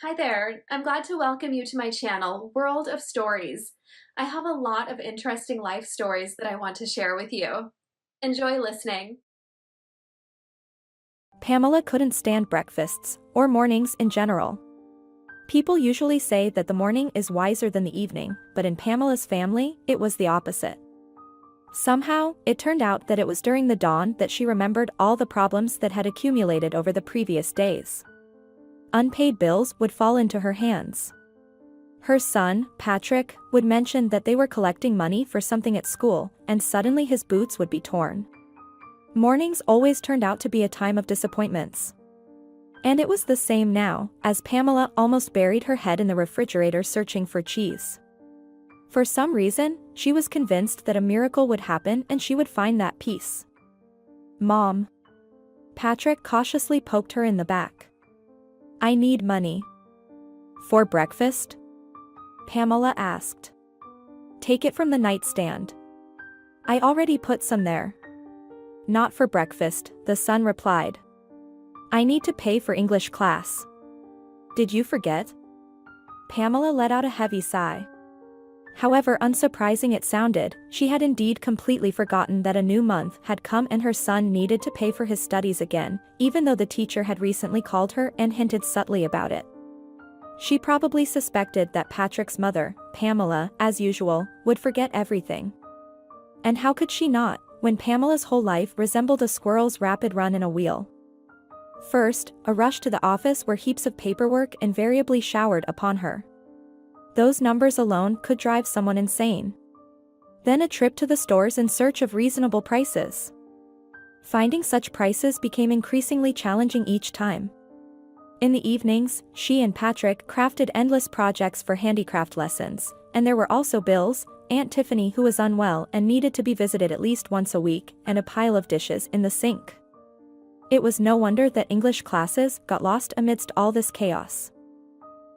Hi there. I'm glad to welcome you to my channel, World of Stories. I have a lot of interesting life stories that I want to share with you. Enjoy listening. Pamela couldn't stand breakfasts, or mornings in general. People usually say that the morning is wiser than the evening, but in Pamela's family, it was the opposite. Somehow, it turned out that it was during the dawn that she remembered all the problems that had accumulated over the previous days. Unpaid bills would fall into her hands. Her son, Patrick, would mention that they were collecting money for something at school, and suddenly his boots would be torn. Mornings always turned out to be a time of disappointments. And it was the same now, as Pamela almost buried her head in the refrigerator searching for cheese. For some reason, she was convinced that a miracle would happen and she would find that peace. "Mom." Patrick cautiously poked her in the back. "I need money." "For breakfast?" Pamela asked. "Take it from the nightstand. I already put some there." "Not for breakfast," the son replied. "I need to pay for English class." "Did you forget?" Pamela let out a heavy sigh. However unsurprising it sounded, she had indeed completely forgotten that a new month had come and her son needed to pay for his studies again, even though the teacher had recently called her and hinted subtly about it. She probably suspected that Patrick's mother, Pamela, as usual, would forget everything. And how could she not, when Pamela's whole life resembled a squirrel's rapid run in a wheel? First, a rush to the office where heaps of paperwork invariably showered upon her. Those numbers alone could drive someone insane. Then a trip to the stores in search of reasonable prices. Finding such prices became increasingly challenging each time. In the evenings, she and Patrick crafted endless projects for handicraft lessons, and there were also bills, Aunt Tiffany who was unwell and needed to be visited at least once a week, and a pile of dishes in the sink. It was no wonder that English classes got lost amidst all this chaos.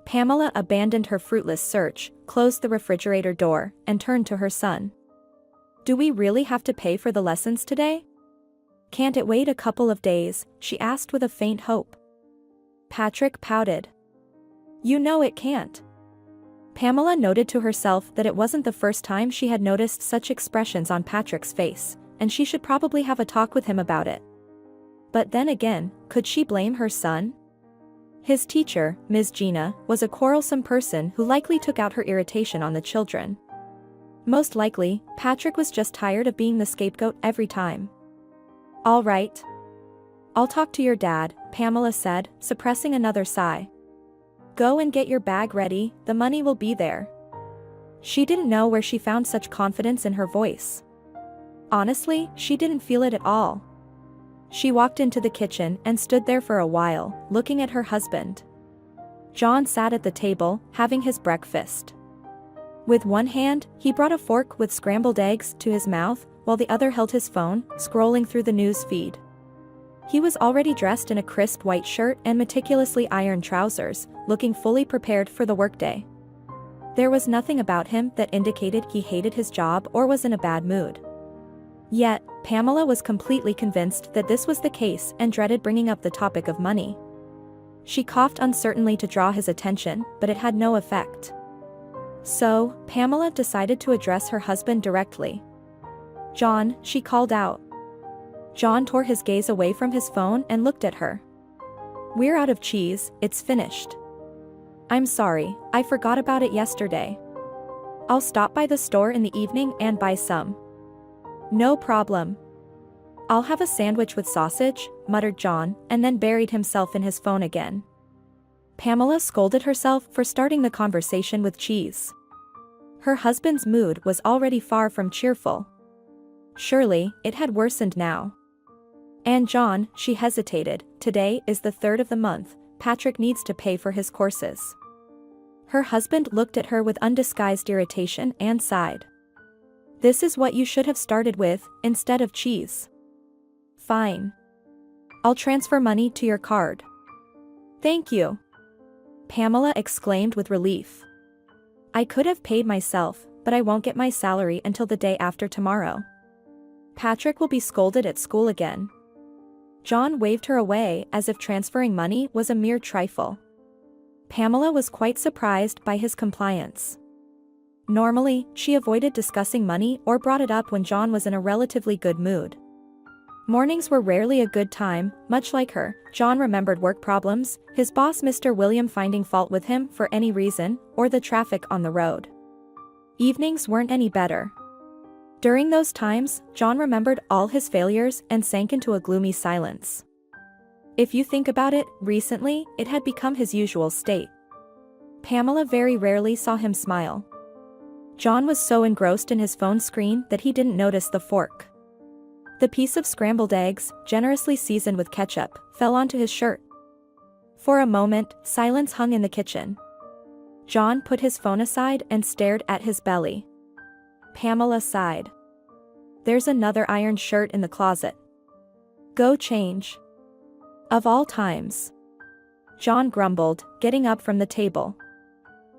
Pamela abandoned her fruitless search, closed the refrigerator door, and turned to her son. "Do we really have to pay for the lessons today? Can't it wait a couple of days?" she asked with a faint hope. Patrick pouted. "You know it can't." Pamela noted to herself that it wasn't the first time she had noticed such expressions on Patrick's face, and she should probably have a talk with him about it. But then again, could she blame her son? His teacher, Ms. Gina, was a quarrelsome person who likely took out her irritation on the children. Most likely, Patrick was just tired of being the scapegoat every time. "All right. I'll talk to your dad," Pamela said, suppressing another sigh. "Go and get your bag ready, the money will be there." She didn't know where she found such confidence in her voice. Honestly, she didn't feel it at all. She walked into the kitchen and stood there for a while, looking at her husband. John sat at the table, having his breakfast. With one hand, he brought a fork with scrambled eggs to his mouth, while the other held his phone, scrolling through the news feed. He was already dressed in a crisp white shirt and meticulously ironed trousers, looking fully prepared for the workday. There was nothing about him that indicated he hated his job or was in a bad mood. Yet, Pamela was completely convinced that this was the case and dreaded bringing up the topic of money. She coughed uncertainly to draw his attention, but it had no effect. So, Pamela decided to address her husband directly. "John," she called out. John tore his gaze away from his phone and looked at her. "We're out of cheese, it's finished." "I'm sorry, I forgot about it yesterday. I'll stop by the store in the evening and buy some." "No problem. I'll have a sandwich with sausage," muttered John, and then buried himself in his phone again. Pamela scolded herself for starting the conversation with cheese. Her husband's mood was already far from cheerful. Surely, it had worsened now. "And John," she hesitated, "today is the 3rd of the month, Patrick needs to pay for his courses." Her husband looked at her with undisguised irritation and sighed. "This is what you should have started with, instead of cheese." "Fine. I'll transfer money to your card." "Thank you," Pamela exclaimed with relief. "I could have paid myself, but I won't get my salary until the day after tomorrow. Patrick will be scolded at school again." John waved her away as if transferring money was a mere trifle. Pamela was quite surprised by his compliance. Normally, she avoided discussing money or brought it up when John was in a relatively good mood. Mornings were rarely a good time. Much like her, John remembered work problems, his boss Mr. William finding fault with him for any reason, or the traffic on the road. Evenings weren't any better. During those times, John remembered all his failures and sank into a gloomy silence. If you think about it, recently, it had become his usual state. Pamela very rarely saw him smile. John was so engrossed in his phone screen that he didn't notice the fork. The piece of scrambled eggs, generously seasoned with ketchup, fell onto his shirt. For a moment, silence hung in the kitchen. John put his phone aside and stared at his belly. Pamela sighed. "There's another ironed shirt in the closet. Go change." Of all times. John grumbled, getting up from the table.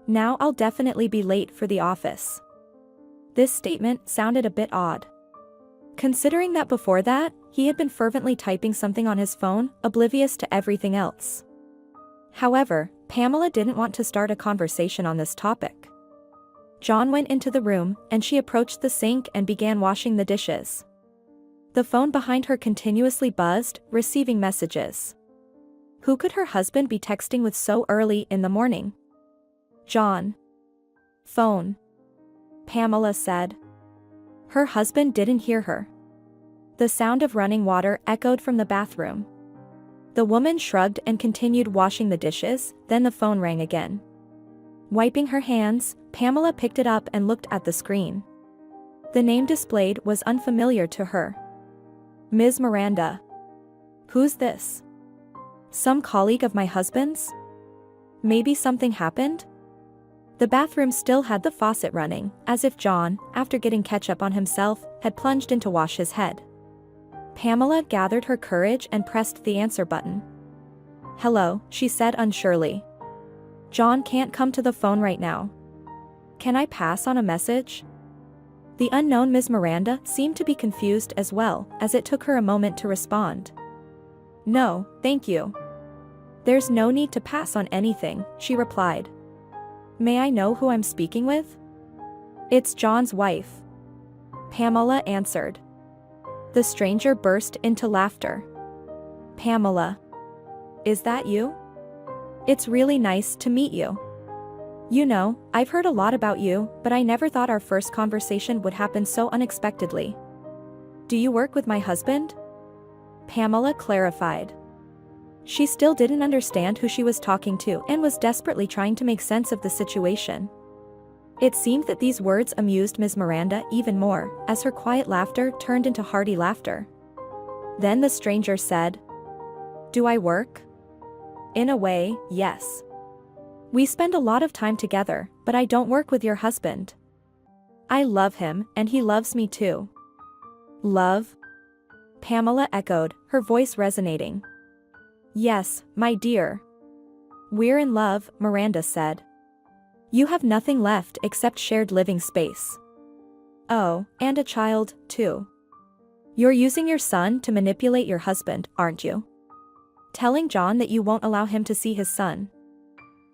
"Now I'll definitely be late for the office." This statement sounded a bit odd. Considering that before that, he had been fervently typing something on his phone, oblivious to everything else. However, Pamela didn't want to start a conversation on this topic. John went into the room, and she approached the sink and began washing the dishes. The phone behind her continuously buzzed, receiving messages. Who could her husband be texting with so early in the morning? John. Phone. Pamela said. Her husband didn't hear her. The sound of running water echoed from the bathroom. The woman shrugged and continued washing the dishes, then the phone rang again. Wiping her hands, Pamela picked it up and looked at the screen. The name displayed was unfamiliar to her. Ms. Miranda. Who's this? Some colleague of my husband's? Maybe something happened? The bathroom still had the faucet running, as if John, after getting ketchup on himself, had plunged in to wash his head. Pamela gathered her courage and pressed the answer button. "Hello," she said unsurely. "John can't come to the phone right now. Can I pass on a message?" The unknown Ms. Miranda seemed to be confused as well, as it took her a moment to respond. "No, thank you. There's no need to pass on anything," she replied. "May I know who I'm speaking with?" "It's John's wife," Pamela answered. The stranger burst into laughter. "Pamela. Is that you? It's really nice to meet you. You know, I've heard a lot about you, but I never thought our first conversation would happen so unexpectedly. Do you work with my husband?" Pamela clarified. She still didn't understand who she was talking to and was desperately trying to make sense of the situation. It seemed that these words amused Ms. Miranda even more, as her quiet laughter turned into hearty laughter. Then the stranger said, "Do I work?" "In a way, yes. We spend a lot of time together, but I don't work with your husband. I love him, and he loves me too." "Love?" Pamela echoed, her voice resonating. "Yes, my dear. We're in love," Miranda said. "You have nothing left except shared living space. Oh, and a child, too. You're using your son to manipulate your husband, aren't you? Telling John that you won't allow him to see his son.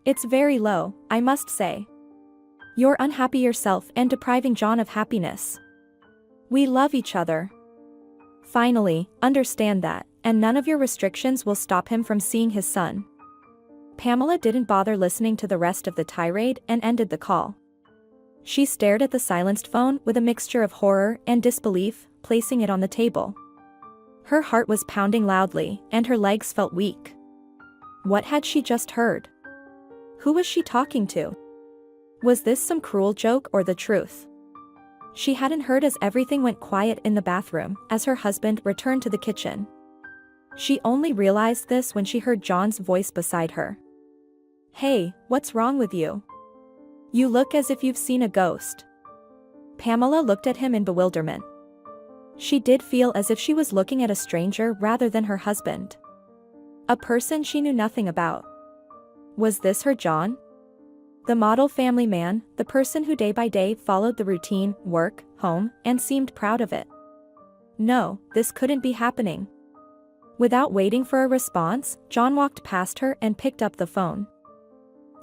It's very low, I must say. You're unhappy yourself and depriving John of happiness. We love each other. Finally, understand that, and none of your restrictions will stop him from seeing his son." Pamela didn't bother listening to the rest of the tirade and ended the call. She stared at the silenced phone with a mixture of horror and disbelief, placing it on the table. Her heart was pounding loudly, and her legs felt weak. What had she just heard? Who was she talking to? Was this some cruel joke or the truth? She hadn't heard as everything went quiet in the bathroom as her husband returned to the kitchen. She only realized this when she heard John's voice beside her. "Hey, what's wrong with you? You look as if you've seen a ghost." Pamela looked at him in bewilderment. She did feel as if she was looking at a stranger rather than her husband. A person she knew nothing about. Was this her John? The model family man, the person who day by day followed the routine, work, home, and seemed proud of it. No, this couldn't be happening. Without waiting for a response, John walked past her and picked up the phone.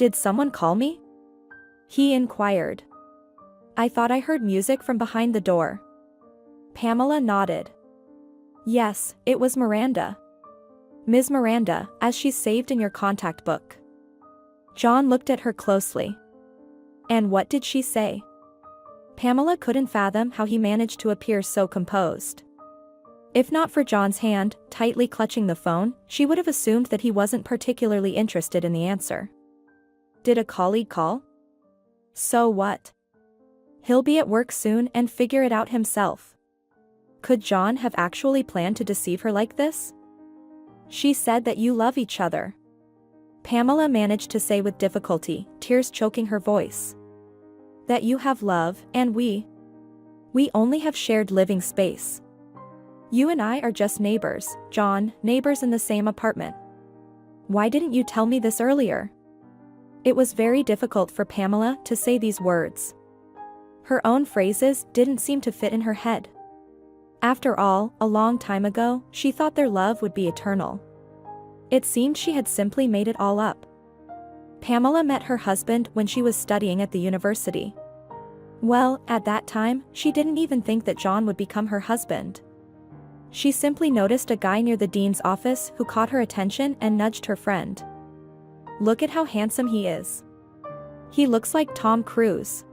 Did someone call me? He inquired. I thought I heard music from behind the door. Pamela nodded. Yes, it was Miranda. Ms. Miranda, as she's saved in your contact book. John looked at her closely. And what did she say? Pamela couldn't fathom how he managed to appear so composed. If not for John's hand, tightly clutching the phone, she would have assumed that he wasn't particularly interested in the answer. Did a colleague call? So what? He'll be at work soon and figure it out himself. Could John have actually planned to deceive her like this? She said that you love each other. Pamela managed to say with difficulty, tears choking her voice. That you have love, and we only have shared living space. You and I are just neighbors, John, neighbors in the same apartment. Why didn't you tell me this earlier? It was very difficult for Pamela to say these words. Her own phrases didn't seem to fit in her head. After all, a long time ago, she thought their love would be eternal. It seemed she had simply made it all up. Pamela met her husband when she was studying at the university. Well, at that time, she didn't even think that John would become her husband. She simply noticed a guy near the dean's office who caught her attention and nudged her friend. Look at how handsome he is. He looks like Tom Cruise.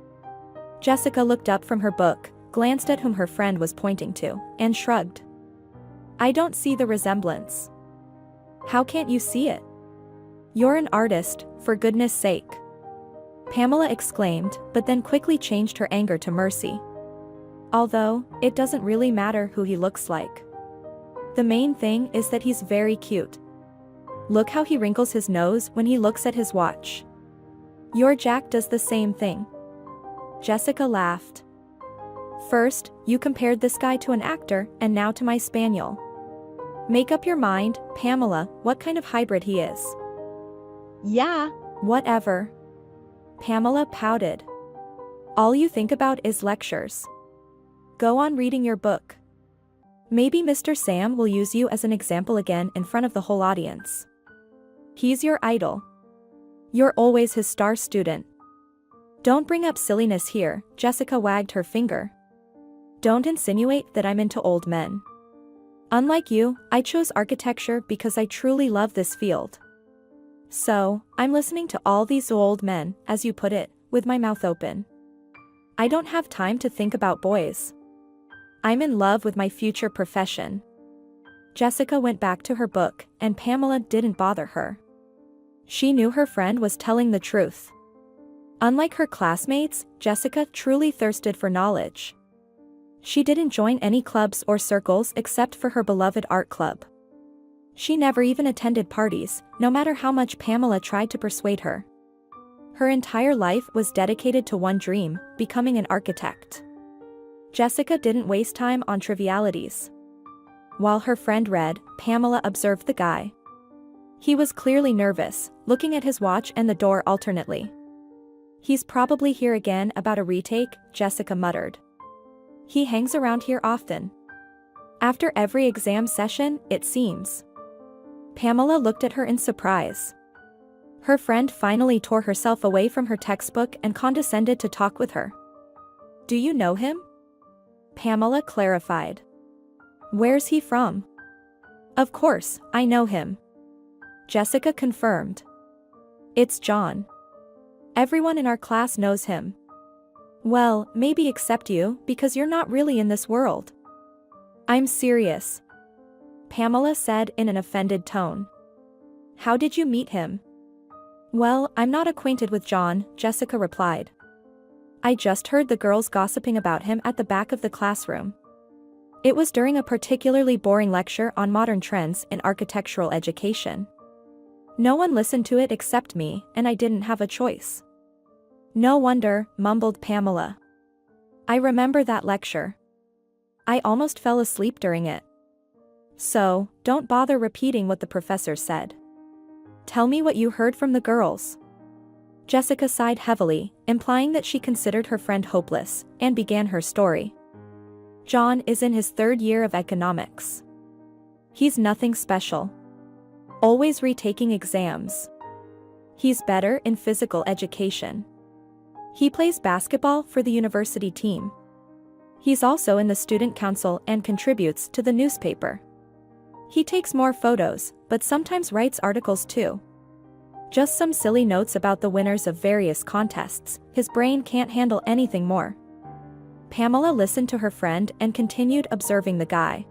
Jessica looked up from her book, glanced at whom her friend was pointing to, and shrugged. I don't see the resemblance. How can't you see it? You're an artist, for goodness sake. Pamela exclaimed, but then quickly changed her anger to mercy. Although, it doesn't really matter who he looks like. The main thing is that he's very cute. Look how he wrinkles his nose when he looks at his watch. Your Jack does the same thing. Jessica laughed. First, you compared this guy to an actor, and now to my spaniel. Make up your mind, Pamela, what kind of hybrid he is. Yeah, whatever. Pamela pouted. All you think about is lectures. Go on reading your book. Maybe Mr. Sam will use you as an example again in front of the whole audience. He's your idol. You're always his star student. Don't bring up silliness here, Jessica wagged her finger. Don't insinuate that I'm into old men. Unlike you, I chose architecture because I truly love this field. So, I'm listening to all these old men, as you put it, with my mouth open. I don't have time to think about boys. I'm in love with my future profession. Jessica went back to her book, and Pamela didn't bother her. She knew her friend was telling the truth. Unlike her classmates, Jessica truly thirsted for knowledge. She didn't join any clubs or circles except for her beloved art club. She never even attended parties, no matter how much Pamela tried to persuade her. Her entire life was dedicated to one dream, becoming an architect. Jessica didn't waste time on trivialities. While her friend read, Pamela observed the guy. He was clearly nervous, looking at his watch and the door alternately. He's probably here again about a retake, Jessica muttered. He hangs around here often. After every exam session, it seems. Pamela looked at her in surprise. Her friend finally tore herself away from her textbook and condescended to talk with her. Do you know him? Pamela clarified. Where's he from? Of course, I know him. Jessica confirmed. It's John. Everyone in our class knows him. Well, maybe except you, because you're not really in this world. I'm serious. Pamela said in an offended tone. How did you meet him? Well, I'm not acquainted with John, Jessica replied. I just heard the girls gossiping about him at the back of the classroom. It was during a particularly boring lecture on modern trends in architectural education. No one listened to it except me, and I didn't have a choice. No wonder, mumbled Pamela. I remember that lecture. I almost fell asleep during it. So, don't bother repeating what the professor said. Tell me what you heard from the girls. Jessica sighed heavily, implying that she considered her friend hopeless, and began her story. John is in his 3rd year of economics. He's nothing special. Always retaking exams. He's better in physical education. He plays basketball for the university team. He's also in the student council and contributes to the newspaper. He takes more photos, but sometimes writes articles too. Just some silly notes about the winners of various contests. His brain can't handle anything more. Pamela listened to her friend and continued observing the guy.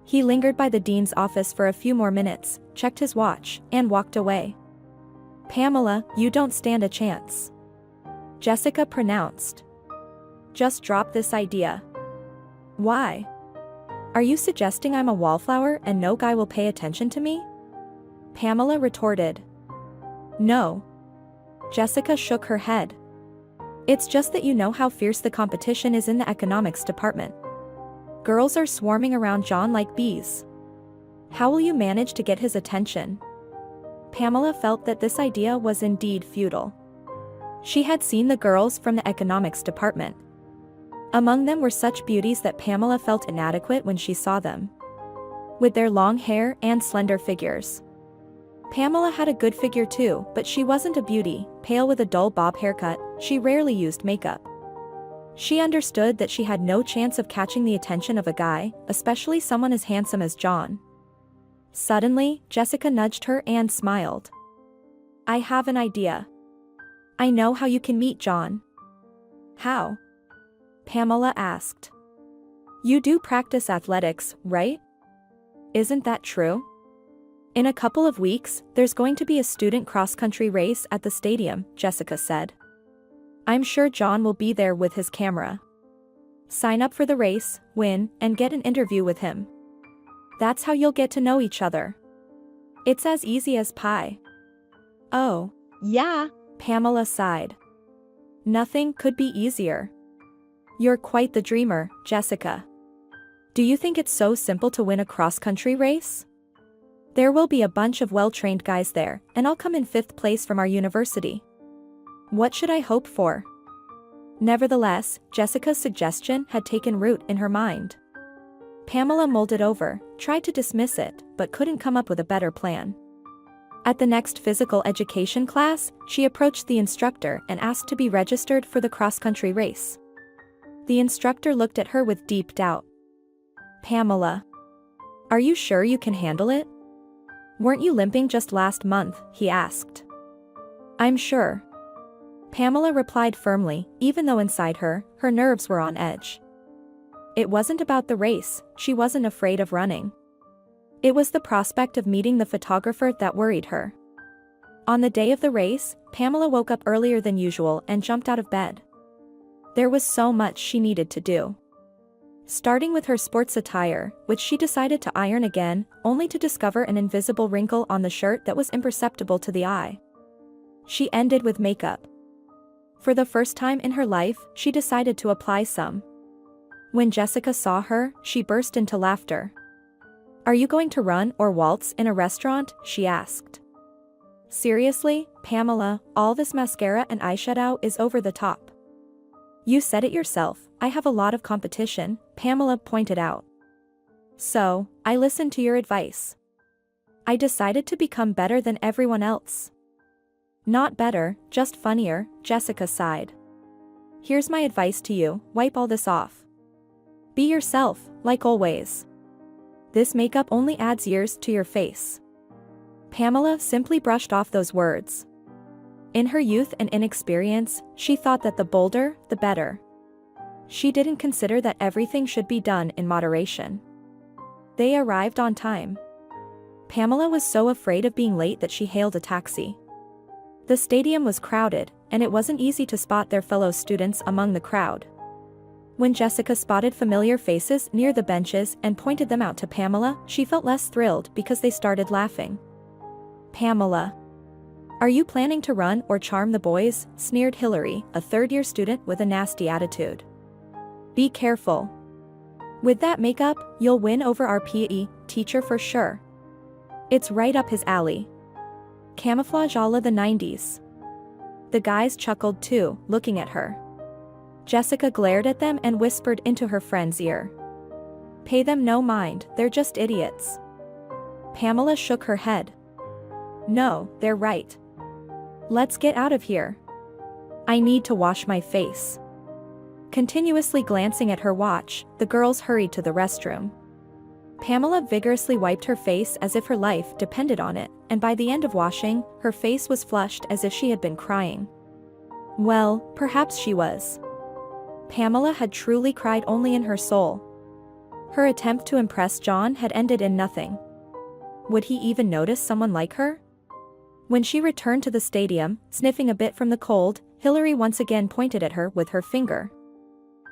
He lingered by the dean's office for a few more minutes, checked his watch, and walked away. "Pamela, you don't stand a chance," Jessica pronounced. "Just drop this idea." "Why? Are you suggesting I'm a wallflower and no guy will pay attention to me?" Pamela retorted. "No." Jessica shook her head. "It's just that you know how fierce the competition is in the economics department. Girls are swarming around John like bees. How will you manage to get his attention?" Pamela felt that this idea was indeed futile. She had seen the girls from the economics department. Among them were such beauties that Pamela felt inadequate when she saw them. With their long hair and slender figures. Pamela had a good figure too, but she wasn't a beauty, pale with a dull bob haircut. She rarely used makeup. She understood that she had no chance of catching the attention of a guy, especially someone as handsome as John. Suddenly, Jessica nudged her and smiled. "I have an idea. I know how you can meet John." "How?" Pamela asked. "You do practice athletics, right? Isn't that true? In a couple of weeks, there's going to be a student cross-country race at the stadium," Jessica said. "I'm sure John will be there with his camera. Sign up for the race, win, and get an interview with him. That's how you'll get to know each other. It's as easy as pie." "Oh, yeah," Pamela sighed. "Nothing could be easier." "You're quite the dreamer, Jessica. Do you think it's so simple to win a cross-country race? There will be a bunch of well-trained guys there, and I'll come in 5th place from our university. What should I hope for?" Nevertheless, Jessica's suggestion had taken root in her mind. Pamela mulled it over, tried to dismiss it, but couldn't come up with a better plan. At the next physical education class, she approached the instructor and asked to be registered for the cross-country race. The instructor looked at her with deep doubt. "Pamela, are you sure you can handle it? Weren't you limping just last month?" he asked. "I'm sure," Pamela replied firmly, even though inside her, her nerves were on edge. It wasn't about the race, she wasn't afraid of running. It was the prospect of meeting the photographer that worried her. On the day of the race, Pamela woke up earlier than usual and jumped out of bed. There was so much she needed to do. Starting with her sports attire, which she decided to iron again, only to discover an invisible wrinkle on the shirt that was imperceptible to the eye. She ended with makeup. For the first time in her life, she decided to apply some. When Jessica saw her, she burst into laughter. "Are you going to run or waltz in a restaurant?" she asked. "Seriously, Pamela, all this mascara and eyeshadow is over the top." "You said it yourself, I have a lot of competition," Pamela pointed out. "So, I listened to your advice. I decided to become better than everyone else." "Not better, just funnier," Jessica sighed. "Here's my advice to you, wipe all this off. Be yourself, like always. This makeup only adds years to your face." Pamela simply brushed off those words. In her youth and inexperience, she thought that the bolder, the better. She didn't consider that everything should be done in moderation. They arrived on time. Pamela was so afraid of being late that she hailed a taxi. The stadium was crowded, and it wasn't easy to spot their fellow students among the crowd. When Jessica spotted familiar faces near the benches and pointed them out to Pamela, she felt less thrilled because they started laughing. "Pamela, are you planning to run or charm the boys?" sneered Hillary, a third-year student with a nasty attitude. "Be careful. With that makeup, you'll win over our PE teacher for sure. It's right up his alley. Camouflage a la the 90s. The guys chuckled too, looking at her. Jessica glared at them and whispered into her friend's ear. "Pay them no mind, they're just idiots." Pamela shook her head. "No, they're right. Let's get out of here. I need to wash my face. Continuously glancing at her watch, the girls hurried to the restroom. Pamela vigorously wiped her face as if her life depended on it, and by the end of washing, her face was flushed as if she had been crying. Well, perhaps she was. Pamela had truly cried only in her soul. Her attempt to impress John had ended in nothing. Would he even notice someone like her? When she returned to the stadium, sniffing a bit from the cold, Hillary once again pointed at her with her finger.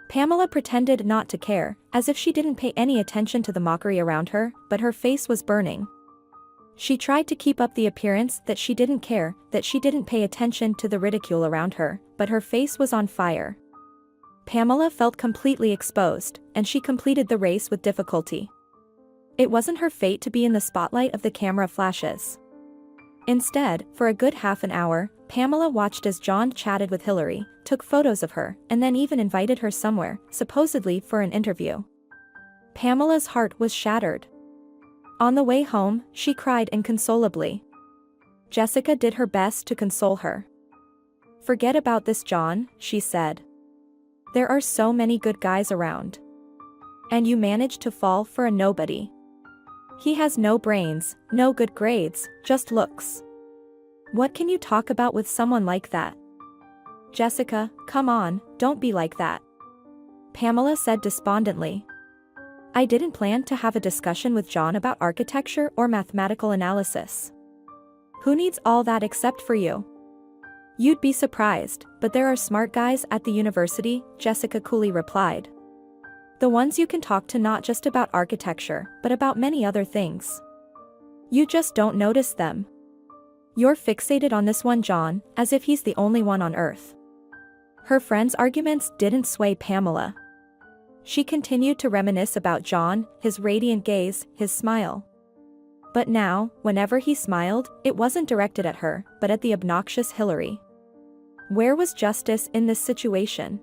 Pamela pretended not to care, as if she didn't pay any attention to the mockery around her, but her face was burning. She tried to keep up the appearance that she didn't care, that she didn't pay attention to the ridicule around her, but her face was on fire. Pamela felt completely exposed, and she completed the race with difficulty. It wasn't her fate to be in the spotlight of the camera flashes. Instead, for a good half an hour, Pamela watched as John chatted with Hillary, took photos of her, and then even invited her somewhere, supposedly for an interview. Pamela's heart was shattered. On the way home, she cried inconsolably. Jessica did her best to console her. "Forget about this, John," she said. "There are so many good guys around. And you managed to fall for a nobody. He has no brains, no good grades, just looks. What can you talk about with someone like that? Jessica, come on, don't be like that," Pamela said despondently. "I didn't plan to have a discussion with John about architecture or mathematical analysis. Who needs all that except for you?" "You'd be surprised, but there are smart guys at the university," Jessica coolly replied. "The ones you can talk to not just about architecture, but about many other things. You just don't notice them. You're fixated on this one John, as if he's the only one on earth." Her friend's arguments didn't sway Pamela. She continued to reminisce about John, his radiant gaze, his smile. But now, whenever he smiled, it wasn't directed at her, but at the obnoxious Hillary. Where was justice in this situation?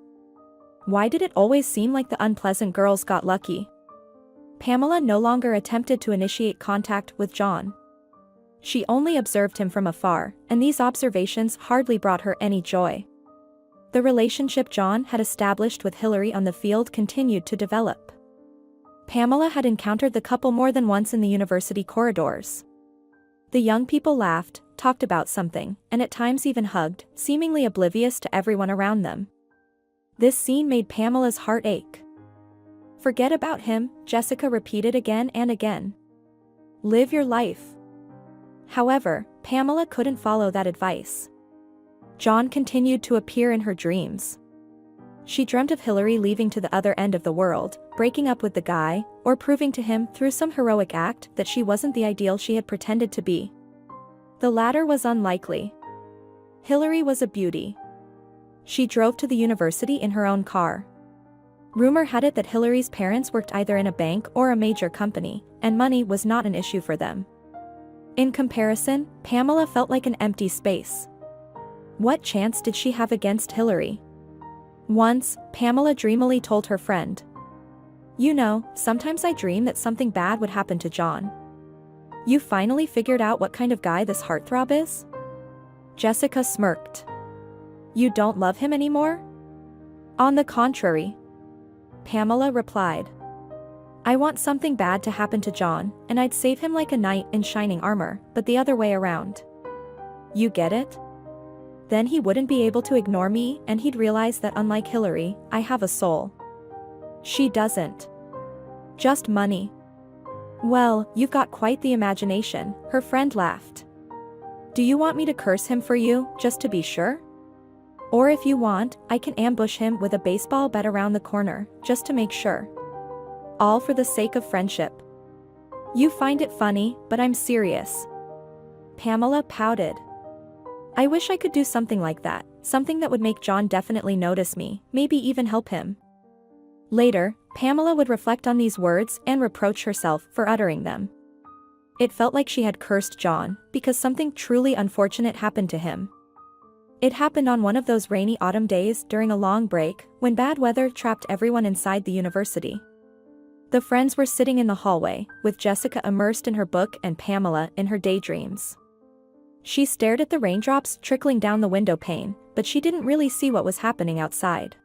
Why did it always seem like the unpleasant girls got lucky? Pamela no longer attempted to initiate contact with John. She only observed him from afar, and these observations hardly brought her any joy. The relationship John had established with Hillary on the field continued to develop. Pamela had encountered the couple more than once in the university corridors. The young people laughed, talked about something, and at times even hugged, seemingly oblivious to everyone around them. This scene made Pamela's heart ache. "Forget about him," Jessica repeated again and again. "Live your life." However, Pamela couldn't follow that advice. John continued to appear in her dreams. She dreamt of Hillary leaving to the other end of the world, breaking up with the guy, or proving to him through some heroic act that she wasn't the ideal she had pretended to be. The latter was unlikely. Hillary was a beauty. She drove to the university in her own car. Rumor had it that Hillary's parents worked either in a bank or a major company, and money was not an issue for them. In comparison, Pamela felt like an empty space. What chance did she have against Hillary? Once, Pamela dreamily told her friend, "You know, sometimes I dream that something bad would happen to John." "You finally figured out what kind of guy this heartthrob is?" Jessica smirked. "You don't love him anymore?" "On the contrary," Pamela replied. "I want something bad to happen to John, and I'd save him like a knight in shining armor, but the other way around. You get it? Then he wouldn't be able to ignore me, and he'd realize that unlike Hillary, I have a soul. She doesn't. Just money." "Well, you've got quite the imagination," her friend laughed. "Do you want me to curse him for you, just to be sure? Or if you want, I can ambush him with a baseball bat around the corner, just to make sure. All for the sake of friendship." "You find it funny, but I'm serious." Pamela pouted. "I wish I could do something like that, something that would make John definitely notice me, maybe even help him." Later, Pamela would reflect on these words and reproach herself for uttering them. It felt like she had cursed John, because something truly unfortunate happened to him. It happened on one of those rainy autumn days during a long break, when bad weather trapped everyone inside the university. The friends were sitting in the hallway, with Jessica immersed in her book and Pamela in her daydreams. She stared at the raindrops trickling down the window pane, but she didn't really see what was happening outside.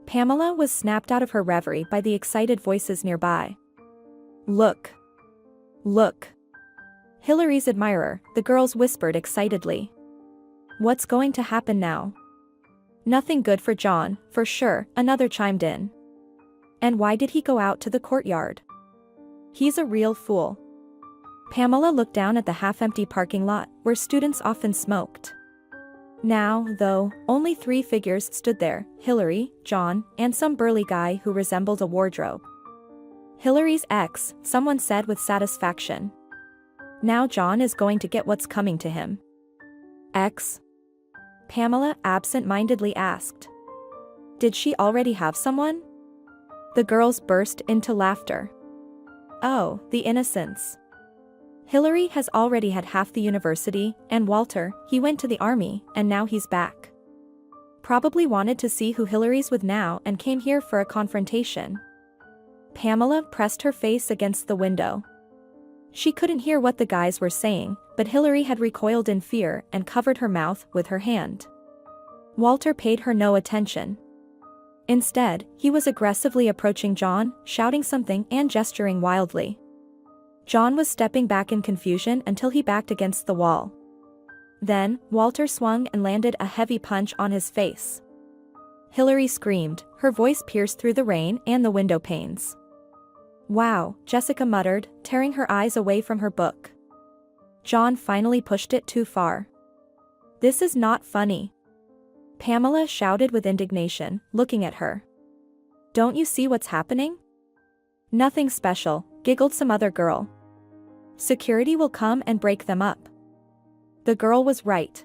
Pamela was snapped out of her reverie by the excited voices nearby. "Look! Look!" Hillary's admirer, the girls whispered excitedly. "What's going to happen now?" "Nothing good for John, for sure," another chimed in. "And why did he go out to the courtyard? He's a real fool." Pamela looked down at the half-empty parking lot, where students often smoked. Now, though, only 3 figures stood there: Hillary, John, and some burly guy who resembled a wardrobe. "Hillary's ex," someone said with satisfaction. "Now John is going to get what's coming to him." "Ex?" Pamela absent-mindedly asked. Did she already have someone? The girls burst into laughter. Oh, the innocence. Hillary has already had half the university, and Walter, he went to the army, and now he's back. Probably wanted to see who Hillary's with now and came here for a confrontation. Pamela pressed her face against the window. She couldn't hear what the guys were saying, but Hillary had recoiled in fear and covered her mouth with her hand. Walter paid her no attention. Instead, he was aggressively approaching John, shouting something and gesturing wildly. John was stepping back in confusion until he backed against the wall. Then, Walter swung and landed a heavy punch on his face. Hillary screamed, her voice pierced through the rain and the window panes. Wow, Jessica muttered, tearing her eyes away from her book. John finally pushed it too far. This is not funny. Pamela shouted with indignation, looking at her. Don't you see what's happening? Nothing special, giggled some other girl. Security will come and break them up. The girl was right.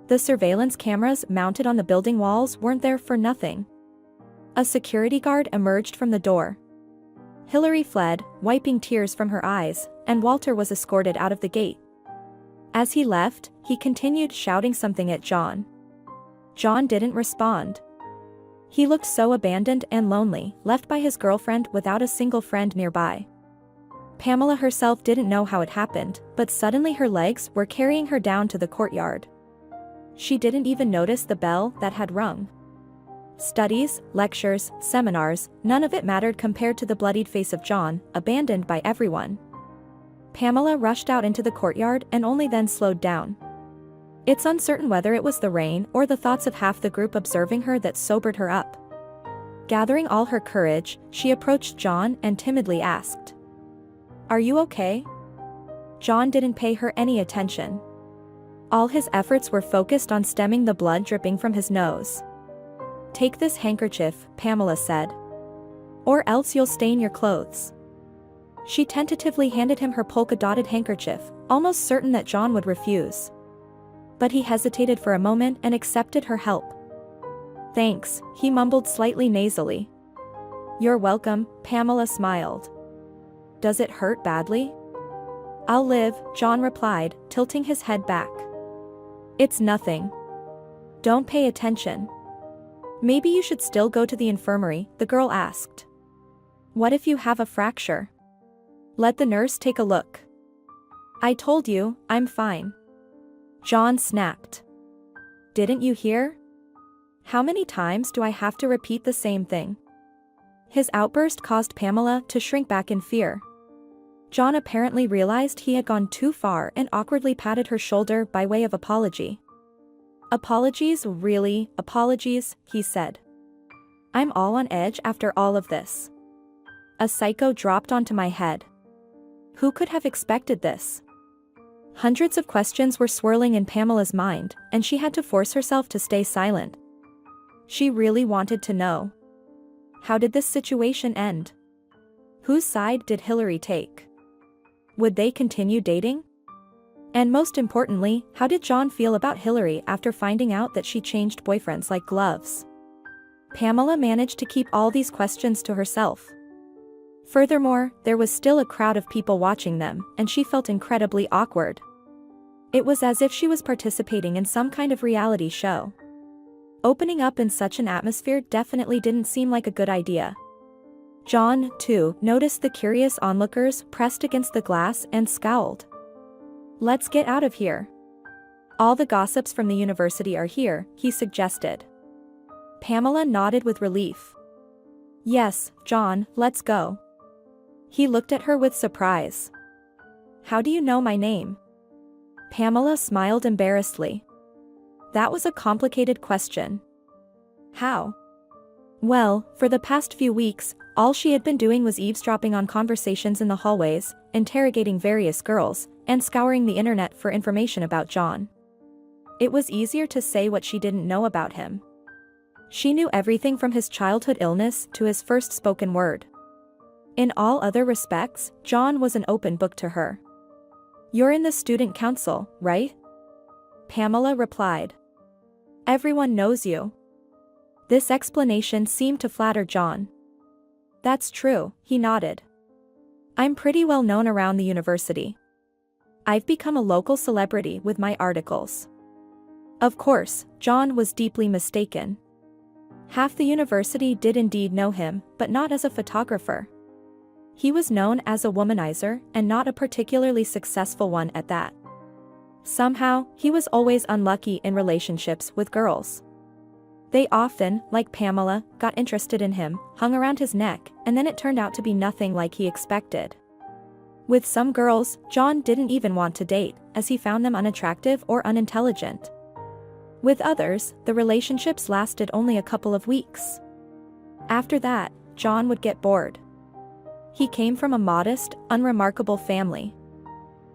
The surveillance cameras mounted on the building walls weren't there for nothing. A security guard emerged from the door. Hillary fled, wiping tears from her eyes, and Walter was escorted out of the gate. As he left, he continued shouting something at John. John didn't respond. He looked so abandoned and lonely, left by his girlfriend without a single friend nearby. Pamela herself didn't know how it happened, but suddenly her legs were carrying her down to the courtyard. She didn't even notice the bell that had rung. Studies, lectures, seminars, none of it mattered compared to the bloodied face of John, abandoned by everyone. Pamela rushed out into the courtyard and only then slowed down. It's uncertain whether it was the rain or the thoughts of half the group observing her that sobered her up. Gathering all her courage, she approached John and timidly asked, "Are you okay?" John didn't pay her any attention. All his efforts were focused on stemming the blood dripping from his nose. "Take this handkerchief," Pamela said. "Or else you'll stain your clothes." She tentatively handed him her polka-dotted handkerchief, almost certain that John would refuse. But he hesitated for a moment and accepted her help. "Thanks," he mumbled slightly nasally. "You're welcome," Pamela smiled. "Does it hurt badly?" "I'll live," John replied, tilting his head back. "It's nothing. Don't pay attention." "Maybe you should still go to the infirmary," the girl asked. "What if you have a fracture? Let the nurse take a look." "I told you, I'm fine." John snapped. "Didn't you hear? How many times do I have to repeat the same thing?" His outburst caused Pamela to shrink back in fear. John apparently realized he had gone too far and awkwardly patted her shoulder by way of apology. "Apologies, really, apologies," he said. "I'm all on edge after all of this. A psycho dropped onto my head. Who could have expected this?" Hundreds of questions were swirling in Pamela's mind, and she had to force herself to stay silent. She really wanted to know. How did this situation end? Whose side did Hillary take? Would they continue dating? And most importantly, how did John feel about Hillary after finding out that she changed boyfriends like gloves? Pamela managed to keep all these questions to herself. Furthermore, there was still a crowd of people watching them, and she felt incredibly awkward. It was as if she was participating in some kind of reality show. Opening up in such an atmosphere definitely didn't seem like a good idea. John, too, noticed the curious onlookers pressed against the glass and scowled. "Let's get out of here." All the gossips from the university are here, he suggested. Pamela nodded with relief. Yes, John, let's go. He looked at her with surprise. How do you know my name? Pamela smiled embarrassedly. That was a complicated question. How? Well, for the past few weeks, all she had been doing was eavesdropping on conversations in the hallways, interrogating various girls, and scouring the internet for information about John. It was easier to say what she didn't know about him. She knew everything from his childhood illness to his first spoken word. In all other respects, John was an open book to her. You're in the student council, right? Pamela replied. Everyone knows you. This explanation seemed to flatter John. That's true, he nodded. I'm pretty well known around the university. I've become a local celebrity with my articles. Of course, John was deeply mistaken. Half the university did indeed know him, but not as a photographer. He was known as a womanizer, and not a particularly successful one at that. Somehow, he was always unlucky in relationships with girls. They often, like Pamela, got interested in him, hung around his neck, and then it turned out to be nothing like he expected. With some girls, John didn't even want to date, as he found them unattractive or unintelligent. With others, the relationships lasted only a couple of weeks. After that, John would get bored. He came from a modest, unremarkable family.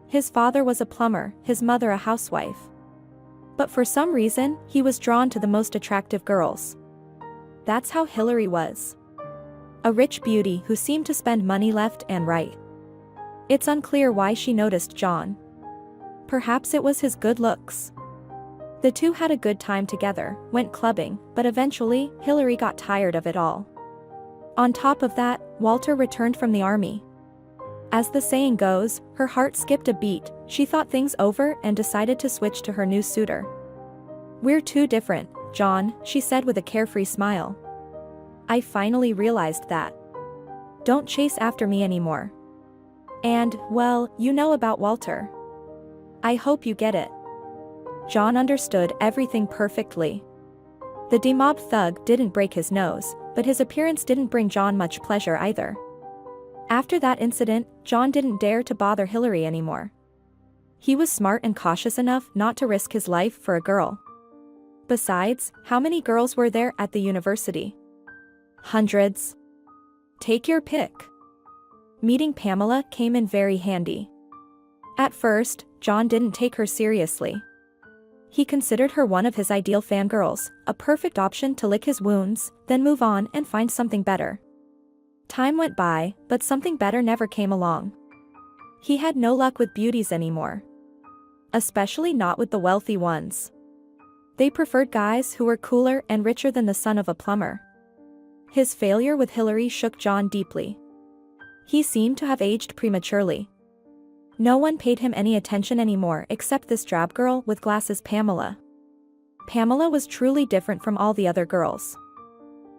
His father was a plumber, his mother a housewife. But for some reason, he was drawn to the most attractive girls. That's how Hillary was. A rich beauty who seemed to spend money left and right. It's unclear why she noticed John. Perhaps it was his good looks. The two had a good time together, went clubbing, but eventually, Hillary got tired of it all. On top of that, Walter returned from the army. As the saying goes, her heart skipped a beat, she thought things over and decided to switch to her new suitor. We're too different, John, she said with a carefree smile. I finally realized that. Don't chase after me anymore. And, well, you know about Walter. I hope you get it. John understood everything perfectly. The demobbed thug didn't break his nose, but his appearance didn't bring John much pleasure either. After that incident, John didn't dare to bother Hillary anymore. He was smart and cautious enough not to risk his life for a girl. Besides, how many girls were there at the university? Hundreds. Take your pick. Meeting Pamela came in very handy. At first, John didn't take her seriously. He considered her one of his ideal fangirls, a perfect option to lick his wounds, then move on and find something better. Time went by, but something better never came along. He had no luck with beauties anymore. Especially not with the wealthy ones. They preferred guys who were cooler and richer than the son of a plumber. His failure with Hillary shook John deeply. He seemed to have aged prematurely. No one paid him any attention anymore except this drab girl with glasses, Pamela. Pamela was truly different from all the other girls.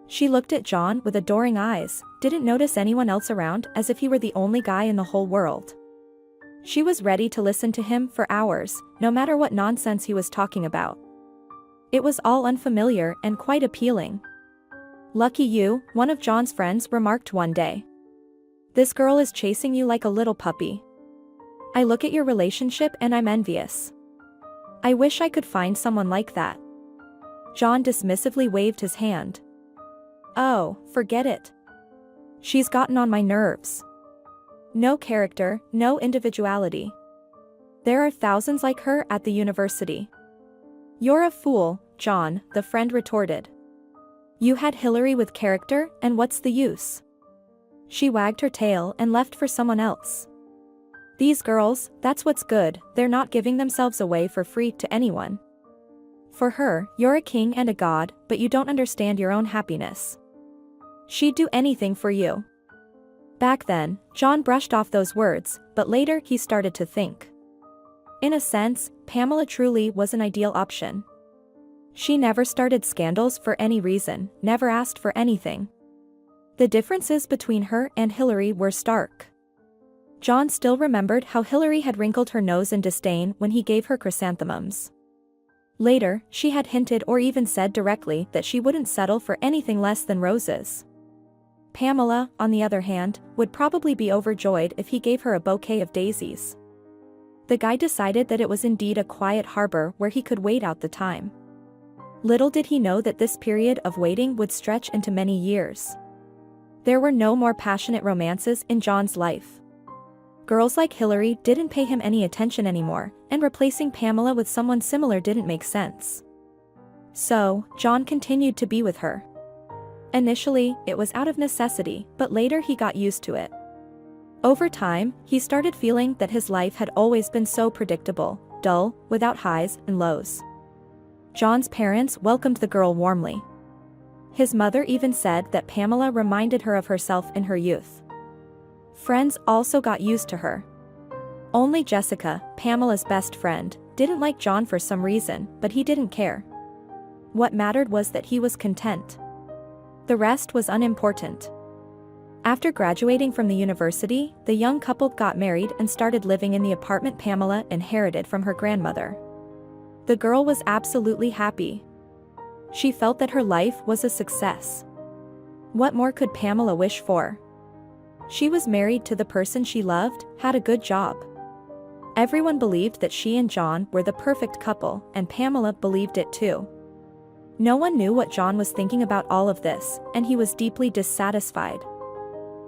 She looked at John with adoring eyes, didn't notice anyone else around as if he were the only guy in the whole world. She was ready to listen to him for hours, no matter what nonsense he was talking about. It was all unfamiliar and quite appealing. Lucky you, one of John's friends remarked one day. This girl is chasing you like a little puppy. I look at your relationship and I'm envious. I wish I could find someone like that. John dismissively waved his hand. Oh, forget it. She's gotten on my nerves. No character, no individuality. There are thousands like her at the university. You're a fool, John, the friend retorted. You had Hillary with character, and what's the use? She wagged her tail and left for someone else. These girls, that's what's good, they're not giving themselves away for free to anyone. For her, you're a king and a god, but you don't understand your own happiness. She'd do anything for you. Back then, John brushed off those words, but later he started to think. In a sense, Pamela truly was an ideal option. She never started scandals for any reason, never asked for anything. The differences between her and Hillary were stark. John still remembered how Hillary had wrinkled her nose in disdain when he gave her chrysanthemums. Later, she had hinted or even said directly that she wouldn't settle for anything less than roses. Pamela, on the other hand, would probably be overjoyed if he gave her a bouquet of daisies. The guy decided that it was indeed a quiet harbor where he could wait out the time. Little did he know that this period of waiting would stretch into many years. There were no more passionate romances in John's life. Girls like Hillary didn't pay him any attention anymore, and replacing Pamela with someone similar didn't make sense. So, John continued to be with her. Initially, it was out of necessity, but later he got used to it. Over time, he started feeling that his life had always been so predictable, dull, without highs and lows. John's parents welcomed the girl warmly. His mother even said that Pamela reminded her of herself in her youth. Friends also got used to her. Only Jessica, Pamela's best friend, didn't like John for some reason, but he didn't care. What mattered was that he was content. The rest was unimportant. After graduating from the university, the young couple got married and started living in the apartment Pamela inherited from her grandmother. The girl was absolutely happy. She felt that her life was a success. What more could Pamela wish for? She was married to the person she loved, had a good job. Everyone believed that she and John were the perfect couple, and Pamela believed it too. No one knew what John was thinking about all of this, and he was deeply dissatisfied.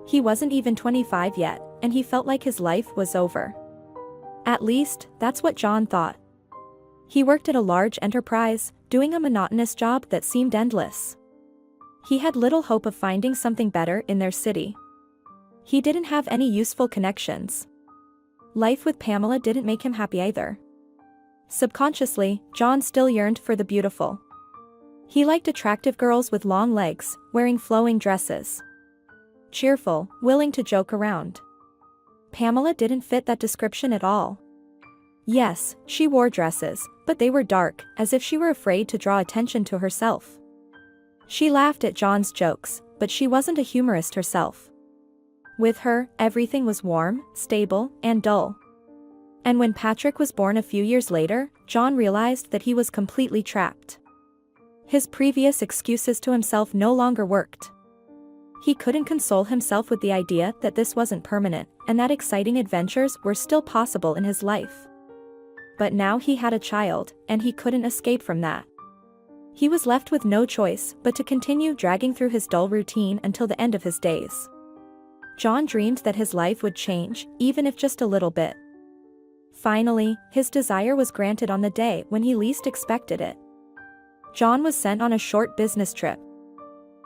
He wasn't even 25 yet, and he felt like his life was over. At least, that's what John thought. He worked at a large enterprise, doing a monotonous job that seemed endless. He had little hope of finding something better in their city. He didn't have any useful connections. Life with Pamela didn't make him happy either. Subconsciously, John still yearned for the beautiful. He liked attractive girls with long legs, wearing flowing dresses. Cheerful, willing to joke around. Pamela didn't fit that description at all. Yes, she wore dresses, but they were dark, as if she were afraid to draw attention to herself. She laughed at John's jokes, but she wasn't a humorist herself. With her, everything was warm, stable, and dull. And when Patrick was born a few years later, John realized that he was completely trapped. His previous excuses to himself no longer worked. He couldn't console himself with the idea that this wasn't permanent, and that exciting adventures were still possible in his life. But now he had a child, and he couldn't escape from that. He was left with no choice but to continue dragging through his dull routine until the end of his days. John dreamed that his life would change, even if just a little bit. Finally, his desire was granted on the day when he least expected it. John was sent on a short business trip.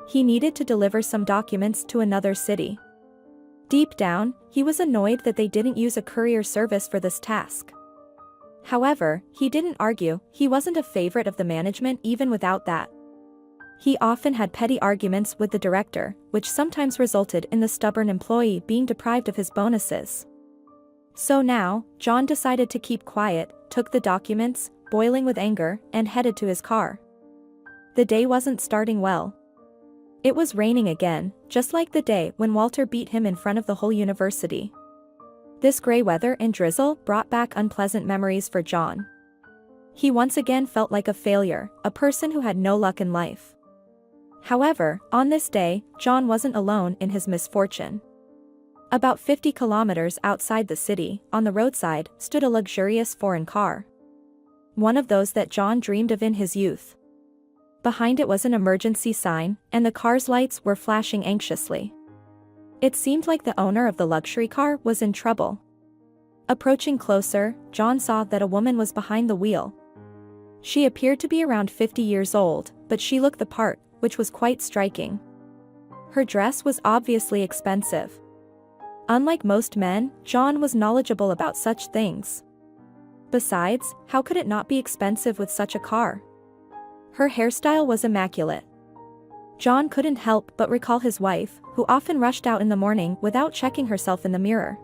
He needed to deliver some documents to another city. Deep down, he was annoyed that they didn't use a courier service for this task. However, he didn't argue, he wasn't a favorite of the management even without that. He often had petty arguments with the director, which sometimes resulted in the stubborn employee being deprived of his bonuses. So now, John decided to keep quiet, took the documents, boiling with anger, and headed to his car. The day wasn't starting well. It was raining again, just like the day when Walter beat him in front of the whole university. This gray weather and drizzle brought back unpleasant memories for John. He once again felt like a failure, a person who had no luck in life. However, on this day, John wasn't alone in his misfortune. About 50 kilometers outside the city, on the roadside, stood a luxurious foreign car. One of those that John dreamed of in his youth. Behind it was an emergency sign, and the car's lights were flashing anxiously. It seemed like the owner of the luxury car was in trouble. Approaching closer, John saw that a woman was behind the wheel. She appeared to be around 50 years old, but she looked the part, which was quite striking. Her dress was obviously expensive. Unlike most men, John was knowledgeable about such things. Besides, how could it not be expensive with such a car? Her hairstyle was immaculate. John couldn't help but recall his wife, who often rushed out in the morning without checking herself in the mirror.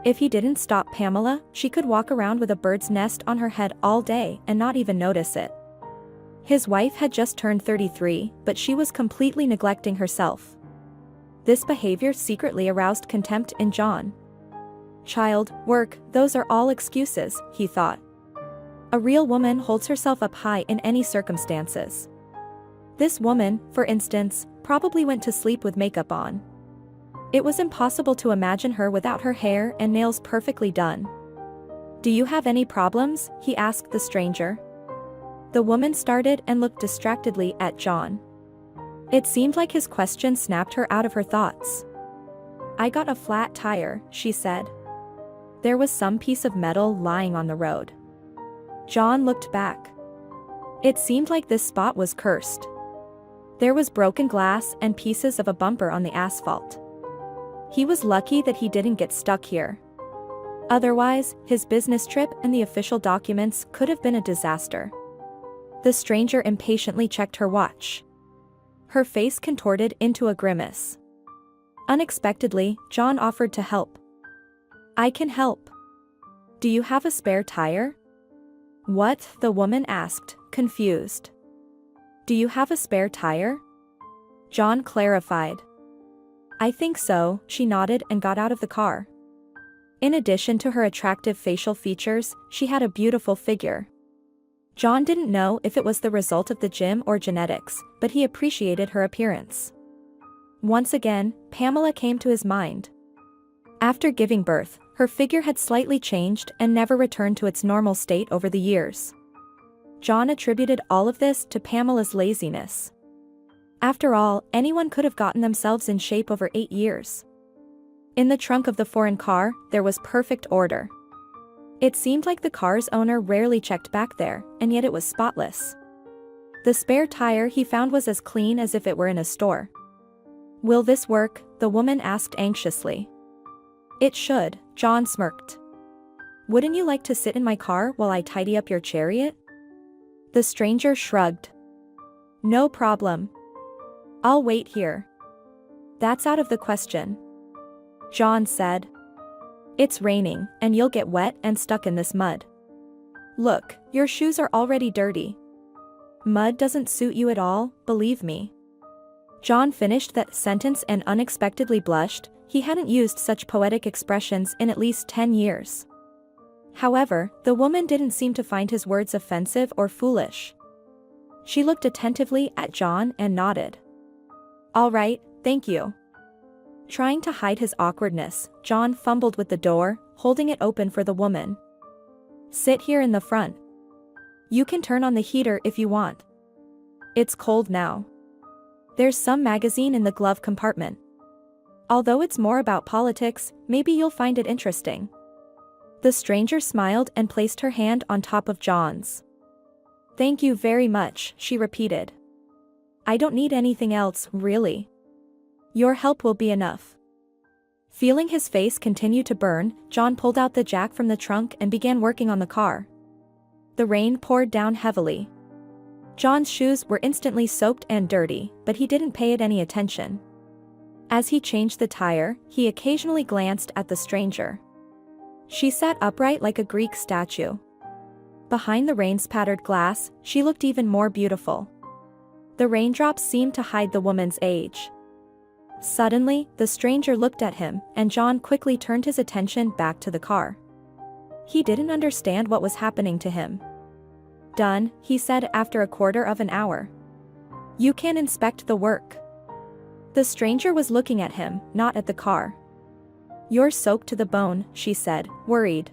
If he didn't stop Pamela, she could walk around with a bird's nest on her head all day and not even notice it. His wife had just turned 33, but she was completely neglecting herself. This behavior secretly aroused contempt in John. Child, work, those are all excuses, he thought. A real woman holds herself up high in any circumstances. This woman, for instance, probably went to sleep with makeup on. It was impossible to imagine her without her hair and nails perfectly done. "Do you have any problems?" he asked the stranger. The woman started and looked distractedly at John. It seemed like his question snapped her out of her thoughts. "I got a flat tire," she said. There was some piece of metal lying on the road. John looked back. It seemed like this spot was cursed. There was broken glass and pieces of a bumper on the asphalt. He was lucky that he didn't get stuck here. Otherwise, his business trip and the official documents could have been a disaster. The stranger impatiently checked her watch. Her face contorted into a grimace. Unexpectedly, John offered to help. "I can help. Do you have a spare tire?" "What?" the woman asked, confused. "Do you have a spare tire?" John clarified. "I think so," she nodded and got out of the car. In addition to her attractive facial features, she had a beautiful figure. John didn't know if it was the result of the gym or genetics, but he appreciated her appearance. Once again, Pamela came to his mind. After giving birth, her figure had slightly changed and never returned to its normal state over the years. John attributed all of this to Pamela's laziness. After all, anyone could have gotten themselves in shape over 8 years. In the trunk of the foreign car, there was perfect order. It seemed like the car's owner rarely checked back there, and yet it was spotless. The spare tire he found was as clean as if it were in a store. "Will this work?" the woman asked anxiously. "It should," John smirked. "Wouldn't you like to sit in my car while I tidy up your chariot?" The stranger shrugged. "No problem. I'll wait here." "That's out of the question," John said. "It's raining, and you'll get wet and stuck in this mud. Look, your shoes are already dirty. Mud doesn't suit you at all, believe me." John finished that sentence and unexpectedly blushed. He hadn't used such poetic expressions in at least 10 years. However, the woman didn't seem to find his words offensive or foolish. She looked attentively at John and nodded. "All right, thank you." Trying to hide his awkwardness, John fumbled with the door, holding it open for the woman. "Sit here in the front. You can turn on the heater if you want. It's cold now. There's some magazine in the glove compartment. Although it's more about politics, maybe you'll find it interesting." The stranger smiled and placed her hand on top of John's. "Thank you very much," she repeated. "I don't need anything else, really. Your help will be enough." Feeling his face continue to burn, John pulled out the jack from the trunk and began working on the car. The rain poured down heavily. John's shoes were instantly soaked and dirty, but he didn't pay it any attention. As he changed the tire, he occasionally glanced at the stranger. She sat upright like a Greek statue. Behind the rain-spattered glass, she looked even more beautiful. The raindrops seemed to hide the woman's age. Suddenly, the stranger looked at him, and John quickly turned his attention back to the car. He didn't understand what was happening to him. "Done," he said after a quarter of an hour. "You can inspect the work." The stranger was looking at him, not at the car. "You're soaked to the bone," she said, worried.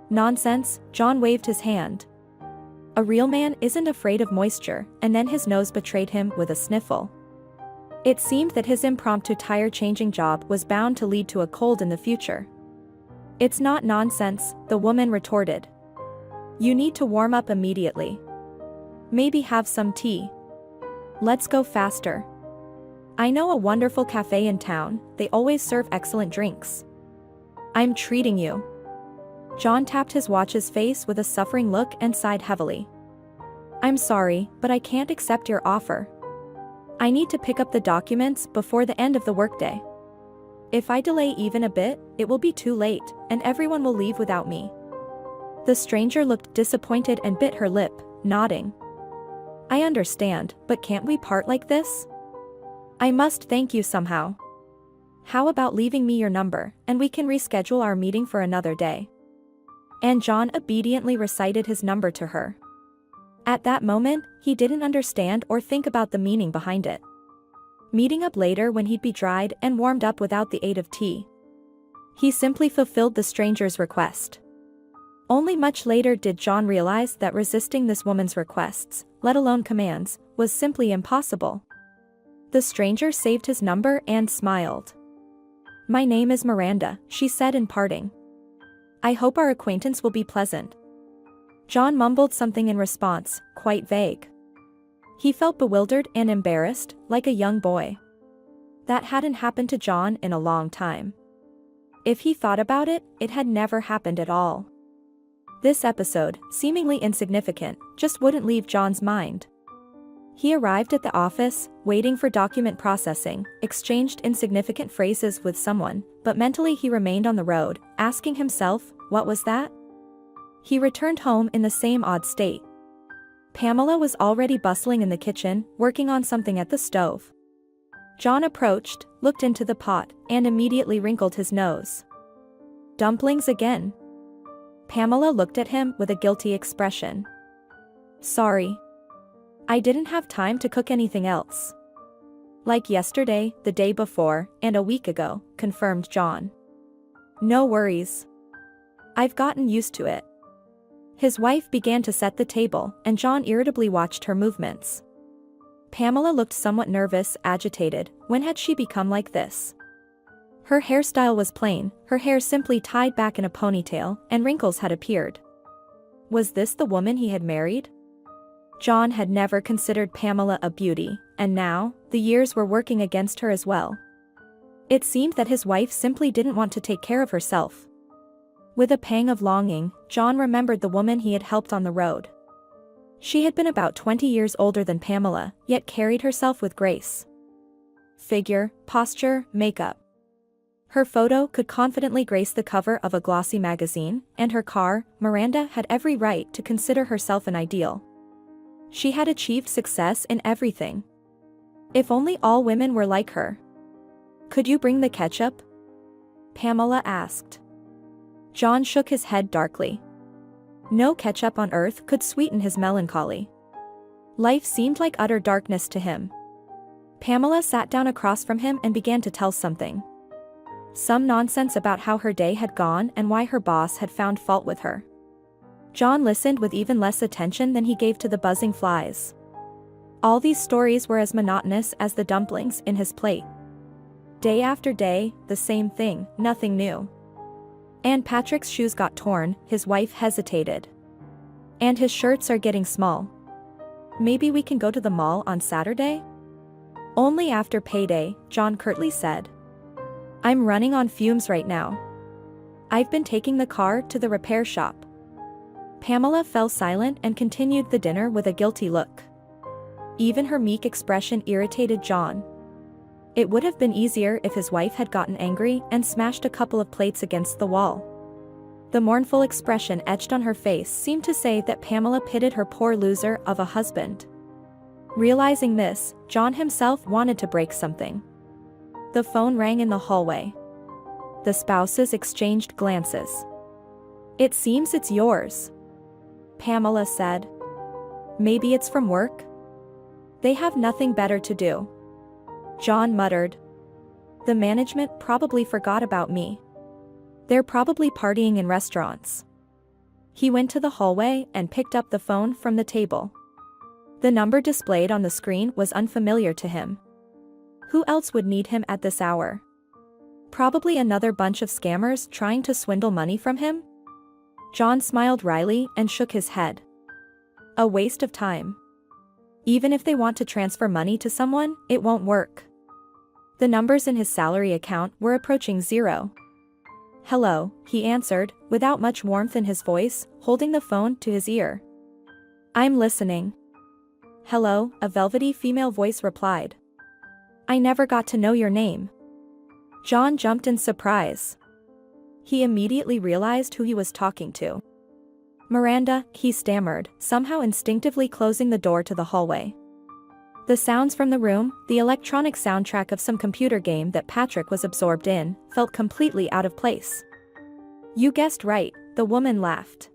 "Nonsense," John waved his hand. A real man isn't afraid of moisture, and then his nose betrayed him with a sniffle. It seemed that his impromptu tire-changing job was bound to lead to a cold in the future. "It's not nonsense," the woman retorted. "You need to warm up immediately. Maybe have some tea. Let's go faster. I know a wonderful cafe in town, they always serve excellent drinks. I'm treating you." John tapped his watch's face with a suffering look and sighed heavily. "I'm sorry, but I can't accept your offer. I need to pick up the documents before the end of the workday. If I delay even a bit, it will be too late, and everyone will leave without me." The stranger looked disappointed and bit her lip, nodding. "I understand, but can't we part like this? I must thank you somehow. How about leaving me your number, and we can reschedule our meeting for another day?" and John obediently recited his number to her. At that moment, he didn't understand or think about the meaning behind it. Meeting up later when he'd be dried and warmed up without the aid of tea. He simply fulfilled the stranger's request. Only much later did John realize that resisting this woman's requests, let alone commands, was simply impossible. The stranger saved his number and smiled. "My name is Miranda," she said in parting. "I hope our acquaintance will be pleasant." John mumbled something in response, quite vague. He felt bewildered and embarrassed, like a young boy. That hadn't happened to John in a long time. If he thought about it, it had never happened at all. This episode, seemingly insignificant, just wouldn't leave John's mind. He arrived at the office, waiting for document processing, exchanged insignificant phrases with someone, but mentally he remained on the road, asking himself, what was that? He returned home in the same odd state. Pamela was already bustling in the kitchen, working on something at the stove. John approached, looked into the pot, and immediately wrinkled his nose. "Dumplings again?" Pamela looked at him with a guilty expression. "Sorry. I didn't have time to cook anything else." "Like yesterday, the day before, and a week ago," confirmed John. "No worries. I've gotten used to it." His wife began to set the table, and John irritably watched her movements. Pamela looked somewhat nervous, agitated. When had she become like this? Her hairstyle was plain, her hair simply tied back in a ponytail, and wrinkles had appeared. Was this the woman he had married? John had never considered Pamela a beauty, and now, the years were working against her as well. It seemed that his wife simply didn't want to take care of herself. With a pang of longing, John remembered the woman he had helped on the road. She had been about 20 years older than Pamela, yet carried herself with grace. Figure, posture, makeup. Her photo could confidently grace the cover of a glossy magazine, and her car, Miranda had every right to consider herself an ideal. She had achieved success in everything. If only all women were like her. "Could you bring the ketchup?" Pamela asked. John shook his head darkly. No ketchup on earth could sweeten his melancholy. Life seemed like utter darkness to him. Pamela sat down across from him and began to tell something. Some nonsense about how her day had gone and why her boss had found fault with her. John listened with even less attention than he gave to the buzzing flies. All these stories were as monotonous as the dumplings in his plate. Day after day, the same thing, nothing new. And Patrick's shoes got torn, his wife hesitated. And his shirts are getting small. "Maybe we can go to the mall on Saturday?" "Only after payday," John curtly said. "I'm running on fumes right now. I've been taking the car to the repair shop." Pamela fell silent and continued the dinner with a guilty look. Even her meek expression irritated John. It would have been easier if his wife had gotten angry and smashed a couple of plates against the wall. The mournful expression etched on her face seemed to say that Pamela pitied her poor loser of a husband. Realizing this, John himself wanted to break something. The phone rang in the hallway. The spouses exchanged glances. "It seems it's yours," Pamela said. "Maybe it's from work?" "They have nothing better to do," John muttered. "The management probably forgot about me. They're probably partying in restaurants." He went to the hallway and picked up the phone from the table. The number displayed on the screen was unfamiliar to him. Who else would need him at this hour? Probably another bunch of scammers trying to swindle money from him? John smiled wryly and shook his head. A waste of time. Even if they want to transfer money to someone, it won't work. The numbers in his salary account were approaching zero. "Hello," he answered, without much warmth in his voice, holding the phone to his ear. "I'm listening." "Hello," a velvety female voice replied. "I never got to know your name." John jumped in surprise. He immediately realized who he was talking to. "Miranda," he stammered, somehow instinctively closing the door to the hallway. The sounds from the room, the electronic soundtrack of some computer game that Patrick was absorbed in, felt completely out of place. You guessed right, the woman laughed.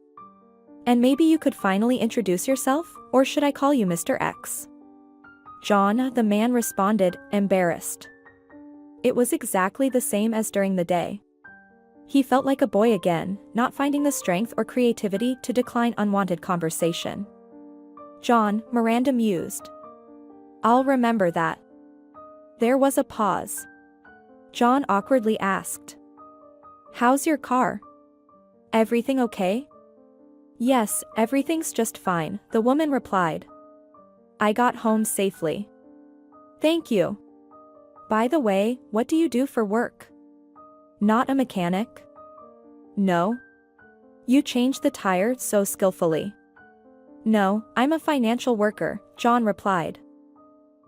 And maybe you could finally introduce yourself, or should I call you Mr. X? John, the man responded, embarrassed. It was exactly the same as during the day. He felt like a boy again, not finding the strength or creativity to decline unwanted conversation. John, Miranda mused. I'll remember that. There was a pause. John awkwardly asked. How's your car? Everything okay? Yes, everything's just fine, the woman replied. I got home safely. Thank you. By the way, what do you do for work? Not a mechanic? No. You changed the tire so skillfully. No, I'm a financial worker, John replied.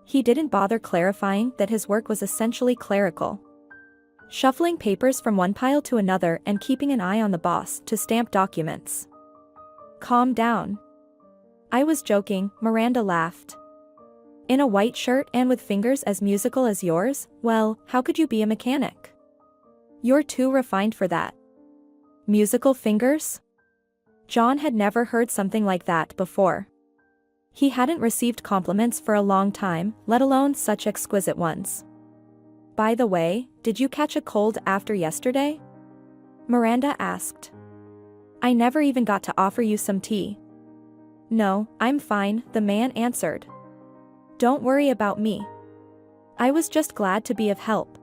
He didn't bother clarifying that his work was essentially clerical. Shuffling papers from one pile to another and keeping an eye on the boss to stamp documents. Calm down. I was joking, Miranda laughed. In a white shirt and with fingers as musical as yours, well, how could you be a mechanic? You're too refined for that. Musical fingers? John had never heard something like that before. He hadn't received compliments for a long time, let alone such exquisite ones. By the way, did you catch a cold after yesterday? Miranda asked. I never even got to offer you some tea. No, I'm fine, the man answered. Don't worry about me. I was just glad to be of help.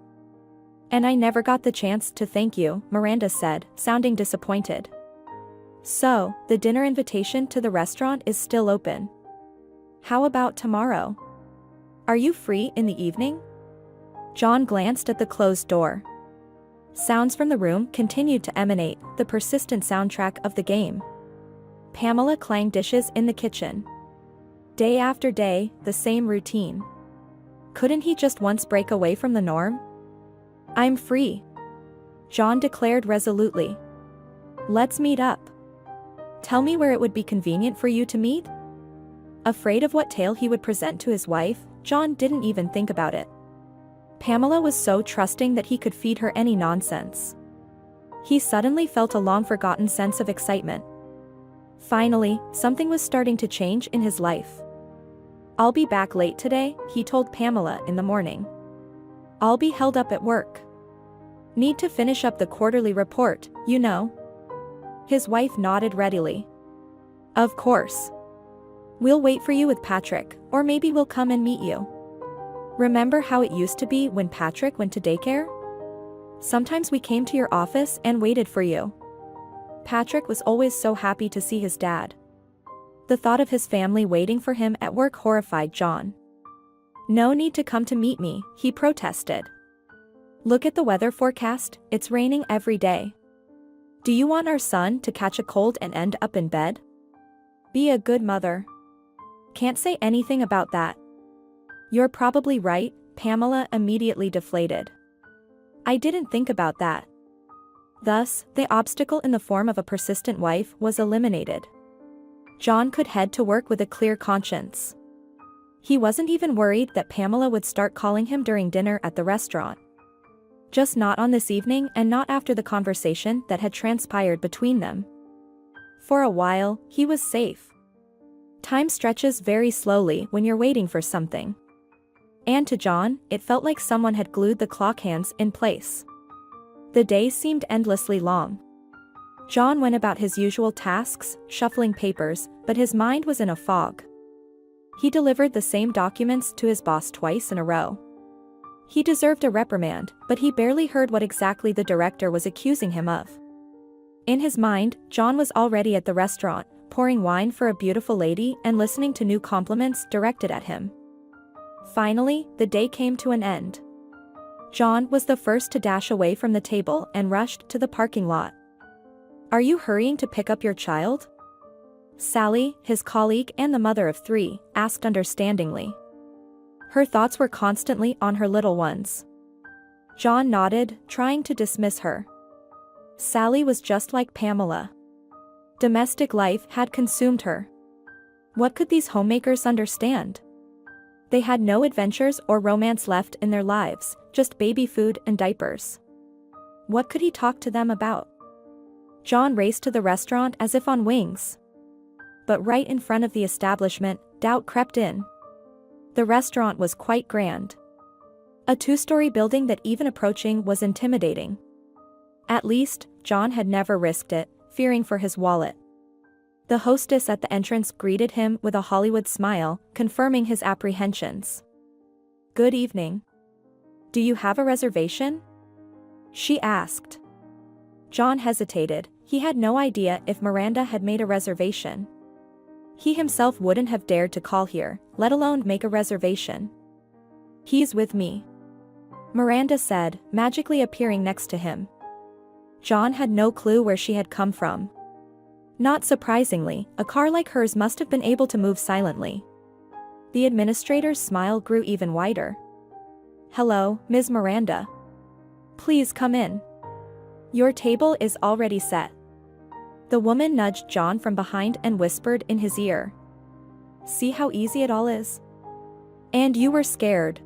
And I never got the chance to thank you, Miranda said, sounding disappointed. So, the dinner invitation to the restaurant is still open. How about tomorrow? Are you free in the evening? John glanced at the closed door. Sounds from the room continued to emanate, the persistent soundtrack of the game. Pamela clanged dishes in the kitchen. Day after day, the same routine. Couldn't he just once break away from the norm? I'm free. John declared resolutely. Let's meet up. Tell me where it would be convenient for you to meet? Afraid of what tale he would present to his wife, John didn't even think about it. Pamela was so trusting that he could feed her any nonsense. He suddenly felt a long-forgotten sense of excitement. Finally, something was starting to change in his life. I'll be back late today, he told Pamela in the morning. I'll be held up at work. Need to finish up the quarterly report, you know. His wife nodded readily. Of course. We'll wait for you with Patrick, or maybe we'll come and meet you. Remember how it used to be when Patrick went to daycare? Sometimes we came to your office and waited for you. Patrick was always so happy to see his dad. The thought of his family waiting for him at work horrified John. No need to come to meet me, he protested. Look at the weather forecast, it's raining every day. Do you want our son to catch a cold and end up in bed? Be a good mother. Can't say anything about that. You're probably right, Pamela immediately deflated. I didn't think about that. Thus, the obstacle in the form of a persistent wife was eliminated. John could head to work with a clear conscience. He wasn't even worried that Pamela would start calling him during dinner at the restaurant. Just not on this evening and not after the conversation that had transpired between them. For a while, he was safe. Time stretches very slowly when you're waiting for something. And to John, it felt like someone had glued the clock hands in place. The days seemed endlessly long. John went about his usual tasks, shuffling papers, but his mind was in a fog. He delivered the same documents to his boss twice in a row. He deserved a reprimand, but he barely heard what exactly the director was accusing him of. In his mind, John was already at the restaurant, pouring wine for a beautiful lady and listening to new compliments directed at him. Finally, the day came to an end. John was the first to dash away from the table and rushed to the parking lot. Are you hurrying to pick up your child? Sally, his colleague and the mother of 3, asked understandingly. Her thoughts were constantly on her little ones. John nodded, trying to dismiss her. Sally was just like Pamela. Domestic life had consumed her. What could these homemakers understand? They had no adventures or romance left in their lives, just baby food and diapers. What could he talk to them about? John raced to the restaurant as if on wings. But right in front of the establishment, doubt crept in. The restaurant was quite grand. A two-story building that even approaching was intimidating. At least, John had never risked it, fearing for his wallet. The hostess at the entrance greeted him with a Hollywood smile, confirming his apprehensions. "Good evening. Do you have a reservation?" she asked. John hesitated. He had no idea if Miranda had made a reservation. He himself wouldn't have dared to call here, let alone make a reservation. "He's with me," Miranda said, magically appearing next to him. John had no clue where she had come from. Not surprisingly, a car like hers must have been able to move silently. The administrator's smile grew even wider. "Hello, Ms. Miranda. Please come in. Your table is already set." The woman nudged John from behind and whispered in his ear. "See how easy it all is? And you were scared."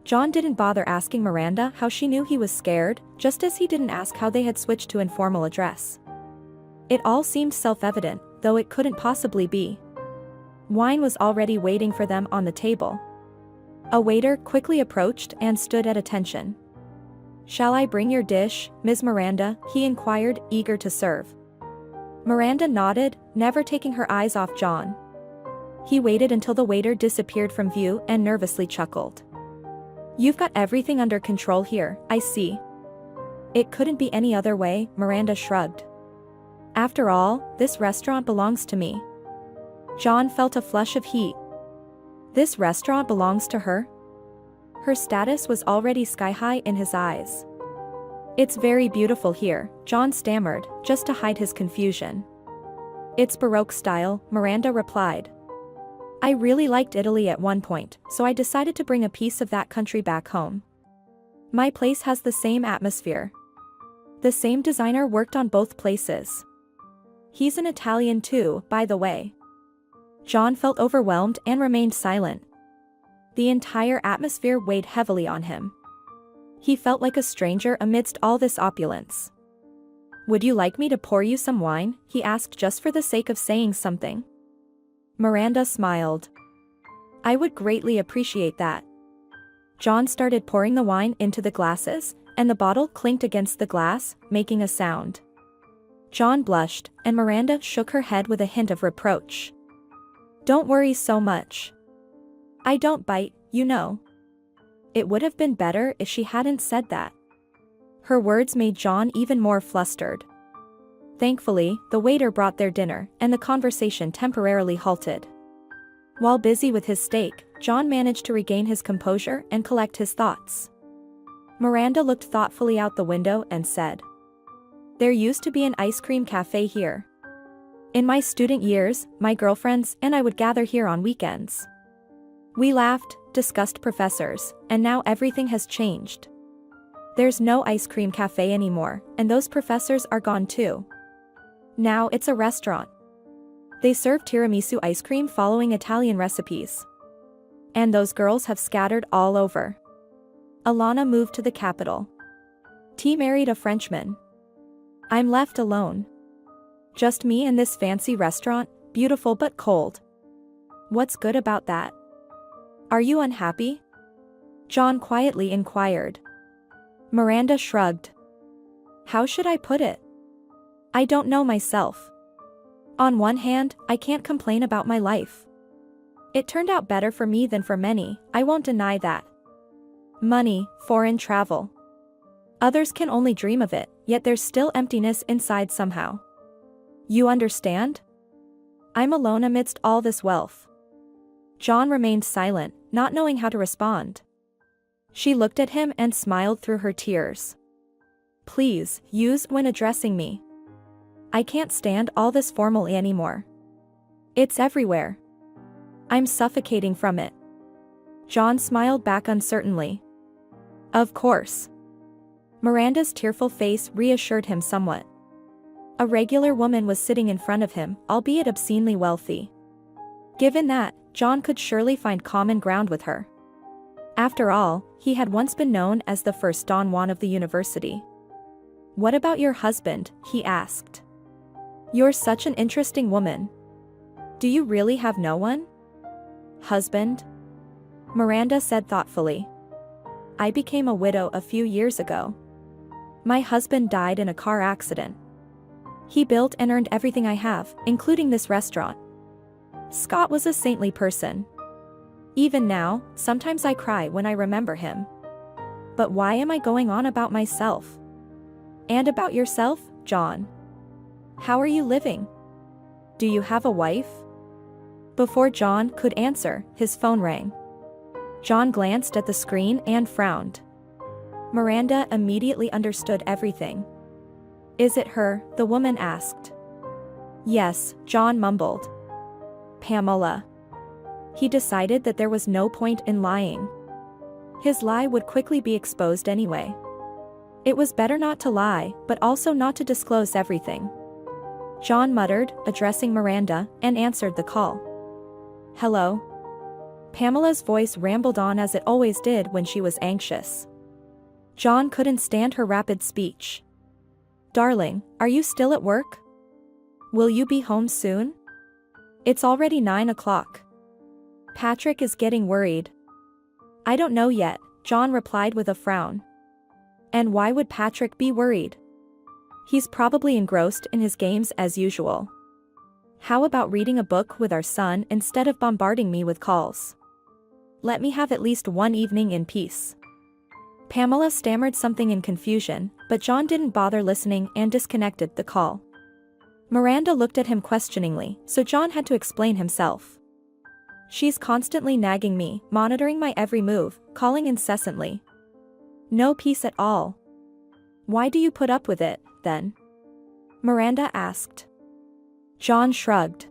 John didn't bother asking Miranda how she knew he was scared, just as he didn't ask how they had switched to informal address. It all seemed self-evident, though it couldn't possibly be. Wine was already waiting for them on the table. A waiter quickly approached and stood at attention. "Shall I bring your dish, Ms. Miranda?" he inquired, eager to serve. Miranda nodded, never taking her eyes off John. He waited until the waiter disappeared from view and nervously chuckled. "You've got everything under control here, I see." "It couldn't be any other way," Miranda shrugged. "After all, this restaurant belongs to me." John felt a flush of heat. This restaurant belongs to her? Her status was already sky-high in his eyes. "It's very beautiful here," John stammered, just to hide his confusion. "It's Baroque style," Miranda replied. "I really liked Italy at one point, so I decided to bring a piece of that country back home. My place has the same atmosphere. The same designer worked on both places. He's an Italian too, by the way." John felt overwhelmed and remained silent. The entire atmosphere weighed heavily on him. He felt like a stranger amidst all this opulence. "Would you like me to pour you some wine?" he asked, just for the sake of saying something. Miranda smiled. "I would greatly appreciate that." John started pouring the wine into the glasses, and the bottle clinked against the glass, making a sound. John blushed, and Miranda shook her head with a hint of reproach. "Don't worry so much. I don't bite, you know." It would have been better if she hadn't said that. Her words made John even more flustered. Thankfully, the waiter brought their dinner, and the conversation temporarily halted. While busy with his steak, John managed to regain his composure and collect his thoughts. Miranda looked thoughtfully out the window and said, "There used to be an ice cream cafe here. In my student years, my girlfriends and I would gather here on weekends. We laughed, discussed professors, and now everything has changed. There's no ice cream cafe anymore, and those professors are gone too. Now it's a restaurant. They serve tiramisu ice cream following Italian recipes. And those girls have scattered all over. Alana moved to the capital. T married a Frenchman. I'm left alone. Just me in this fancy restaurant, beautiful but cold. What's good about that? Are you unhappy?" John quietly inquired. Miranda shrugged. "How should I put it? I don't know myself. On one hand, I can't complain about my life. It turned out better for me than for many, I won't deny that. Money, foreign travel. Others can only dream of it, yet there's still emptiness inside somehow. You understand? I'm alone amidst all this wealth." John remained silent, not knowing how to respond. She looked at him and smiled through her tears. "Please, use when addressing me. I can't stand all this formal anymore. It's everywhere. I'm suffocating from it." John smiled back uncertainly. "Of course." Miranda's tearful face reassured him somewhat. A regular woman was sitting in front of him, albeit obscenely wealthy. Given that, John could surely find common ground with her. After all, he had once been known as the first Don Juan of the university. "What about your husband?" he asked. "You're such an interesting woman. Do you really have no one?" "Husband?" Miranda said thoughtfully. "I became a widow a few years ago. My husband died in a car accident. He built and earned everything I have, including this restaurant. Scott was a saintly person. Even now, sometimes I cry when I remember him. But why am I going on about myself? And about yourself, John? How are you living? Do you have a wife?" Before John could answer, his phone rang. John glanced at the screen and frowned. Miranda immediately understood everything. "Is it her?" the woman asked. "Yes," John mumbled. "Pamela." He decided that there was no point in lying. His lie would quickly be exposed anyway. It was better not to lie, but also not to disclose everything. John muttered, addressing Miranda, and answered the call. "Hello?" Pamela's voice rambled on as it always did when she was anxious. John couldn't stand her rapid speech. "Darling, are you still at work? Will you be home soon? It's already 9 o'clock. Patrick is getting worried." "I don't know yet," John replied with a frown. "And why would Patrick be worried? He's probably engrossed in his games as usual. How about reading a book with our son instead of bombarding me with calls? Let me have at least one evening in peace." Pamela stammered something in confusion, but John didn't bother listening and disconnected the call. Miranda looked at him questioningly, so John had to explain himself. "She's constantly nagging me, monitoring my every move, calling incessantly. No peace at all." "Why do you put up with it, then?" Miranda asked. John shrugged.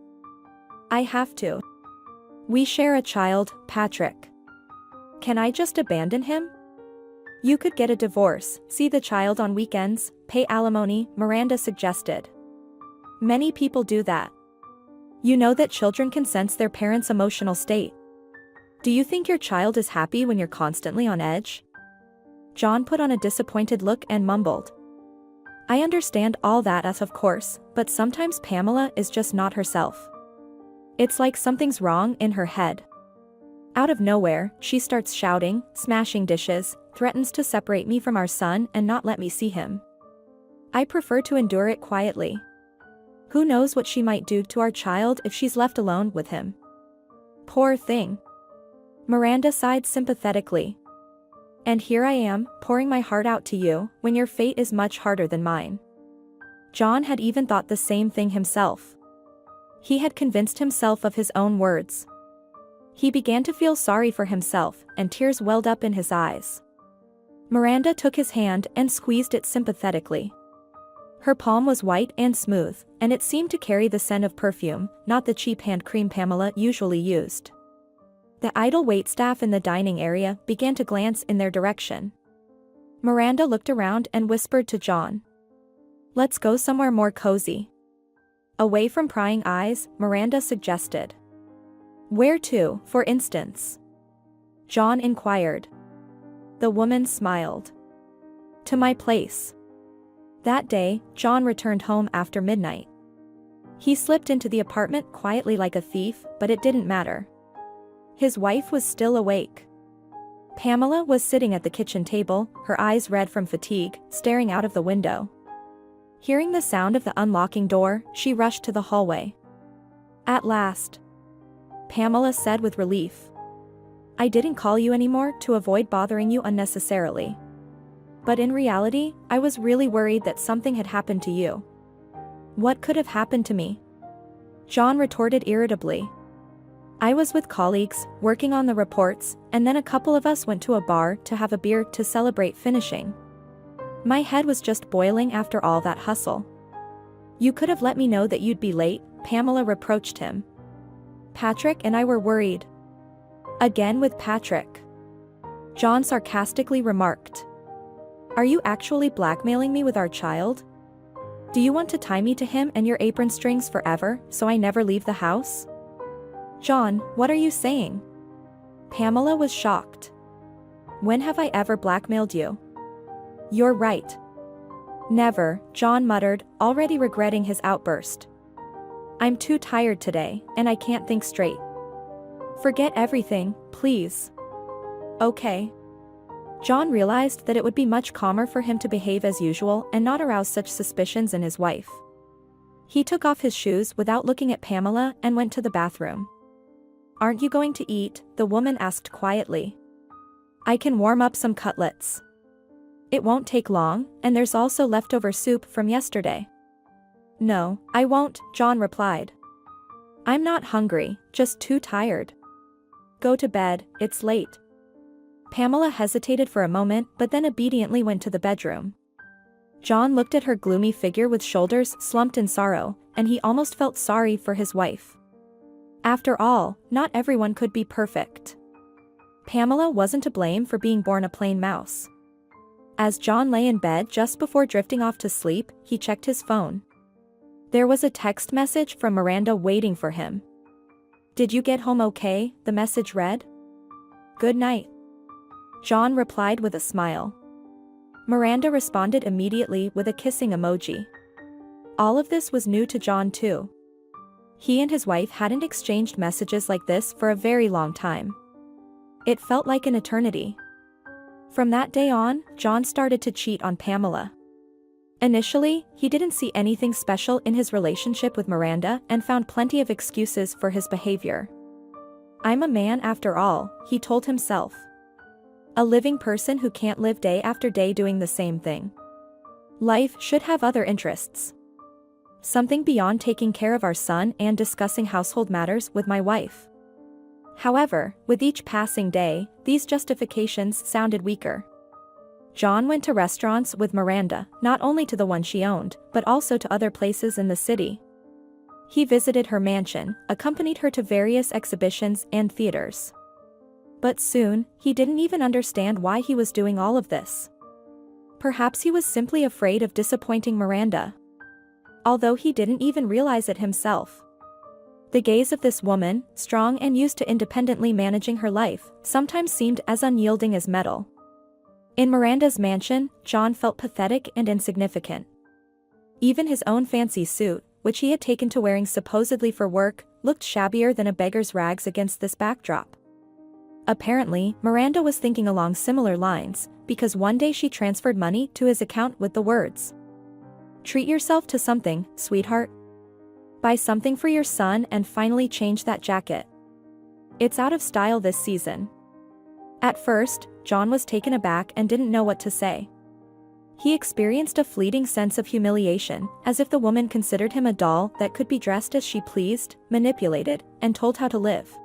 "I have to. We share a child, Patrick. Can I just abandon him?" "You could get a divorce, see the child on weekends, pay alimony," Miranda suggested. "Many people do that. You know that children can sense their parents' emotional state. Do you think your child is happy when you're constantly on edge?" John put on a disappointed look and mumbled. "I understand all that, as of course, but sometimes Pamela is just not herself. It's like something's wrong in her head. Out of nowhere, she starts shouting, smashing dishes, threatens to separate me from our son and not let me see him. I prefer to endure it quietly. Who knows what she might do to our child if she's left alone with him. Poor thing." Miranda sighed sympathetically. "And here I am, pouring my heart out to you, when your fate is much harder than mine." John had even thought the same thing himself. He had convinced himself of his own words. He began to feel sorry for himself, and tears welled up in his eyes. Miranda took his hand and squeezed it sympathetically. Her palm was white and smooth, and it seemed to carry the scent of perfume, not the cheap hand cream Pamela usually used. The idle waitstaff in the dining area began to glance in their direction. Miranda looked around and whispered to John. "Let's go somewhere more cozy." Away from prying eyes, Miranda suggested. "Where to, for instance?" John inquired. The woman smiled. "To my place." That day, John returned home after midnight. He slipped into the apartment quietly like a thief, but it didn't matter. His wife was still awake. Pamela was sitting at the kitchen table, her eyes red from fatigue, staring out of the window. Hearing the sound of the unlocking door, she rushed to the hallway. "At last," Pamela said with relief. "I didn't call you anymore to avoid bothering you unnecessarily. But in reality, I was really worried that something had happened to you." "What could have happened to me?" John retorted irritably. "I was with colleagues, working on the reports, and then a couple of us went to a bar to have a beer to celebrate finishing. My head was just boiling after all that hustle." "You could have let me know that you'd be late," Pamela reproached him. "Patrick and I were worried." "Again with Patrick?" John sarcastically remarked. "Are you actually blackmailing me with our child? Do you want to tie me to him and your apron strings forever, so I never leave the house?" "John, what are you saying?" Pamela was shocked. "When have I ever blackmailed you?" "You're right. Never, John muttered, already regretting his outburst. I'm too tired today, and I can't think straight. Forget everything, please. Okay. John realized that it would be much calmer for him to behave as usual and not arouse such suspicions in his wife. He took off his shoes without looking at Pamela and went to the bathroom. Aren't you going to eat? The woman asked quietly. I can warm up some cutlets. It won't take long, and there's also leftover soup from yesterday. No, I won't, John replied. I'm not hungry, just too tired. Go to bed, it's late. Pamela hesitated for a moment but then obediently went to the bedroom. John looked at her gloomy figure with shoulders slumped in sorrow, and he almost felt sorry for his wife. After all, not everyone could be perfect. Pamela wasn't to blame for being born a plain mouse. As John lay in bed just before drifting off to sleep, he checked his phone. There was a text message from Miranda waiting for him. Did you get home okay? The message read. Good night. John replied with a smile. Miranda responded immediately with a kissing emoji. All of this was new to John too. He and his wife hadn't exchanged messages like this for a very long time. It felt like an eternity. From that day on, John started to cheat on Pamela. Initially, he didn't see anything special in his relationship with Miranda and found plenty of excuses for his behavior. I'm a man after all, he told himself. A living person who can't live day after day doing the same thing. Life should have other interests. Something beyond taking care of our son and discussing household matters with my wife. However, with each passing day, these justifications sounded weaker. John went to restaurants with Miranda, not only to the one she owned, but also to other places in the city. He visited her mansion, accompanied her to various exhibitions and theaters. But soon, he didn't even understand why he was doing all of this. Perhaps he was simply afraid of disappointing Miranda. Although he didn't even realize it himself. The gaze of this woman, strong and used to independently managing her life, sometimes seemed as unyielding as metal. In Miranda's mansion, John felt pathetic and insignificant. Even his own fancy suit, which he had taken to wearing supposedly for work, looked shabbier than a beggar's rags against this backdrop. Apparently, Miranda was thinking along similar lines, because one day she transferred money to his account with the words, "Treat yourself to something, sweetheart. Buy something for your son and finally change that jacket. It's out of style this season." At first, John was taken aback and didn't know what to say. He experienced a fleeting sense of humiliation, as if the woman considered him a doll that could be dressed as she pleased, manipulated, and told how to live.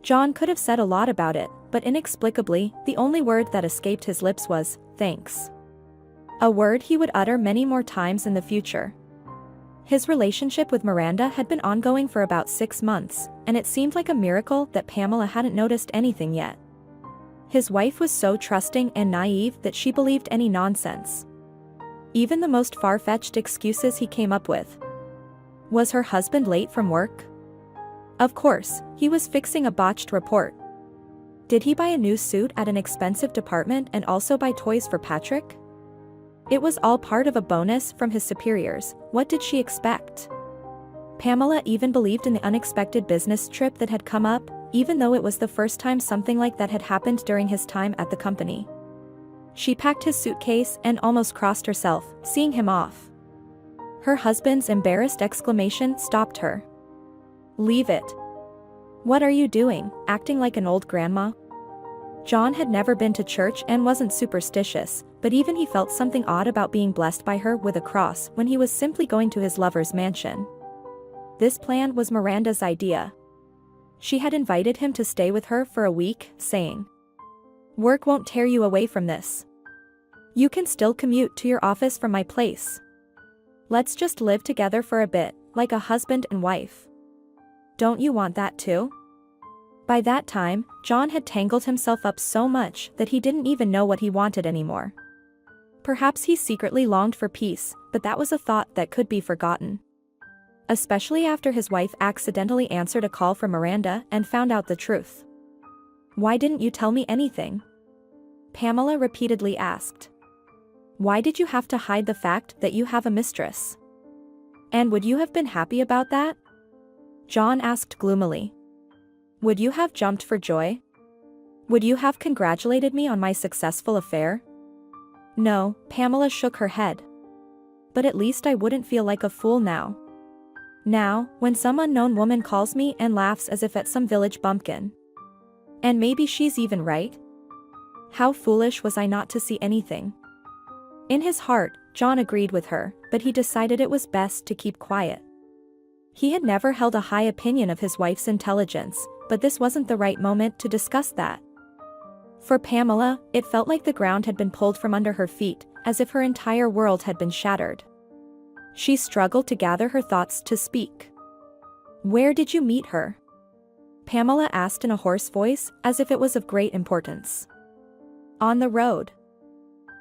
John could have said a lot about it, but inexplicably, the only word that escaped his lips was, "Thanks." A word he would utter many more times in the future. His relationship with Miranda had been ongoing for about 6 months, and it seemed like a miracle that Pamela hadn't noticed anything yet. His wife was so trusting and naive that she believed any nonsense. Even the most far-fetched excuses he came up with. Was her husband late from work? Of course, he was fixing a botched report. Did he buy a new suit at an expensive department and also buy toys for Patrick? It was all part of a bonus from his superiors. What did she expect? Pamela even believed in the unexpected business trip that had come up, even though it was the first time something like that had happened during his time at the company. She packed his suitcase and almost crossed herself, seeing him off. Her husband's embarrassed exclamation stopped her. "Leave it. What are you doing, acting like an old grandma?" John had never been to church and wasn't superstitious, but even he felt something odd about being blessed by her with a cross when he was simply going to his lover's mansion. This plan was Miranda's idea. She had invited him to stay with her for a week, saying, "Work won't tear you away from this. You can still commute to your office from my place. Let's just live together for a bit, like a husband and wife. Don't you want that too?" By that time, John had tangled himself up so much that he didn't even know what he wanted anymore. Perhaps he secretly longed for peace, but that was a thought that could be forgotten. Especially after his wife accidentally answered a call from Miranda and found out the truth. "Why didn't you tell me anything?" Pamela repeatedly asked. Why did you have to hide the fact that you have a mistress? And would you have been happy about that? John asked gloomily. Would you have jumped for joy? Would you have congratulated me on my successful affair? No, Pamela shook her head. But at least I wouldn't feel like a fool now. Now, when some unknown woman calls me and laughs as if at some village bumpkin. And maybe she's even right? How foolish was I not to see anything? In his heart, John agreed with her, but he decided it was best to keep quiet. He had never held a high opinion of his wife's intelligence, but this wasn't the right moment to discuss that. For Pamela, it felt like the ground had been pulled from under her feet, as if her entire world had been shattered. She struggled to gather her thoughts to speak. Where did you meet her? Pamela asked in a hoarse voice, as if it was of great importance. On the road.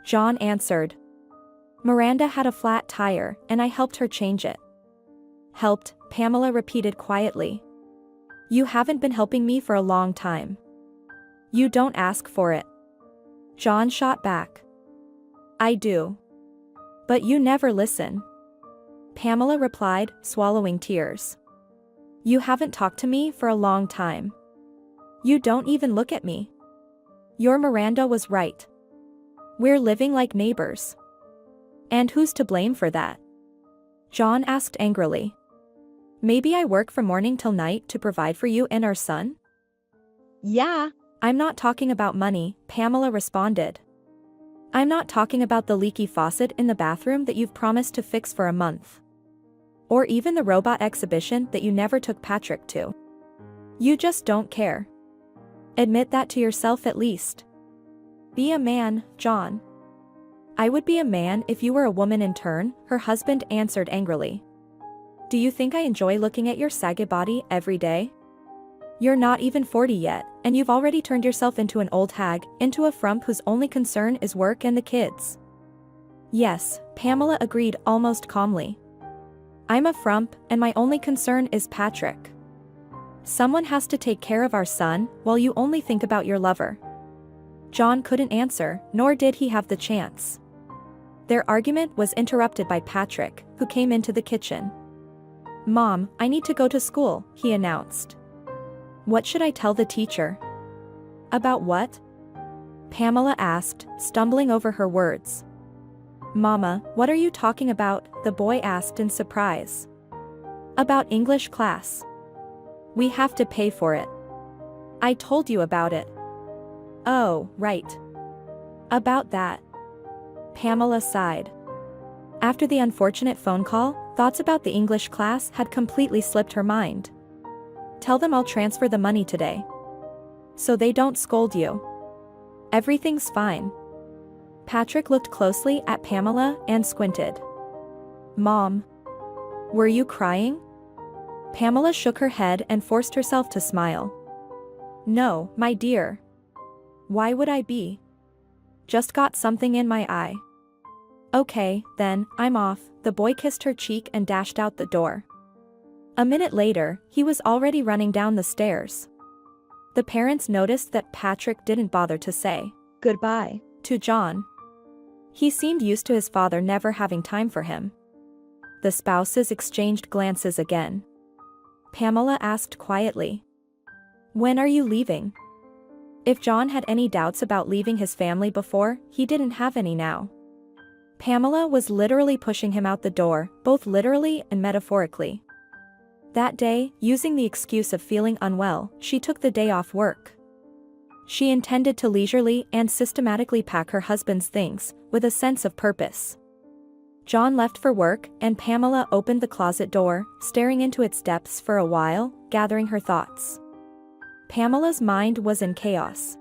John answered. Miranda had a flat tire, and I helped her change it. Helped, Pamela repeated quietly. You haven't been helping me for a long time. You don't ask for it. John shot back. I do. But you never listen. Pamela replied, swallowing tears. You haven't talked to me for a long time. You don't even look at me. Your Miranda was right. We're living like neighbors. And who's to blame for that? John asked angrily. Maybe I work from morning till night to provide for you and our son? Yeah. I'm not talking about money, Pamela responded. I'm not talking about the leaky faucet in the bathroom that you've promised to fix for a month. Or even the robot exhibition that you never took Patrick to. You just don't care. Admit that to yourself at least. Be a man, John. I would be a man if you were a woman in turn, her husband answered angrily. Do you think I enjoy looking at your saggy body every day? You're not even 40 yet, and you've already turned yourself into an old hag, into a frump whose only concern is work and the kids. Yes, Pamela agreed almost calmly. I'm a frump, and my only concern is Patrick. Someone has to take care of our son, while you only think about your lover. John couldn't answer, nor did he have the chance. Their argument was interrupted by Patrick, who came into the kitchen. Mom, I need to go to school, he announced. What should I tell the teacher? About what? Pamela asked, stumbling over her words. Mama, what are you talking about? The boy asked in surprise. About English class. We have to pay for it. I told you about it. Oh, right. About that. Pamela sighed. After the unfortunate phone call, thoughts about the English class had completely slipped her mind. Tell them I'll transfer the money today. So they don't scold you. Everything's fine. Patrick looked closely at Pamela and squinted. Mom. Were you crying? Pamela shook her head and forced herself to smile. No, my dear. Why would I be? Just got something in my eye. Okay, then, I'm off. The boy kissed her cheek and dashed out the door. A minute later, he was already running down the stairs. The parents noticed that Patrick didn't bother to say goodbye to John. He seemed used to his father never having time for him. The spouses exchanged glances again. Pamela asked quietly, When are you leaving? If John had any doubts about leaving his family before, he didn't have any now. Pamela was literally pushing him out the door, both literally and metaphorically. That day, using the excuse of feeling unwell, she took the day off work. She intended to leisurely and systematically pack her husband's things, with a sense of purpose. John left for work, and Pamela opened the closet door, staring into its depths for a while, gathering her thoughts. Pamela's mind was in chaos.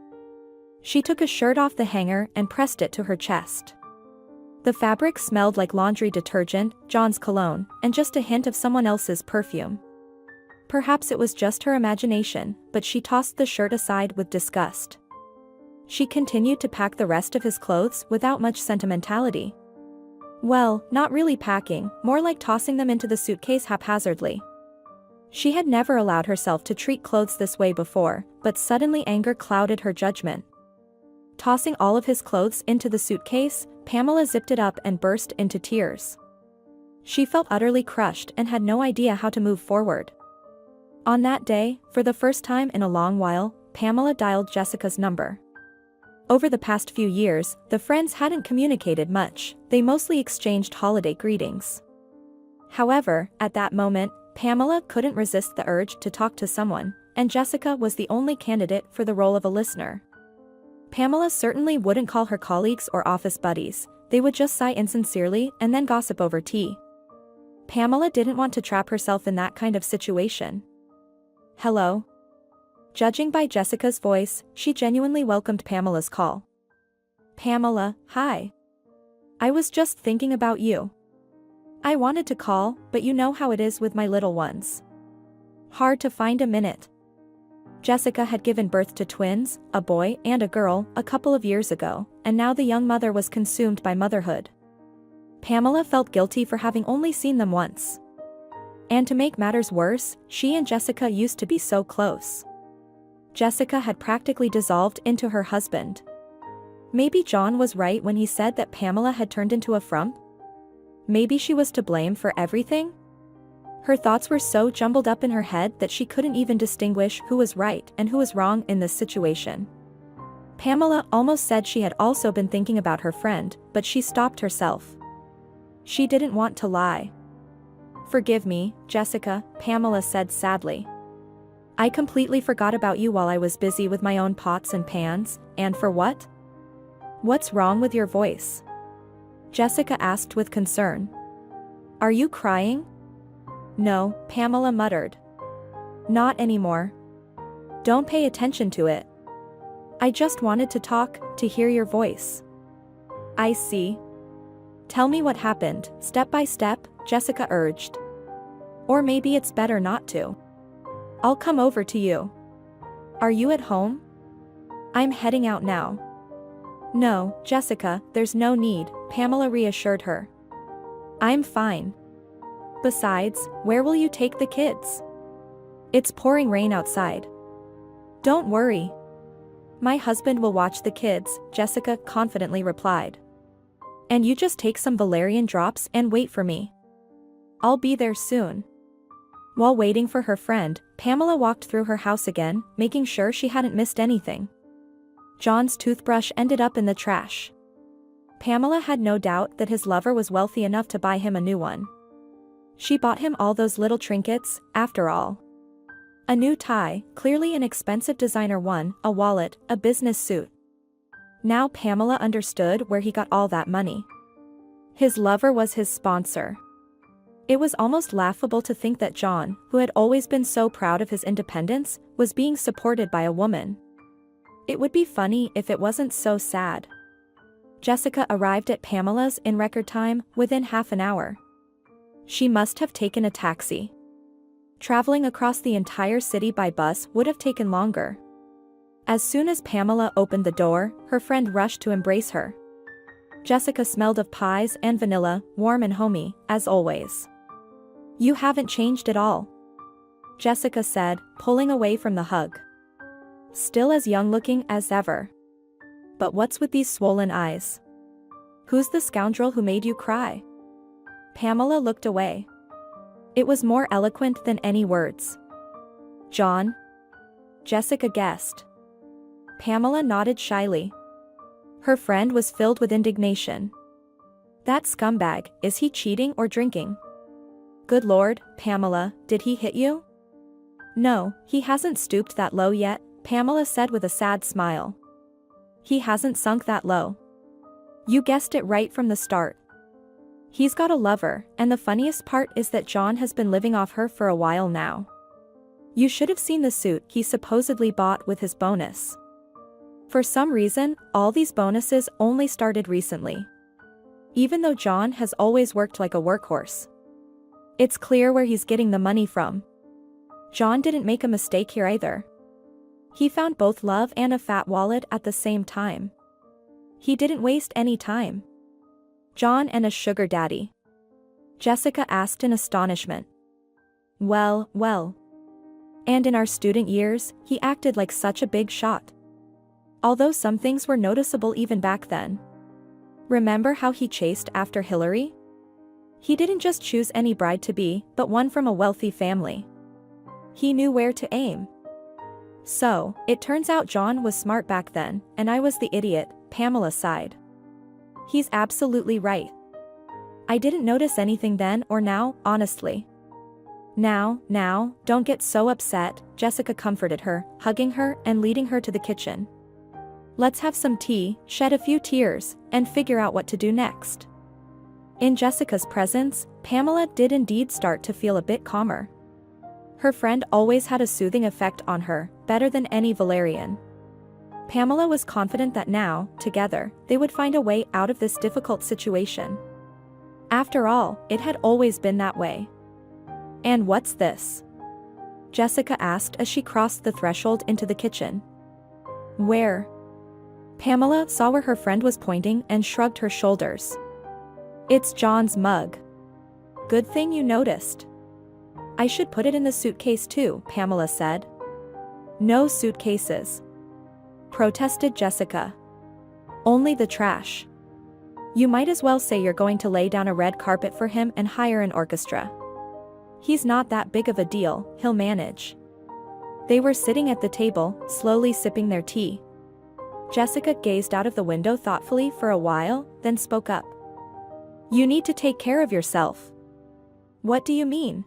She took a shirt off the hanger and pressed it to her chest. The fabric smelled like laundry detergent, John's cologne, and just a hint of someone else's perfume. Perhaps it was just her imagination, but she tossed the shirt aside with disgust. She continued to pack the rest of his clothes without much sentimentality. Well, not really packing, more like tossing them into the suitcase haphazardly. She had never allowed herself to treat clothes this way before, but suddenly anger clouded her judgment. Tossing all of his clothes into the suitcase, Pamela zipped it up and burst into tears. She felt utterly crushed and had no idea how to move forward. On that day, for the first time in a long while, Pamela dialed Jessica's number. Over the past few years, the friends hadn't communicated much, they mostly exchanged holiday greetings. However, at that moment, Pamela couldn't resist the urge to talk to someone, and Jessica was the only candidate for the role of a listener. Pamela certainly wouldn't call her colleagues or office buddies, they would just sigh insincerely and then gossip over tea. Pamela didn't want to trap herself in that kind of situation. "Hello?" Judging by Jessica's voice, she genuinely welcomed Pamela's call. "Pamela, hi. I was just thinking about you. I wanted to call, but you know how it is with my little ones. Hard to find a minute." Jessica had given birth to twins, a boy and a girl, a couple of years ago, and now the young mother was consumed by motherhood. Pamela felt guilty for having only seen them once. And to make matters worse, she and Jessica used to be so close. Jessica had practically dissolved into her husband. Maybe John was right when he said that Pamela had turned into a frump? Maybe she was to blame for everything? Her thoughts were so jumbled up in her head that she couldn't even distinguish who was right and who was wrong in this situation. Pamela almost said she had also been thinking about her friend, but she stopped herself. She didn't want to lie. "Forgive me, Jessica," Pamela said sadly. "I completely forgot about you while I was busy with my own pots and pans, and for what? What's wrong with your voice?" Jessica asked with concern. "Are you crying?" "No," Pamela muttered. "Not anymore. Don't pay attention to it. I just wanted to talk, to hear your voice." "I see. Tell me what happened, step by step," Jessica urged. "Or maybe it's better not to. I'll come over to you. Are you at home?" "I'm heading out now." "No, Jessica, there's no need," Pamela reassured her. "I'm fine. Besides, where will you take the kids? It's pouring rain outside." "Don't worry. My husband will watch the kids," Jessica confidently replied. "And you just take some valerian drops and wait for me. I'll be there soon." While waiting for her friend, Pamela walked through her house again, making sure she hadn't missed anything. John's toothbrush ended up in the trash. Pamela had no doubt that his lover was wealthy enough to buy him a new one. She bought him all those little trinkets, after all. A new tie, clearly an expensive designer one, a wallet, a business suit. Now Pamela understood where he got all that money. His lover was his sponsor. It was almost laughable to think that John, who had always been so proud of his independence, was being supported by a woman. It would be funny if it wasn't so sad. Jessica arrived at Pamela's in record time, within half an hour. She must have taken a taxi. Traveling across the entire city by bus would have taken longer. As soon as Pamela opened the door, her friend rushed to embrace her. Jessica smelled of pies and vanilla, warm and homey, as always. "You haven't changed at all," Jessica said, pulling away from the hug. "Still as young-looking as ever. But what's with these swollen eyes? Who's the scoundrel who made you cry?" Pamela looked away. It was more eloquent than any words. "John?" Jessica guessed. Pamela nodded shyly. Her friend was filled with indignation. "That scumbag, is he cheating or drinking?" "Good Lord, Pamela, did he hit you?" "No, he hasn't stooped that low yet," Pamela said with a sad smile. "He hasn't sunk that low. You guessed it right from the start. He's got a lover, and the funniest part is that John has been living off her for a while now. You should have seen the suit he supposedly bought with his bonus. For some reason, all these bonuses only started recently. Even though John has always worked like a workhorse. It's clear where he's getting the money from. John didn't make a mistake here either. He found both love and a fat wallet at the same time. He didn't waste any time. John and a sugar daddy?" Jessica asked in astonishment. Well. And in our student years, he acted like such a big shot. Although some things were noticeable even back then. Remember how he chased after Hillary? He didn't just choose any bride-to-be, but one from a wealthy family. He knew where to aim. So, it turns out John was smart back then, and I was the idiot, Pamela sighed. He's absolutely right. I didn't notice anything then or now, honestly. Now, don't get so upset, Jessica comforted her, hugging her and leading her to the kitchen. Let's have some tea, shed a few tears, and figure out what to do next. In Jessica's presence, Pamela did indeed start to feel a bit calmer. Her friend always had a soothing effect on her, better than any valerian. Pamela was confident that now, together, they would find a way out of this difficult situation. After all, it had always been that way. And what's this? Jessica asked as she crossed the threshold into the kitchen. Where? Pamela saw where her friend was pointing and shrugged her shoulders. It's John's mug. Good thing you noticed. I should put it in the suitcase too, Pamela said. No suitcases, protested Jessica. Only the trash. You might as well say you're going to lay down a red carpet for him and hire an orchestra. He's not that big of a deal, he'll manage. They were sitting at the table, slowly sipping their tea. Jessica gazed out of the window thoughtfully for a while, then spoke up. You need to take care of yourself. What do you mean?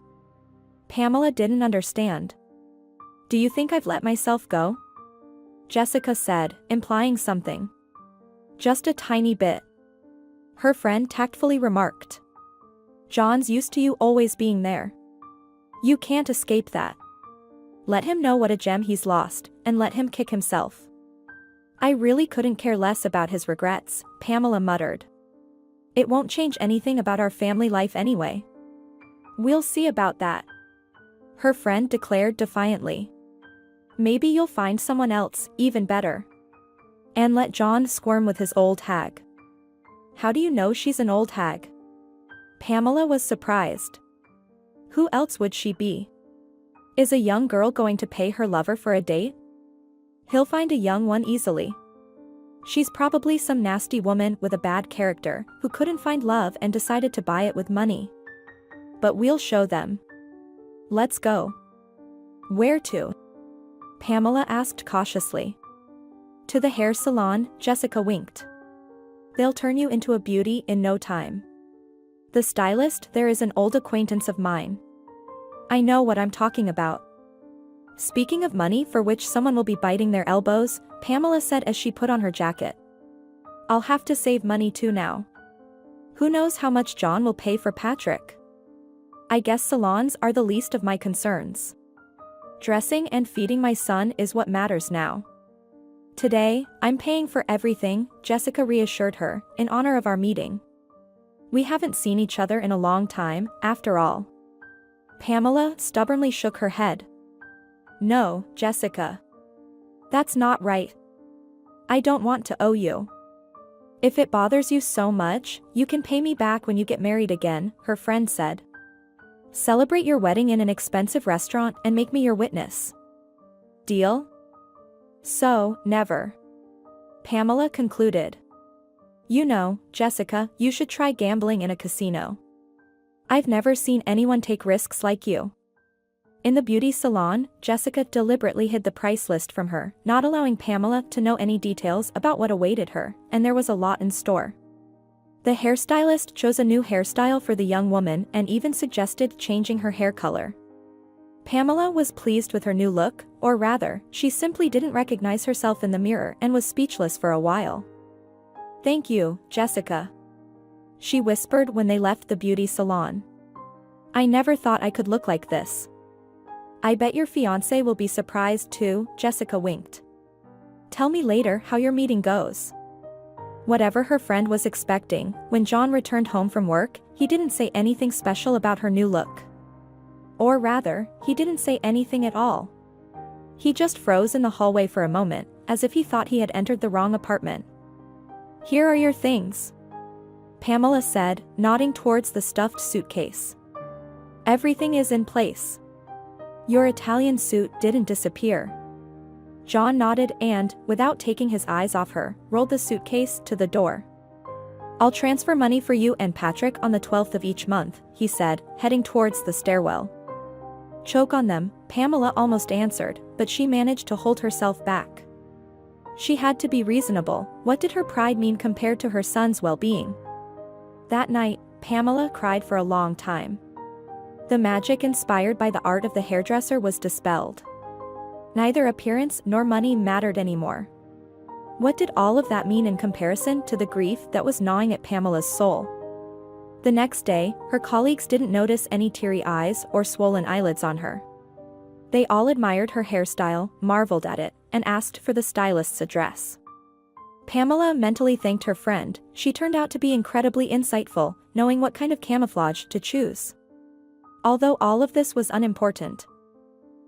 Pamela didn't understand. Do you think I've let myself go? Jessica said, implying something. Just a tiny bit. Her friend tactfully remarked. John's used to you always being there. You can't escape that. Let him know what a gem he's lost, and let him kick himself. I really couldn't care less about his regrets, Pamela muttered. It won't change anything about our family life anyway. We'll see about that. Her friend declared defiantly. Maybe you'll find someone else, even better. And let John squirm with his old hag. How do you know she's an old hag? Pamela was surprised. Who else would she be? Is a young girl going to pay her lover for a date? He'll find a young one easily. She's probably some nasty woman with a bad character who couldn't find love and decided to buy it with money. But we'll show them. Let's go. Where to? Pamela asked cautiously. To the hair salon, Jessica winked. They'll turn you into a beauty in no time. The stylist there is an old acquaintance of mine. I know what I'm talking about. Speaking of money for which someone will be biting their elbows, Pamela said as she put on her jacket. I'll have to save money too now. Who knows how much John will pay for Patrick? I guess salons are the least of my concerns. Dressing and feeding my son is what matters now. Today, I'm paying for everything, Jessica reassured her, in honor of our meeting. We haven't seen each other in a long time, after all. Pamela stubbornly shook her head. No, Jessica. That's not right. I don't want to owe you. If it bothers you so much, you can pay me back when you get married again, her friend said. Celebrate your wedding in an expensive restaurant and make me your witness. Deal? So, never. Pamela concluded. You know, Jessica, you should try gambling in a casino. I've never seen anyone take risks like you. In the beauty salon, Jessica deliberately hid the price list from her, not allowing Pamela to know any details about what awaited her, and there was a lot in store. The hairstylist chose a new hairstyle for the young woman and even suggested changing her hair color. Pamela was pleased with her new look, or rather, she simply didn't recognize herself in the mirror and was speechless for a while. Thank you, Jessica. She whispered when they left the beauty salon. I never thought I could look like this. I bet your fiancé will be surprised too, Jessica winked. Tell me later how your meeting goes. Whatever her friend was expecting, when John returned home from work, he didn't say anything special about her new look. Or rather, he didn't say anything at all. He just froze in the hallway for a moment, as if he thought he had entered the wrong apartment. Here are your things, Pamela said, nodding towards the stuffed suitcase. Everything is in place. Your Italian suit didn't disappear. John nodded and, without taking his eyes off her, rolled the suitcase to the door. I'll transfer money for you and Patrick on the 12th of each month, he said, heading towards the stairwell. Choke on them, Pamela almost answered, but she managed to hold herself back. She had to be reasonable. What did her pride mean compared to her son's well-being? That night, Pamela cried for a long time. The magic inspired by the art of the hairdresser was dispelled. Neither appearance nor money mattered anymore. What did all of that mean in comparison to the grief that was gnawing at Pamela's soul? The next day, her colleagues didn't notice any teary eyes or swollen eyelids on her. They all admired her hairstyle, marveled at it, and asked for the stylist's address. Pamela mentally thanked her friend. She turned out to be incredibly insightful, knowing what kind of camouflage to choose. Although all of this was unimportant,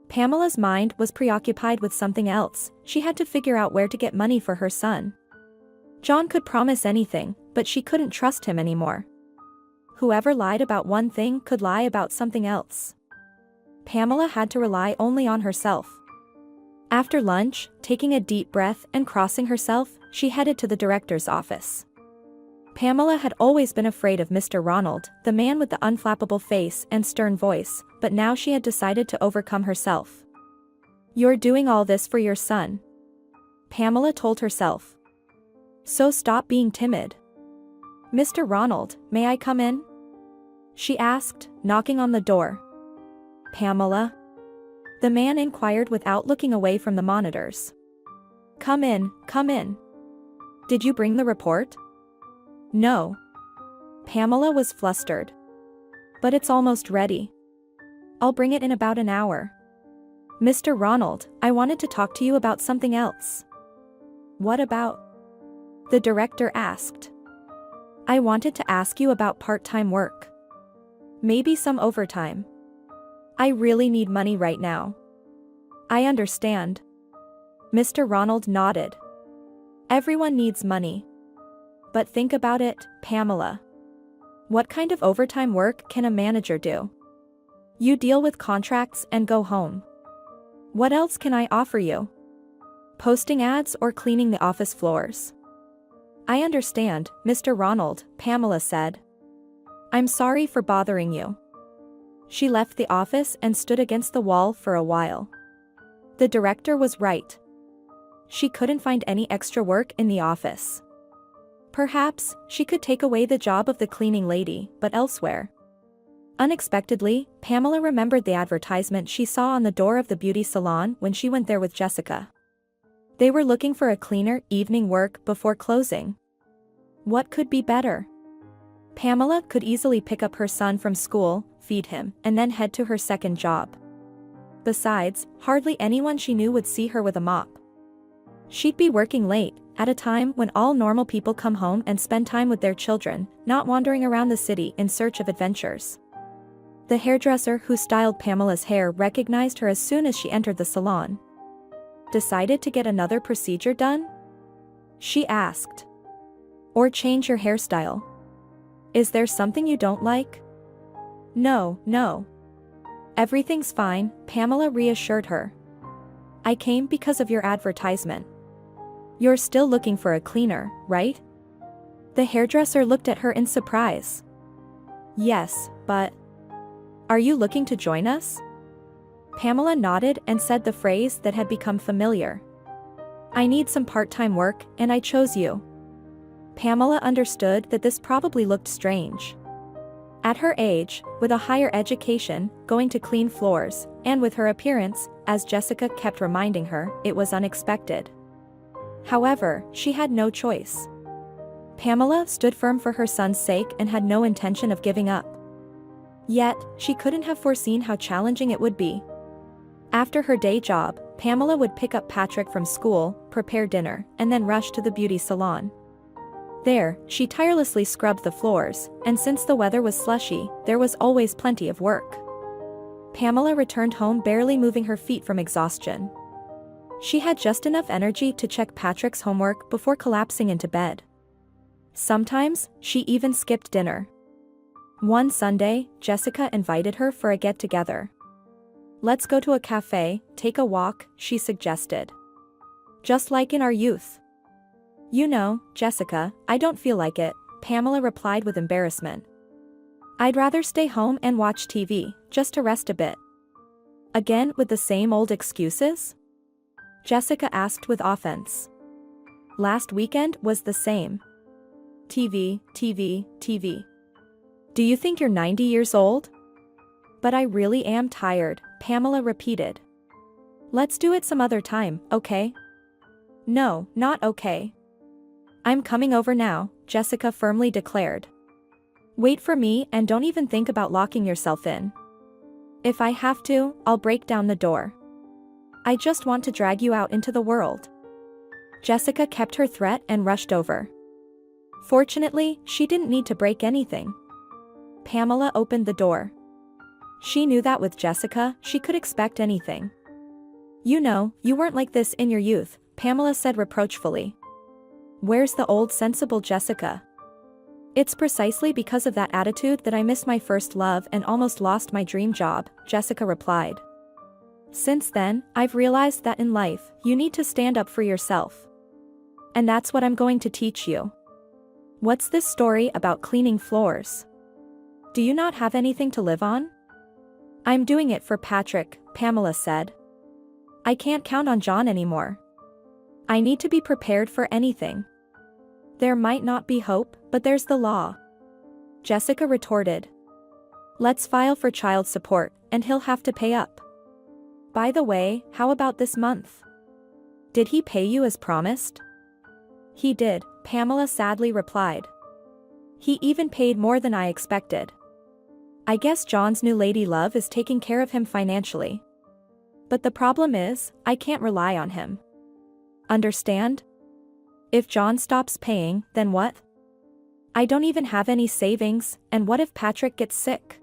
Pamela's mind was preoccupied with something else. She had to figure out where to get money for her son. John could promise anything, but she couldn't trust him anymore. Whoever lied about one thing could lie about something else. Pamela had to rely only on herself. After lunch, taking a deep breath and crossing herself, she headed to the director's office. Pamela had always been afraid of Mr. Ronald, the man with the unflappable face and stern voice, but now she had decided to overcome herself. "You're doing all this for your son," Pamela told herself. "So stop being timid." "Mr. Ronald, may I come in?" she asked, knocking on the door. "Pamela?" the man inquired without looking away from the monitors. Come in, come in. Did you bring the report?" "No." Pamela was flustered. "But it's almost ready. I'll bring it in about an hour." "Mr. Ronald, I wanted to talk to you about something else." "What about?" the director asked. "I wanted to ask you about part-time work. Maybe some overtime. I really need money right now." "I understand." Mr. Ronald nodded. "Everyone needs money. But think about it, Pamela. What kind of overtime work can a manager do? You deal with contracts and go home. What else can I offer you? Posting ads or cleaning the office floors?" "I understand, Mr. Ronald," Pamela said. "I'm sorry for bothering you." She left the office and stood against the wall for a while. The director was right. She couldn't find any extra work in the office. Perhaps she could take away the job of the cleaning lady, but elsewhere. Unexpectedly, Pamela remembered the advertisement she saw on the door of the beauty salon when she went there with Jessica. They were looking for a cleaner, evening work before closing. What could be better? Pamela could easily pick up her son from school, feed him, and then head to her second job. Besides, hardly anyone she knew would see her with a mop. She'd be working late, at a time when all normal people come home and spend time with their children, not wandering around the city in search of adventures. The hairdresser who styled Pamela's hair recognized her as soon as she entered the salon. "Decided to get another procedure done?" she asked. "Or change your hairstyle? Is there something you don't like?" No. Everything's fine," Pamela reassured her. "I came because of your advertisement. You're still looking for a cleaner, right?" The hairdresser looked at her in surprise. "Yes, but are you looking to join us?" Pamela nodded and said the phrase that had become familiar. "I need some part-time work, and I chose you." Pamela understood that this probably looked strange. At her age, with a higher education, going to clean floors, and with her appearance, as Jessica kept reminding her, it was unexpected. However, she had no choice. Pamela stood firm for her son's sake and had no intention of giving up. Yet, she couldn't have foreseen how challenging it would be. After her day job, Pamela would pick up Patrick from school, prepare dinner, and then rush to the beauty salon. There, she tirelessly scrubbed the floors, and since the weather was slushy, there was always plenty of work. Pamela returned home barely moving her feet from exhaustion. She had just enough energy to check Patrick's homework before collapsing into bed. Sometimes, she even skipped dinner. One Sunday, Jessica invited her for a get-together. "Let's go to a cafe, take a walk," she suggested. "Just like in our youth." "You know, Jessica, I don't feel like it," Pamela replied with embarrassment. I'd rather stay home and watch TV, just to rest a bit. Again with the same old excuses? Jessica asked with offense. Last weekend was the same. TV, TV, TV. Do you think you're 90 years old? But I really am tired, Pamela repeated. Let's do it some other time, okay? No, not okay. I'm coming over now, Jessica firmly declared. Wait for me and don't even think about locking yourself in. If I have to, I'll break down the door. I just want to drag you out into the world. Jessica kept her threat and rushed over. Fortunately, she didn't need to break anything. Pamela opened the door. She knew that with Jessica, she could expect anything. You know, you weren't like this in your youth, Pamela said reproachfully. Where's the old sensible Jessica? It's precisely because of that attitude that I missed my first love and almost lost my dream job, Jessica replied. Since then, I've realized that in life, you need to stand up for yourself. And that's what I'm going to teach you. What's this story about cleaning floors? Do you not have anything to live on? I'm doing it for Patrick, Pamela said. I can't count on John anymore. I need to be prepared for anything. There might not be hope, but there's the law. Jessica retorted. Let's file for child support, and he'll have to pay up. By the way, how about this month? Did he pay you as promised? He did, Pamela sadly replied. He even paid more than I expected. I guess John's new lady love is taking care of him financially. But the problem is, I can't rely on him. Understand? If John stops paying, then what? I don't even have any savings, and what if Patrick gets sick?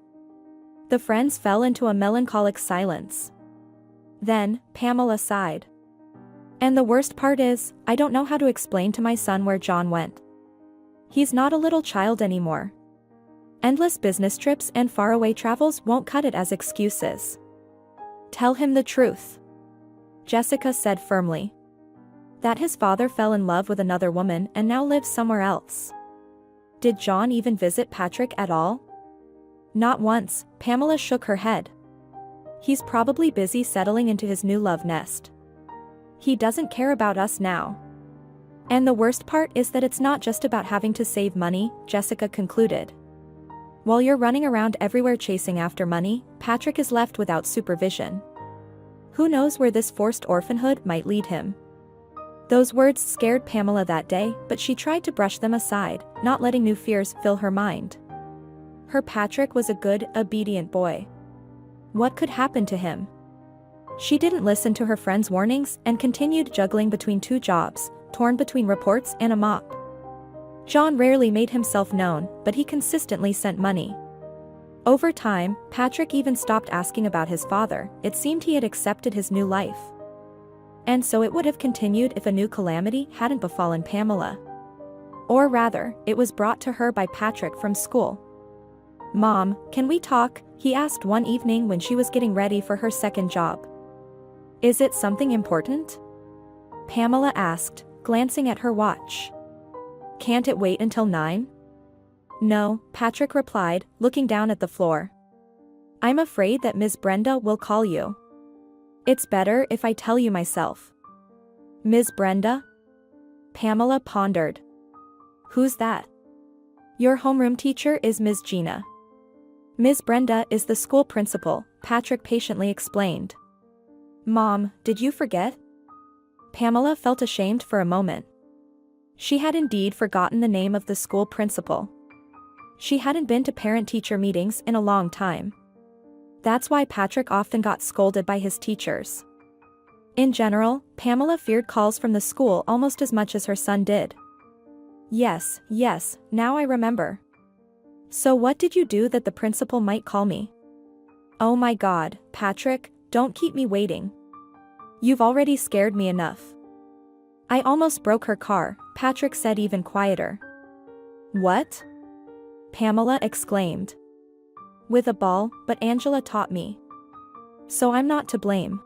The friends fell into a melancholic silence. Then, Pamela sighed. And the worst part is, I don't know how to explain to my son where John went. He's not a little child anymore. Endless business trips and faraway travels won't cut it as excuses. Tell him the truth. Jessica said firmly. That his father fell in love with another woman and now lives somewhere else. Did John even visit Patrick at all? Not once, Pamela shook her head. He's probably busy settling into his new love nest. He doesn't care about us now. And the worst part is that it's not just about having to save money, Jessica concluded. While you're running around everywhere chasing after money, Patrick is left without supervision. Who knows where this forced orphanhood might lead him? Those words scared Pamela that day, but she tried to brush them aside, not letting new fears fill her mind. Her Patrick was a good, obedient boy. What could happen to him? She didn't listen to her friends' warnings and continued juggling between two jobs, torn between reports and a mop. John rarely made himself known, but he consistently sent money. Over time, Patrick even stopped asking about his father. It seemed he had accepted his new life. And so it would have continued if a new calamity hadn't befallen Pamela. Or rather, it was brought to her by Patrick from school. Mom, can we talk? He asked one evening when she was getting ready for her second job. Is it something important? Pamela asked, glancing at her watch. Can't it wait until 9? No, Patrick replied, looking down at the floor. I'm afraid that Ms. Brenda will call you. It's better if I tell you myself. Ms. Brenda? Pamela pondered. Who's that? Your homeroom teacher is Ms. Gina. Ms. Brenda is the school principal, Patrick patiently explained. Mom, did you forget? Pamela felt ashamed for a moment. She had indeed forgotten the name of the school principal. She hadn't been to parent-teacher meetings in a long time. That's why Patrick often got scolded by his teachers. In general, Pamela feared calls from the school almost as much as her son did. Yes, now I remember. So what did you do that the principal might call me? Oh my God, Patrick, don't keep me waiting. You've already scared me enough. I almost broke her car, Patrick said even quieter. What? Pamela exclaimed. With a ball, but Angela taught me. So I'm not to blame.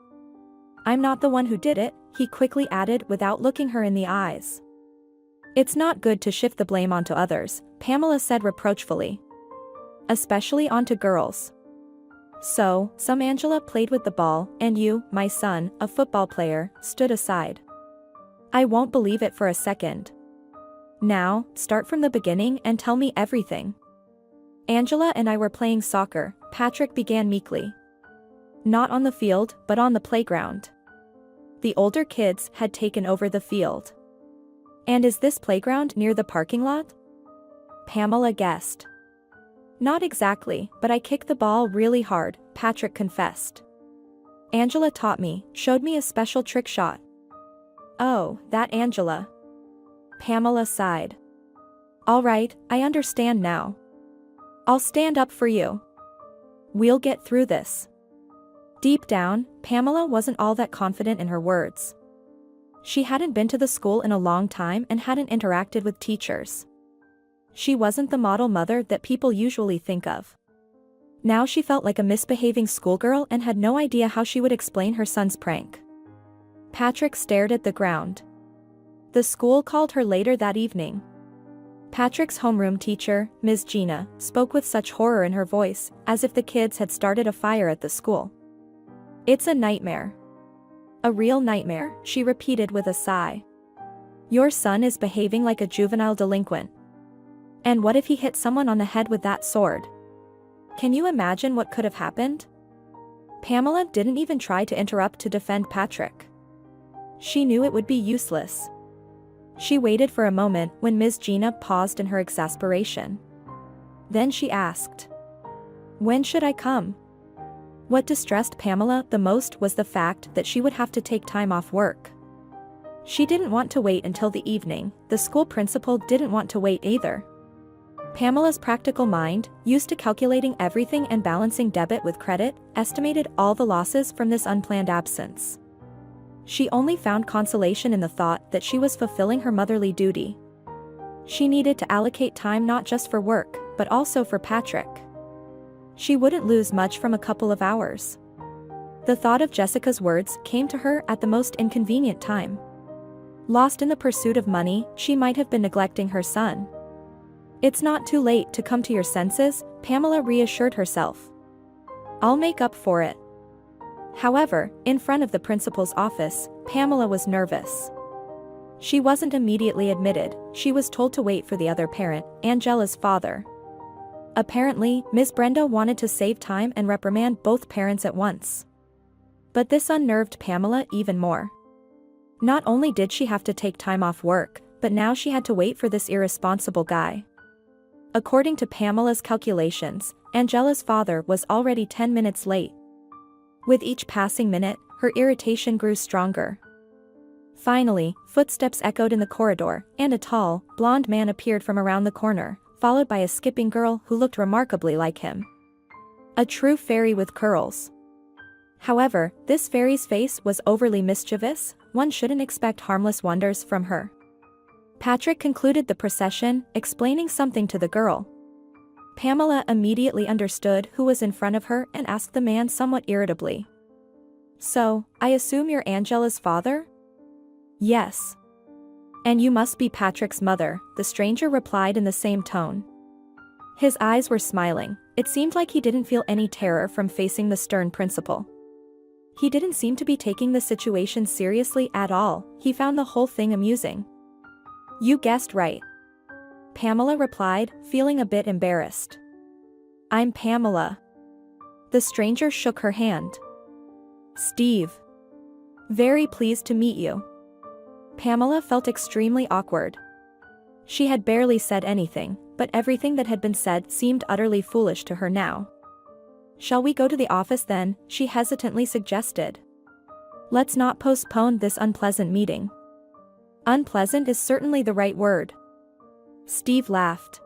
I'm not the one who did it, he quickly added without looking her in the eyes. It's not good to shift the blame onto others, Pamela said reproachfully. Especially onto girls. So, some Angela played with the ball, and you, my son, a football player, stood aside. I won't believe it for a second. Now, start from the beginning and tell me everything. Angela and I were playing soccer, Patrick began meekly. Not on the field, but on the playground. The older kids had taken over the field. And is this playground near the parking lot? Pamela guessed. Not exactly, but I kicked the ball really hard, Patrick confessed. Angela taught me, showed me a special trick shot. Oh, that Angela. Pamela sighed. All right, I understand now. I'll stand up for you. We'll get through this. Deep down, Pamela wasn't all that confident in her words. She hadn't been to the school in a long time and hadn't interacted with teachers. She wasn't the model mother that people usually think of. Now she felt like a misbehaving schoolgirl and had no idea how she would explain her son's prank. Patrick stared at the ground. The school called her later that evening. Patrick's homeroom teacher, Ms. Gina, spoke with such horror in her voice, as if the kids had started a fire at the school. It's a nightmare. A real nightmare, she repeated with a sigh. Your son is behaving like a juvenile delinquent. And what if he hit someone on the head with that sword? Can you imagine what could have happened? Pamela didn't even try to interrupt to defend Patrick. She knew it would be useless. She waited for a moment when Ms. Gina paused in her exasperation. Then she asked, when should I come? What distressed Pamela the most was the fact that she would have to take time off work. She didn't want to wait until the evening, the school principal didn't want to wait either. Pamela's practical mind, used to calculating everything and balancing debit with credit, estimated all the losses from this unplanned absence. She only found consolation in the thought that she was fulfilling her motherly duty. She needed to allocate time not just for work, but also for Patrick. She wouldn't lose much from a couple of hours. The thought of Jessica's words came to her at the most inconvenient time. Lost in the pursuit of money, she might have been neglecting her son. It's not too late to come to your senses, Pamela reassured herself. I'll make up for it. However, in front of the principal's office, Pamela was nervous. She wasn't immediately admitted, she was told to wait for the other parent, Angela's father. Apparently, Ms. Brenda wanted to save time and reprimand both parents at once. But this unnerved Pamela even more. Not only did she have to take time off work, but now she had to wait for this irresponsible guy. According to Pamela's calculations, Angela's father was already 10 minutes late. With each passing minute, her irritation grew stronger. Finally, footsteps echoed in the corridor, and a tall, blonde man appeared from around the corner, followed by a skipping girl who looked remarkably like him. A true fairy with curls. However, this fairy's face was overly mischievous, one shouldn't expect harmless wonders from her. Patrick concluded the procession, explaining something to the girl. Pamela immediately understood who was in front of her and asked the man somewhat irritably. So, I assume you're Angela's father? Yes. And you must be Patrick's mother, the stranger replied in the same tone. His eyes were smiling, it seemed like he didn't feel any terror from facing the stern principal. He didn't seem to be taking the situation seriously at all, he found the whole thing amusing. You guessed right. Pamela replied, feeling a bit embarrassed. I'm Pamela. The stranger shook her hand. Steve. Very pleased to meet you. Pamela felt extremely awkward. She had barely said anything, but everything that had been said seemed utterly foolish to her now. Shall we go to the office then? She hesitantly suggested. Let's not postpone this unpleasant meeting. Unpleasant is certainly the right word. Steve laughed.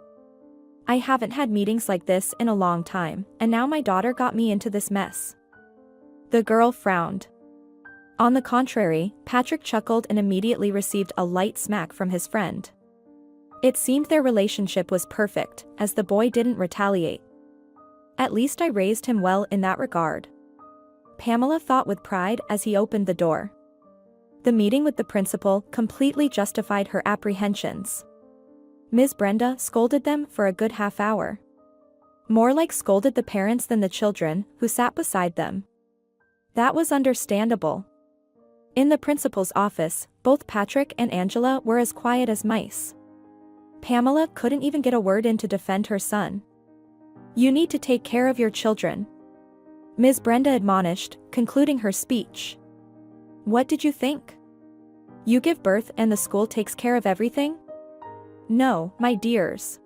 I haven't had meetings like this in a long time, and now my daughter got me into this mess. The girl frowned. On the contrary, Patrick chuckled and immediately received a light smack from his friend. It seemed their relationship was perfect, as the boy didn't retaliate. At least I raised him well in that regard. Pamela thought with pride as he opened the door. The meeting with the principal completely justified her apprehensions. Ms. Brenda scolded them for a good half hour. More like scolded the parents than the children who sat beside them. That was understandable. In the principal's office, both Patrick and Angela were as quiet as mice. Pamela couldn't even get a word in to defend her son. "You need to take care of your children," Ms. Brenda admonished, concluding her speech. "What did you think? You give birth and the school takes care of everything? No, my dears.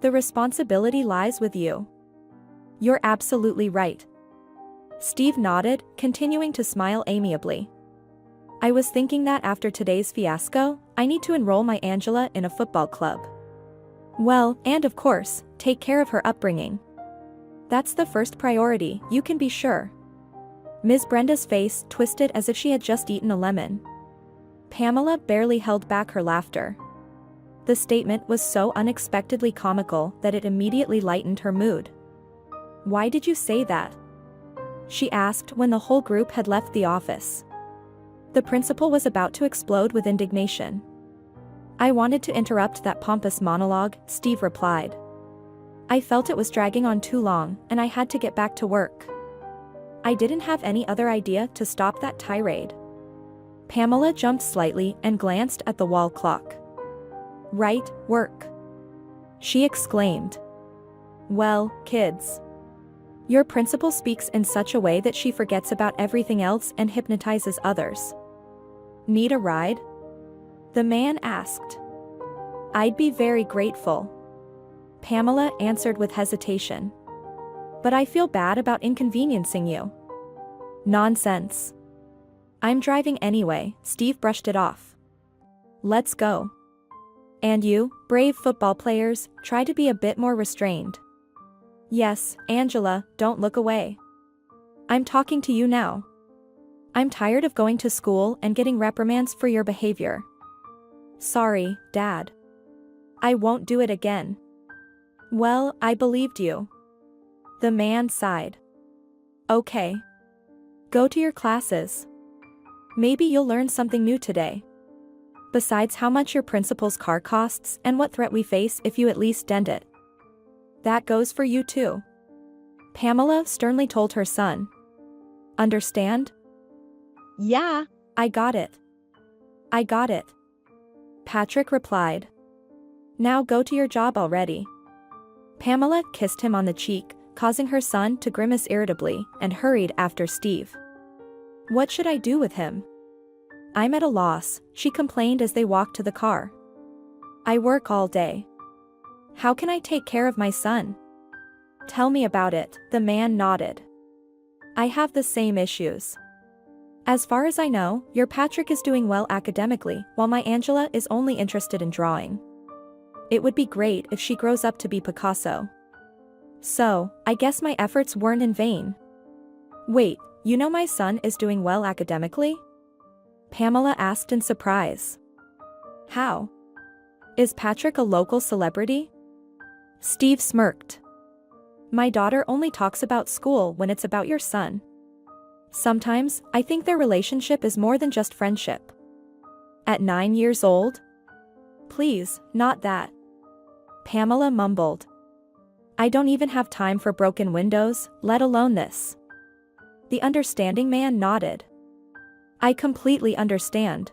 The responsibility lies with you." "You're absolutely right." Steve nodded, continuing to smile amiably. "I was thinking that after today's fiasco, I need to enroll my Angela in a football club. Well, and of course, take care of her upbringing. That's the first priority, you can be sure." Ms. Brenda's face twisted as if she had just eaten a lemon. Pamela barely held back her laughter. The statement was so unexpectedly comical that it immediately lightened her mood. "Why did you say that?" she asked when the whole group had left the office. The principal was about to explode with indignation. "I wanted to interrupt that pompous monologue," Steve replied. "I felt it was dragging on too long, and I had to get back to work. I didn't have any other idea to stop that tirade." Pamela jumped slightly and glanced at the wall clock. "Right, work," she exclaimed. "Well, kids. Your principal speaks in such a way that she forgets about everything else and hypnotizes others. Need a ride?" the man asked. "I'd be very grateful," Pamela answered with hesitation. "But I feel bad about inconveniencing you." "Nonsense. I'm driving anyway," Steve brushed it off. "Let's go. And you, brave football players, try to be a bit more restrained. Yes, Angela, don't look away. I'm talking to you now. I'm tired of going to school and getting reprimands for your behavior." "Sorry, Dad. I won't do it again." "Well, I believed you." The man sighed. "Okay. Go to your classes. Maybe you'll learn something new today. Besides how much your principal's car costs and what threat we face if you at least dent it. That goes for you too," Pamela sternly told her son. "Understand?" "Yeah, I got it. I got it," Patrick replied. "Now go to your job already." Pamela kissed him on the cheek, causing her son to grimace irritably, and hurried after Steve. "What should I do with him? I'm at a loss," she complained as they walked to the car. "I work all day. How can I take care of my son?" "Tell me about it," the man nodded. "I have the same issues. As far as I know, your Patrick is doing well academically, while my Angela is only interested in drawing. It would be great if she grows up to be Picasso. So, I guess my efforts weren't in vain." "Wait, you know my son is doing well academically?" Pamela asked in surprise. "How? Is Patrick a local celebrity?" Steve smirked. "My daughter only talks about school when it's about your son. Sometimes, I think their relationship is more than just friendship." "At 9 years old? Please, not that," Pamela mumbled. "I don't even have time for broken windows, let alone this." The understanding man nodded. "I completely understand.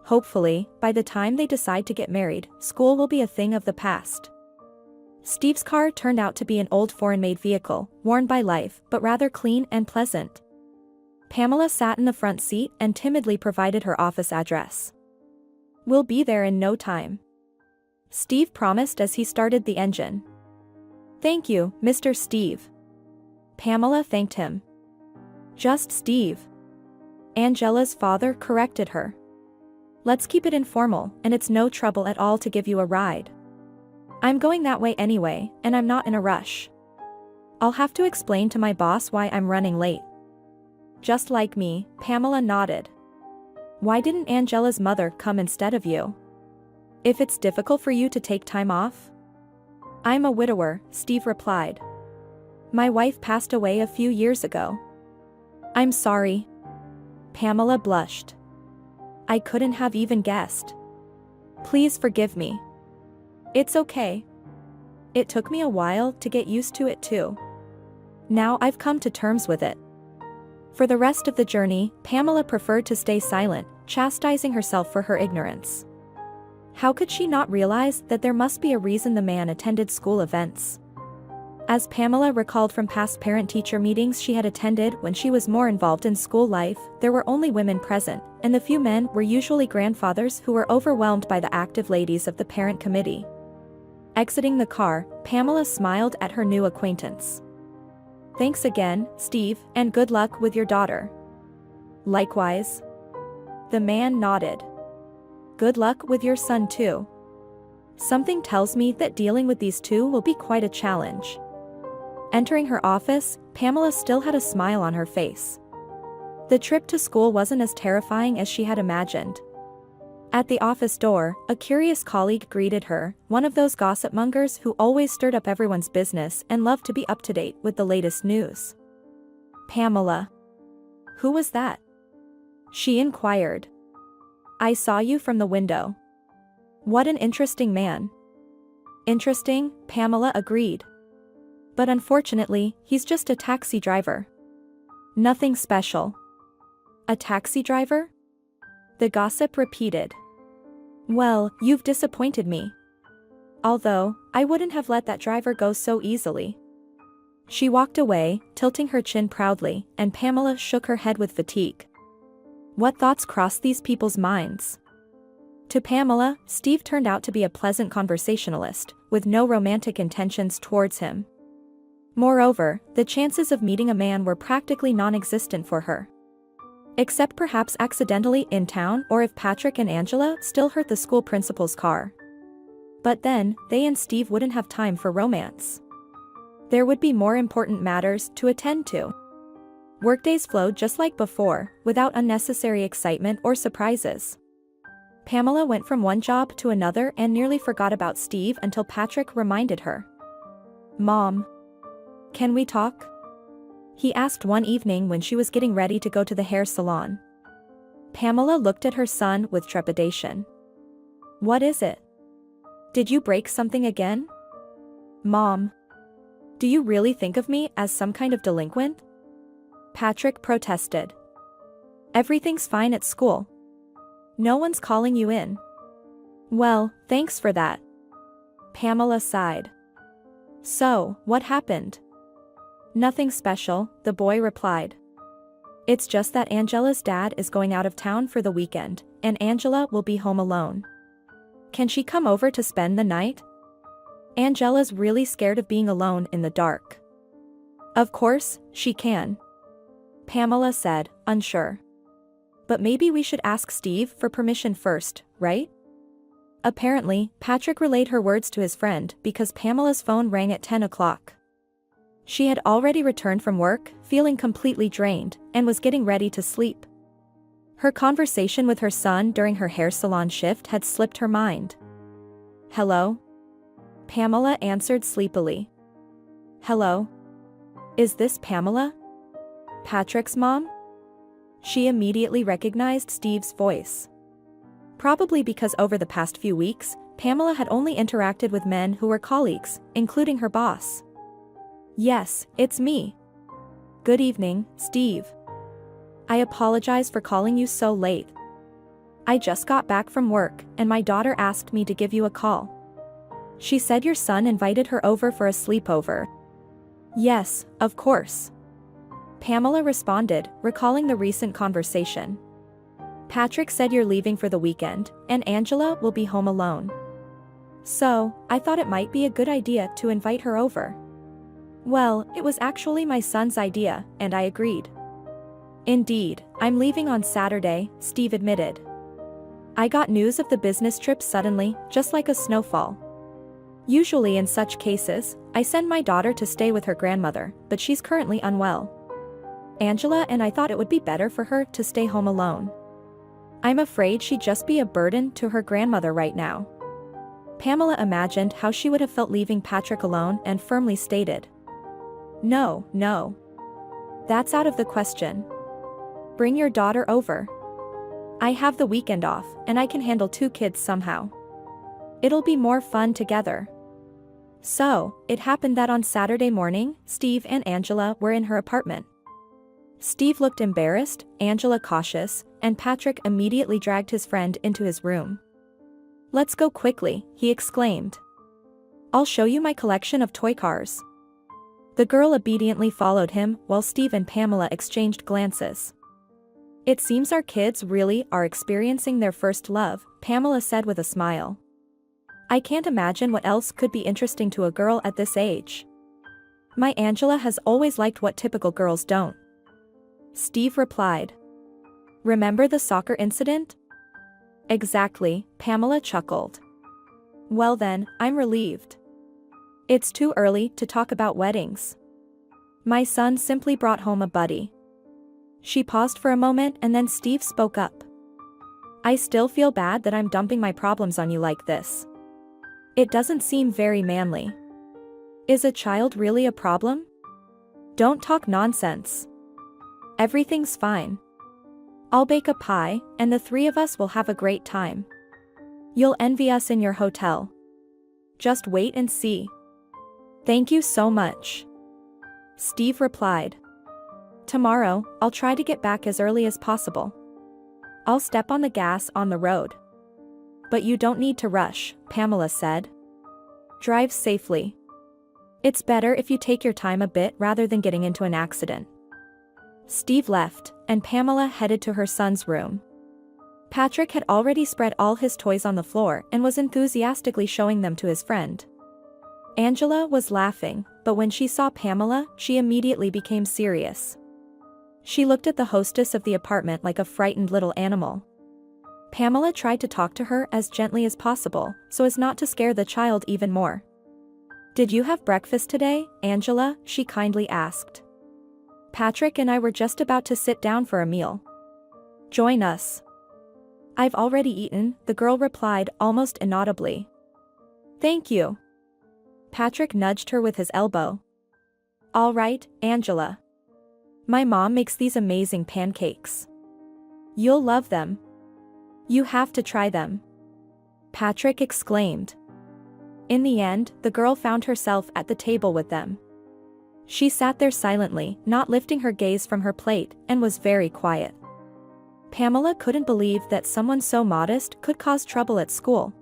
Hopefully, by the time they decide to get married, school will be a thing of the past." Steve's car turned out to be an old foreign-made vehicle, worn by life, but rather clean and pleasant. Pamela sat in the front seat and timidly provided her office address. "We'll be there in no time," Steve promised as he started the engine. "Thank you, Mr. Steve." Pamela thanked him. "Just Steve," Angela's father corrected her. "Let's keep it informal, and it's no trouble at all to give you a ride. I'm going that way anyway, and I'm not in a rush. I'll have to explain to my boss why I'm running late." "Just like me," Pamela nodded. "Why didn't Angela's mother come instead of you? If it's difficult for you to take time off?" "I'm a widower," Steve replied. "My wife passed away a few years ago." "I'm sorry." Pamela blushed. I couldn't have even guessed. Please forgive me. It's okay. It took me a while to get used to it too. Now I've come to terms with it. For the rest of the journey, Pamela preferred to stay silent, chastising herself for her ignorance. How could she not realize that there must be a reason the man attended school events? As Pamela recalled from past parent-teacher meetings she had attended when she was more involved in school life, there were only women present, and the few men were usually grandfathers who were overwhelmed by the active ladies of the parent committee. Exiting the car, Pamela smiled at her new acquaintance. Thanks again, Steve, and good luck with your daughter. Likewise. The man nodded. Good luck with your son too. Something tells me that dealing with these two will be quite a challenge. Entering her office, Pamela still had a smile on her face. The trip to school wasn't as terrifying as she had imagined. At the office door, a curious colleague greeted her, one of those gossip mongers who always stirred up everyone's business and loved to be up to date with the latest news. Pamela. Who was that? She inquired. I saw you from the window. What an interesting man. Interesting, Pamela agreed. But unfortunately, he's just a taxi driver. Nothing special. A taxi driver? The gossip repeated. Well, you've disappointed me. Although, I wouldn't have let that driver go so easily. She walked away, tilting her chin proudly, and Pamela shook her head with fatigue. What thoughts crossed these people's minds? To Pamela, Steve turned out to be a pleasant conversationalist, with no romantic intentions towards him. Moreover, the chances of meeting a man were practically non-existent for her. Except perhaps accidentally in town or if Patrick and Angela still hurt the school principal's car. But then, they and Steve wouldn't have time for romance. There would be more important matters to attend to. Workdays flowed just like before, without unnecessary excitement or surprises. Pamela went from one job to another and nearly forgot about Steve until Patrick reminded her. Mom. Can we talk? He asked one evening when she was getting ready to go to the hair salon. Pamela looked at her son with trepidation. What is it? Did you break something again? Mom. Do you really think of me as some kind of delinquent? Patrick protested. Everything's fine at school. No one's calling you in. Well, thanks for that. Pamela sighed. So, what happened? Nothing special, the boy replied. It's just that Angela's dad is going out of town for the weekend, and Angela will be home alone. Can she come over to spend the night? Angela's really scared of being alone in the dark. Of course, she can. Pamela said, unsure. But maybe we should ask Steve for permission first, right? Apparently, Patrick relayed her words to his friend because Pamela's phone rang at 10 o'clock. She had already returned from work, feeling completely drained, and was getting ready to sleep. Her conversation with her son during her hair salon shift had slipped her mind. Hello? Pamela answered sleepily. Hello? Is this Pamela? Patrick's mom? She immediately recognized Steve's voice. Probably because over the past few weeks, Pamela had only interacted with men who were colleagues, including her boss. Yes, it's me. Good evening, Steve. I apologize for calling you so late. I just got back from work, and my daughter asked me to give you a call. She said your son invited her over for a sleepover. Yes, of course. Pamela responded, recalling the recent conversation. Patrick said you're leaving for the weekend, and Angela will be home alone. So, I thought it might be a good idea to invite her over. Well, it was actually my son's idea, and I agreed. Indeed, I'm leaving on Saturday, Steve admitted. I got news of the business trip suddenly, just like a snowfall. Usually in such cases, I send my daughter to stay with her grandmother, but she's currently unwell. Angela and I thought it would be better for her to stay home alone. I'm afraid she'd just be a burden to her grandmother right now. Pamela imagined how she would have felt leaving Patrick alone and firmly stated. No, no. That's out of the question. Bring your daughter over. I have the weekend off, and I can handle 2 kids somehow. It'll be more fun together. So, it happened that on Saturday morning, Steve and Angela were in her apartment. Steve looked embarrassed, Angela cautious, and Patrick immediately dragged his friend into his room. "Let's go quickly," he exclaimed. "I'll show you my collection of toy cars." The girl obediently followed him while Steve and Pamela exchanged glances. "It seems our kids really are experiencing their first love," Pamela said with a smile. "I can't imagine what else could be interesting to a girl at this age. My Angela has always liked what typical girls don't." Steve replied. "Remember the soccer incident?" "Exactly," Pamela chuckled. "Well then, I'm relieved. It's too early to talk about weddings. My son simply brought home a buddy." She paused for a moment and then Steve spoke up. "I still feel bad that I'm dumping my problems on you like this. It doesn't seem very manly. Is a child really a problem? Don't talk nonsense. Everything's fine. I'll bake a pie, and the 3 of us will have a great time. You'll envy us in your hotel. Just wait and see." "Thank you so much," Steve replied. "Tomorrow, I'll try to get back as early as possible. I'll step on the gas on the road." "But you don't need to rush," Pamela said. "Drive safely. It's better if you take your time a bit rather than getting into an accident." Steve left, and Pamela headed to her son's room. Patrick had already spread all his toys on the floor and was enthusiastically showing them to his friend. Angela was laughing, but when she saw Pamela, she immediately became serious. She looked at the hostess of the apartment like a frightened little animal. Pamela tried to talk to her as gently as possible, so as not to scare the child even more. "Did you have breakfast today, Angela?" she kindly asked. "Patrick and I were just about to sit down for a meal. Join us." "I've already eaten," the girl replied almost inaudibly. "Thank you." Patrick nudged her with his elbow. "All right, Angela. My mom makes these amazing pancakes. You'll love them. You have to try them," Patrick exclaimed. In the end, the girl found herself at the table with them. She sat there silently, not lifting her gaze from her plate, and was very quiet. Pamela couldn't believe that someone so modest could cause trouble at school.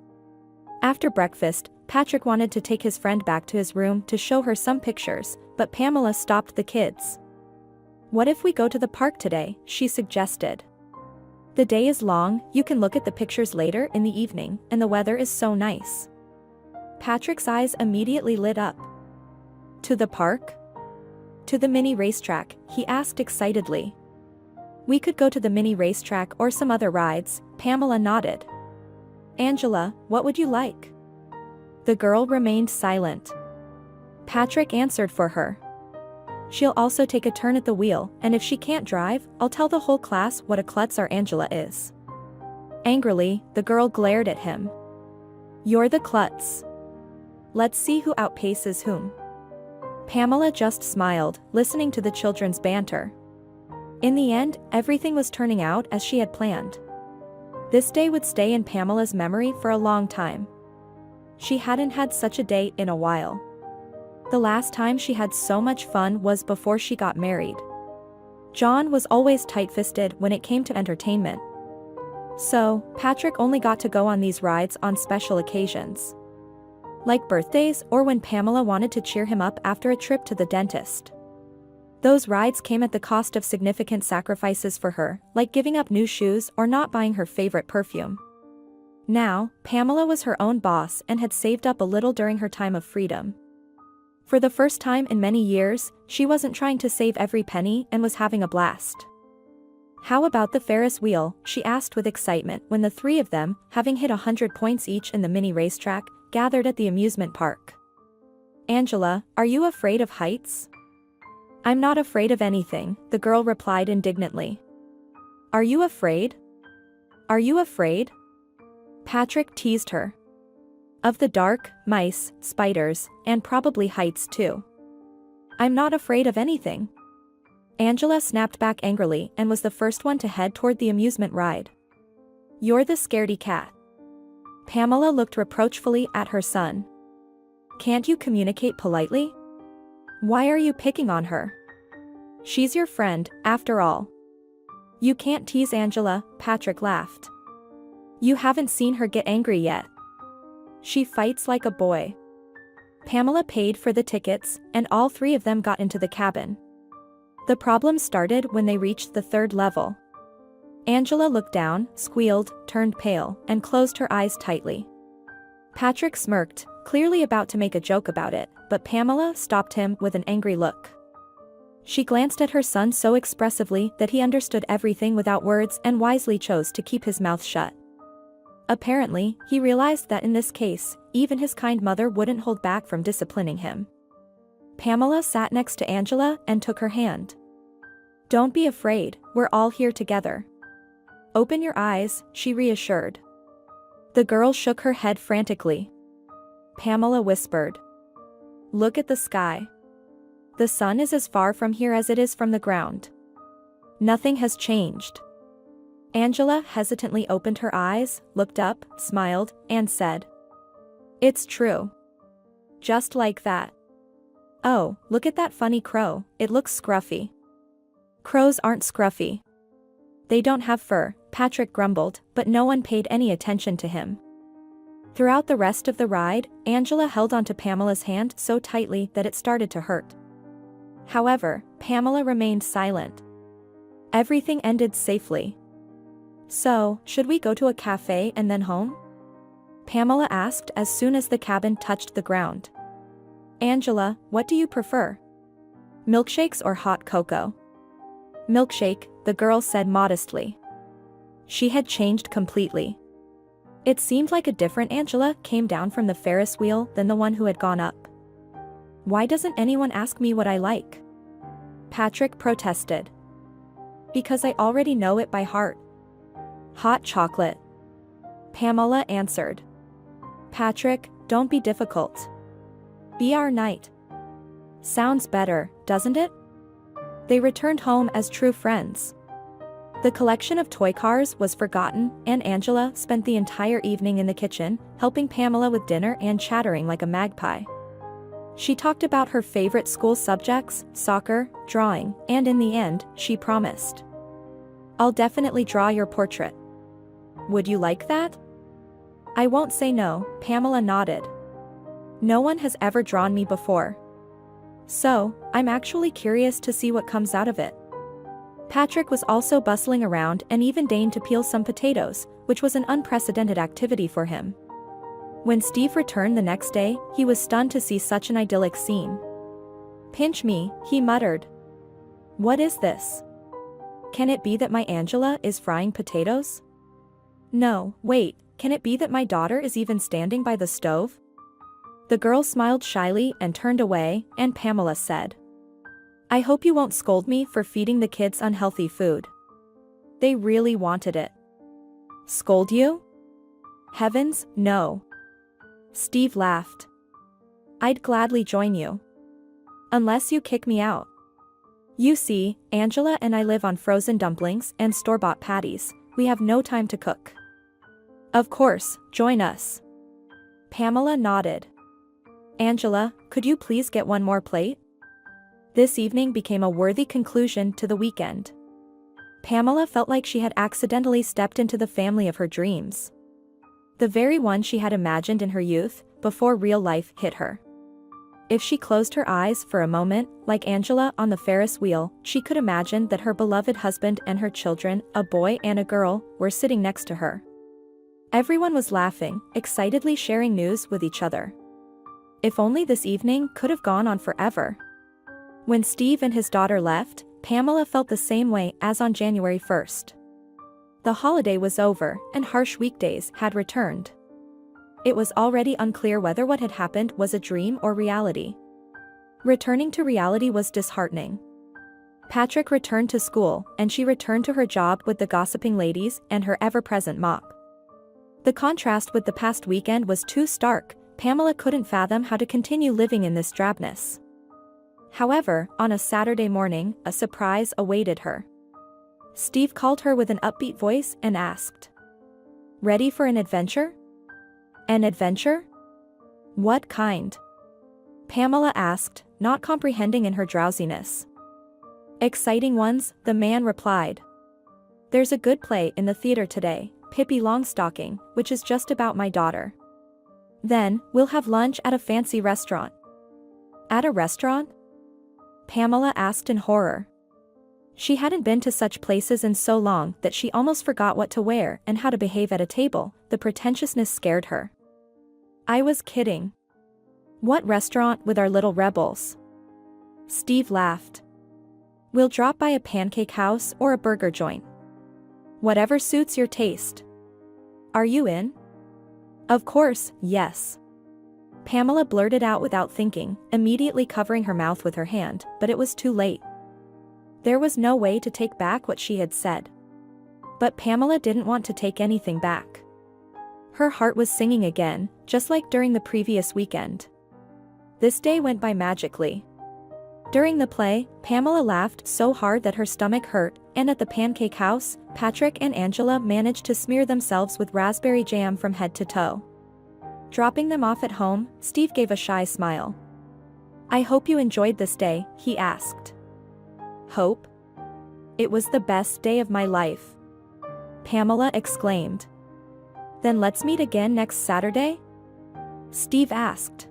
After breakfast, Patrick wanted to take his friend back to his room to show her some pictures, but Pamela stopped the kids. "What if we go to the park today?" she suggested. "The day is long, you can look at the pictures later in the evening, and the weather is so nice." Patrick's eyes immediately lit up. "To the park?" "To the mini racetrack," he asked excitedly. "We could go to the mini racetrack or some other rides," Pamela nodded. "Angela, what would you like?" The girl remained silent. Patrick answered for her. "She'll also take a turn at the wheel, and if she can't drive, I'll tell the whole class what a klutz our Angela is." Angrily, the girl glared at him. "You're the klutz. Let's see who outpaces whom." Pamela just smiled, listening to the children's banter. In the end, everything was turning out as she had planned. This day would stay in Pamela's memory for a long time. She hadn't had such a date in a while. The last time she had so much fun was before she got married. John was always tight-fisted when it came to entertainment. So, Patrick only got to go on these rides on special occasions, like birthdays or when Pamela wanted to cheer him up after a trip to the dentist. Those rides came at the cost of significant sacrifices for her, like giving up new shoes or not buying her favorite perfume. Now, Pamela was her own boss and had saved up a little during her time of freedom. For the first time in many years, she wasn't trying to save every penny and was having a blast. "How about the Ferris wheel?" she asked with excitement when the 3 of them, having hit 100 points each in the mini racetrack, gathered at the amusement park. "Angela, are you afraid of heights?" "I'm not afraid of anything," the girl replied indignantly. "Are you afraid? Are you afraid?" Patrick teased her. "Of the dark, mice, spiders, and probably heights too." "I'm not afraid of anything." Angela snapped back angrily and was the first one to head toward the amusement ride. You're the scaredy cat. Pamela looked reproachfully at her son. Can't you communicate politely? Why are you picking on her? She's your friend, after all. You can't tease Angela, Patrick laughed. You haven't seen her get angry yet. She fights like a boy. Pamela paid for the tickets, and all three of them got into the cabin. The problem started when they reached the third level. Angela looked down, squealed, turned pale, and closed her eyes tightly. Patrick smirked, clearly about to make a joke about it, but Pamela stopped him with an angry look. She glanced at her son so expressively that he understood everything without words and wisely chose to keep his mouth shut. Apparently, he realized that in this case, even his kind mother wouldn't hold back from disciplining him. Pamela sat next to Angela and took her hand. Don't be afraid, we're all here together. Open your eyes, she reassured. The girl shook her head frantically. Pamela whispered. Look at the sky. The sun is as far from here as it is from the ground. Nothing has changed. Angela hesitantly opened her eyes, looked up, smiled, and said. It's true. Just like that. Oh, look at that funny crow, it looks scruffy. Crows aren't scruffy. They don't have fur, Patrick grumbled, but no one paid any attention to him. Throughout the rest of the ride, Angela held onto Pamela's hand so tightly that it started to hurt. However, Pamela remained silent. Everything ended safely. So, should we go to a cafe and then home? Pamela asked as soon as the cabin touched the ground. Angela, what do you prefer? Milkshakes or hot cocoa? Milkshake, the girl said modestly. She had changed completely. It seemed like a different Angela came down from the Ferris wheel than the one who had gone up. Why doesn't anyone ask me what I like? Patrick protested. Because I already know it by heart. Hot chocolate. Pamela answered. Patrick, don't be difficult. Be our knight. Sounds better, doesn't it? They returned home as true friends. The collection of toy cars was forgotten, and Angela spent the entire evening in the kitchen, helping Pamela with dinner and chattering like a magpie. She talked about her favorite school subjects, soccer, drawing, and in the end, she promised. I'll definitely draw your portrait. Would you like that? I won't say no, Pamela nodded. No one has ever drawn me before. So, I'm actually curious to see what comes out of it. Patrick was also bustling around and even deigned to peel some potatoes, which was an unprecedented activity for him. When Steve returned the next day, he was stunned to see such an idyllic scene. Pinch me, he muttered. What is this? Can it be that my Angela is frying potatoes? No, wait, can it be that my daughter is even standing by the stove? The girl smiled shyly and turned away, and Pamela said. I hope you won't scold me for feeding the kids unhealthy food. They really wanted it. Scold you? Heavens, no. Steve laughed. I'd gladly join you. Unless you kick me out. You see, Angela and I live on frozen dumplings and store-bought patties. We have no time to cook. Of course, join us. Pamela nodded. Angela, could you please get one more plate? This evening became a worthy conclusion to the weekend. Pamela felt like she had accidentally stepped into the family of her dreams. The very one she had imagined in her youth, before real life hit her. If she closed her eyes for a moment, like Angela on the Ferris wheel, she could imagine that her beloved husband and her children, a boy and a girl, were sitting next to her. Everyone was laughing, excitedly sharing news with each other. If only this evening could have gone on forever. When Steve and his daughter left, Pamela felt the same way as on January 1st. The holiday was over, and harsh weekdays had returned. It was already unclear whether what had happened was a dream or reality. Returning to reality was disheartening. Patrick returned to school, and she returned to her job with the gossiping ladies and her ever-present mop. The contrast with the past weekend was too stark. Pamela couldn't fathom how to continue living in this drabness. However, on a Saturday morning, a surprise awaited her. Steve called her with an upbeat voice and asked, Ready for an adventure? An adventure? What kind? Pamela asked, not comprehending in her drowsiness. Exciting ones, the man replied. There's a good play in the theater today, Pippi Longstocking, which is just about my daughter. Then, we'll have lunch at a fancy restaurant. At a restaurant? Pamela asked in horror. She hadn't been to such places in so long that she almost forgot what to wear and how to behave at a table. The pretentiousness scared her. I was kidding. What restaurant with our little rebels? Steve laughed. We'll drop by a pancake house or a burger joint. Whatever suits your taste. Are you in? Of course, yes. Pamela blurted out without thinking, immediately covering her mouth with her hand, but it was too late. There was no way to take back what she had said. But Pamela didn't want to take anything back. Her heart was singing again, just like during the previous weekend. This day went by magically. During the play, Pamela laughed so hard that her stomach hurt, and at the pancake house, Patrick and Angela managed to smear themselves with raspberry jam from head to toe. Dropping them off at home, Steve gave a shy smile. I hope you enjoyed this day, he asked. Hope? It was the best day of my life. Pamela exclaimed. Then let's meet again next Saturday? Steve asked.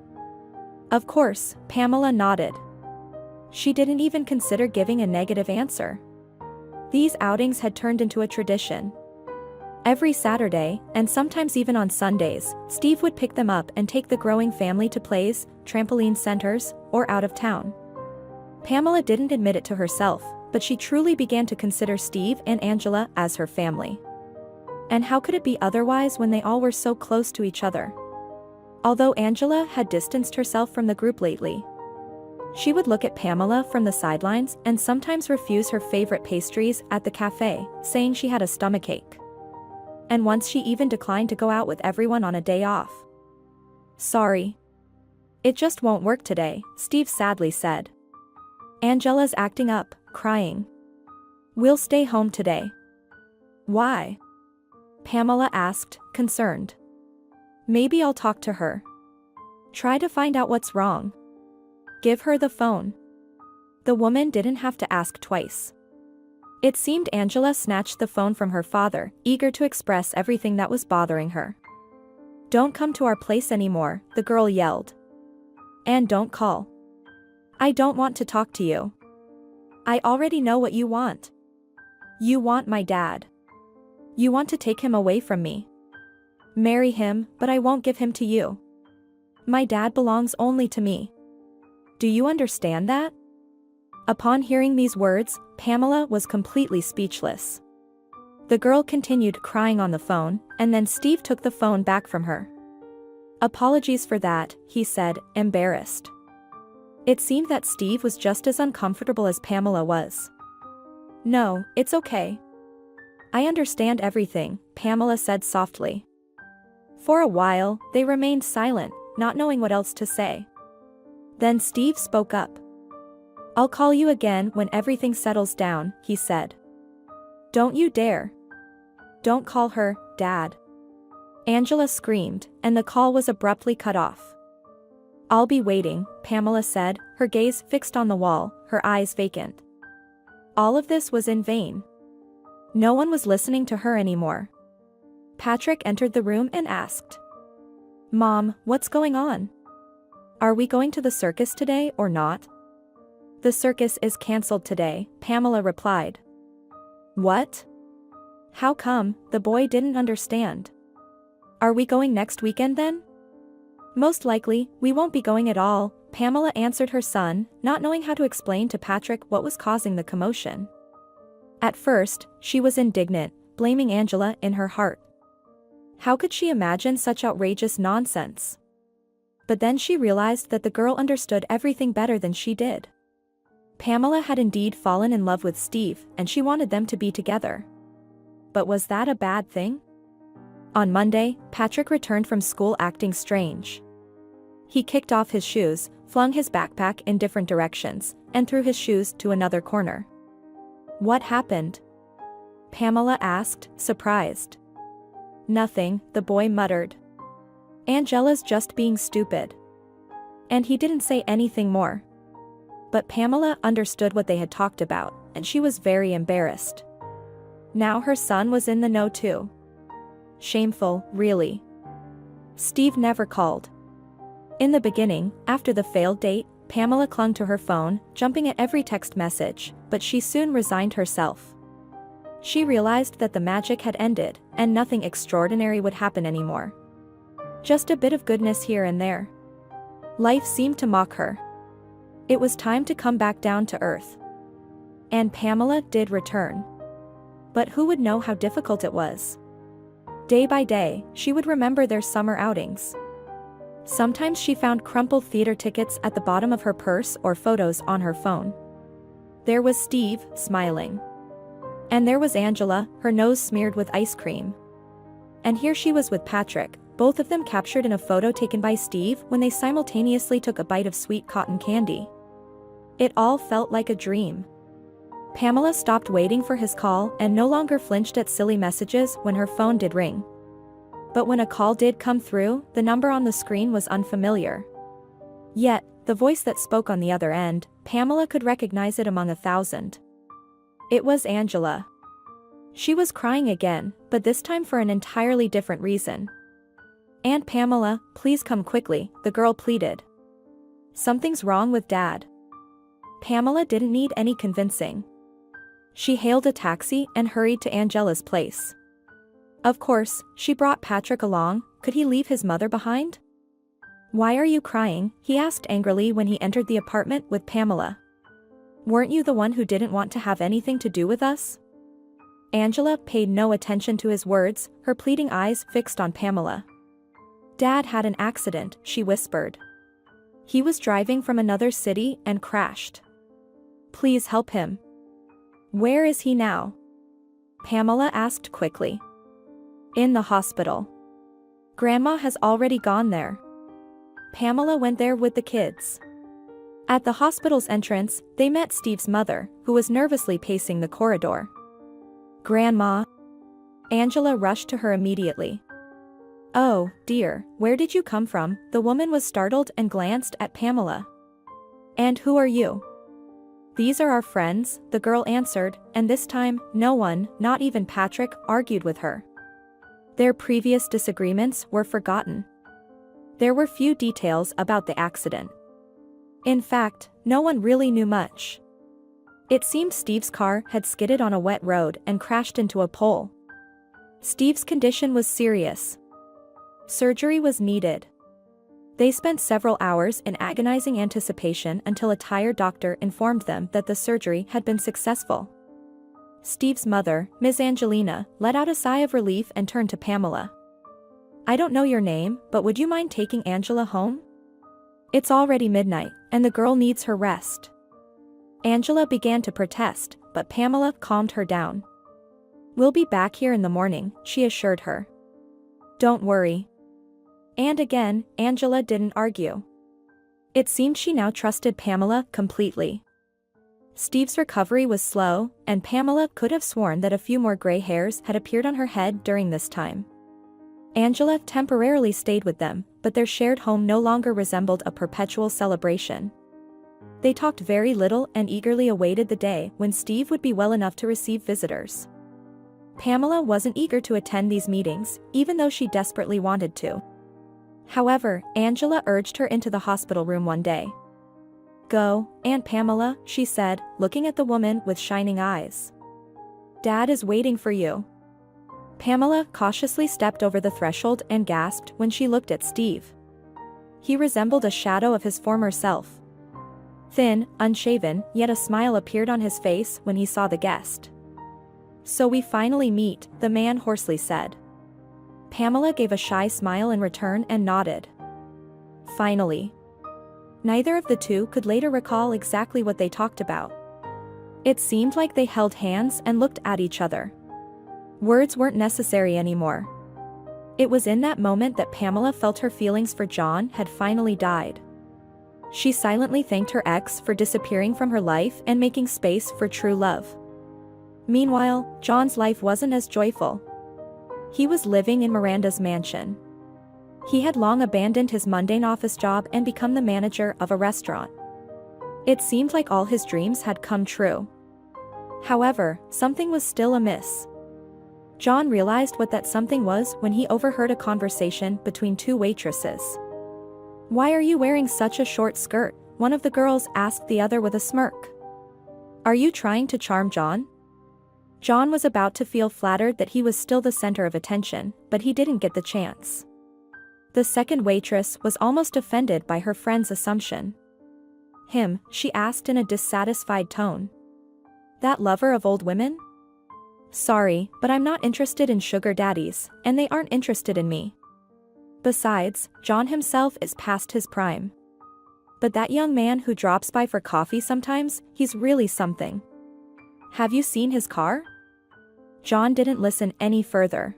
Of course, Pamela nodded. She didn't even consider giving a negative answer. These outings had turned into a tradition. Every Saturday, and sometimes even on Sundays, Steve would pick them up and take the growing family to plays, trampoline centers, or out of town. Pamela didn't admit it to herself, but she truly began to consider Steve and Angela as her family. And how could it be otherwise when they all were so close to each other? Although Angela had distanced herself from the group lately, she would look at Pamela from the sidelines and sometimes refuse her favorite pastries at the cafe, saying she had a stomachache. And once she even declined to go out with everyone on a day off. Sorry. It just won't work today, Steve sadly said. Angela's acting up, crying. We'll stay home today. Why? Pamela asked, concerned. Maybe I'll talk to her. Try to find out what's wrong. Give her the phone. The woman didn't have to ask twice. It seemed Angela snatched the phone from her father, eager to express everything that was bothering her. Don't come to our place anymore, the girl yelled. And don't call. I don't want to talk to you. I already know what you want. You want my dad. You want to take him away from me. Marry him, but I won't give him to you. My dad belongs only to me. Do you understand that? Upon hearing these words, Pamela was completely speechless. The girl continued crying on the phone, and then Steve took the phone back from her. Apologies for that, he said, embarrassed. It seemed that Steve was just as uncomfortable as Pamela was. No, it's okay. I understand everything, Pamela said softly. For a while, they remained silent, not knowing what else to say. Then Steve spoke up. I'll call you again when everything settles down, he said. Don't you dare. Don't call her, Dad. Angela screamed, and the call was abruptly cut off. I'll be waiting, Pamela said, her gaze fixed on the wall, her eyes vacant. All of this was in vain. No one was listening to her anymore. Patrick entered the room and asked. Mom, what's going on? Are we going to the circus today or not? The circus is cancelled today, Pamela replied. What? How come? The boy didn't understand. Are we going next weekend then? Most likely, we won't be going at all, Pamela answered her son, not knowing how to explain to Patrick what was causing the commotion. At first, she was indignant, blaming Angela in her heart. How could she imagine such outrageous nonsense? But then she realized that the girl understood everything better than she did. Pamela had indeed fallen in love with Steve, and she wanted them to be together. But was that a bad thing? On Monday, Patrick returned from school acting strange. He kicked off his shoes, flung his backpack in different directions, and threw his shoes to another corner. What happened? Pamela asked, surprised. Nothing, the boy muttered. Angela's just being stupid. And he didn't say anything more. But Pamela understood what they had talked about, and she was very embarrassed. Now her son was in the know too. Shameful, really. Steve never called. In the beginning, after the failed date, Pamela clung to her phone, jumping at every text message, but she soon resigned herself. She realized that the magic had ended, and nothing extraordinary would happen anymore. Just a bit of goodness here and there. Life seemed to mock her. It was time to come back down to earth. And Pamela did return. But who would know how difficult it was? Day by day, she would remember their summer outings. Sometimes she found crumpled theater tickets at the bottom of her purse or photos on her phone. There was Steve, smiling. And there was Angela, her nose smeared with ice cream. And here she was with Patrick, both of them captured in a photo taken by Steve when they simultaneously took a bite of sweet cotton candy. It all felt like a dream. Pamela stopped waiting for his call and no longer flinched at silly messages when her phone did ring. But when a call did come through, the number on the screen was unfamiliar. Yet, the voice that spoke on the other end, Pamela could recognize it among 1,000. It was Angela. She was crying again, but this time for an entirely different reason. "Aunt Pamela, please come quickly," the girl pleaded. "Something's wrong with Dad." Pamela didn't need any convincing. She hailed a taxi and hurried to Angela's place. Of course, she brought Patrick along. Could he leave his mother behind? "Why are you crying?" he asked angrily when he entered the apartment with Pamela. "Weren't you the one who didn't want to have anything to do with us?" Angela paid no attention to his words, her pleading eyes fixed on Pamela. "Dad had an accident," she whispered. "He was driving from another city and crashed. Please help him." "Where is he now?" Pamela asked quickly. "In the hospital. Grandma has already gone there." Pamela went there with the kids. At the hospital's entrance, they met Steve's mother, who was nervously pacing the corridor. "Grandma." Angela rushed to her immediately. "Oh, dear, where did you come from?" The woman was startled and glanced at Pamela. "And who are you?" "These are our friends," the girl answered, and this time, no one, not even Patrick, argued with her. Their previous disagreements were forgotten. There were few details about the accident. In fact, no one really knew much. It seemed Steve's car had skidded on a wet road and crashed into a pole. Steve's condition was serious. Surgery was needed. They spent several hours in agonizing anticipation until a tired doctor informed them that the surgery had been successful. Steve's mother, Miss Angelina, let out a sigh of relief and turned to Pamela. "I don't know your name, but would you mind taking Angela home? It's already midnight, and the girl needs her rest." Angela began to protest, but Pamela calmed her down. "We'll be back here in the morning," she assured her. "Don't worry." And again, Angela didn't argue. It seemed she now trusted Pamela completely. Steve's recovery was slow, and Pamela could have sworn that a few more gray hairs had appeared on her head during this time. Angela temporarily stayed with them, but their shared home no longer resembled a perpetual celebration. They talked very little and eagerly awaited the day when Steve would be well enough to receive visitors. Pamela wasn't eager to attend these meetings, even though she desperately wanted to. However, Angela urged her into the hospital room one day. "Go, Aunt Pamela," she said, looking at the woman with shining eyes. "Dad is waiting for you." Pamela cautiously stepped over the threshold and gasped when she looked at Steve. He resembled a shadow of his former self. Thin, unshaven, yet a smile appeared on his face when he saw the guest. "So we finally meet," the man hoarsely said. Pamela gave a shy smile in return and nodded. Finally. Neither of the two could later recall exactly what they talked about. It seemed like they held hands and looked at each other. Words weren't necessary anymore. It was in that moment that Pamela felt her feelings for John had finally died. She silently thanked her ex for disappearing from her life and making space for true love. Meanwhile, John's life wasn't as joyful. He was living in Miranda's mansion. He had long abandoned his mundane office job and become the manager of a restaurant. It seemed like all his dreams had come true. However, something was still amiss. John realized what that something was when he overheard a conversation between two waitresses. "Why are you wearing such a short skirt?" one of the girls asked the other with a smirk. "Are you trying to charm John?" John was about to feel flattered that he was still the center of attention, but he didn't get the chance. The second waitress was almost offended by her friend's assumption. "Him?" she asked in a dissatisfied tone. "That lover of old women?" "Sorry, but I'm not interested in sugar daddies, and they aren't interested in me. Besides, John himself is past his prime. But that young man who drops by for coffee sometimes, he's really something. Have you seen his car?" John didn't listen any further.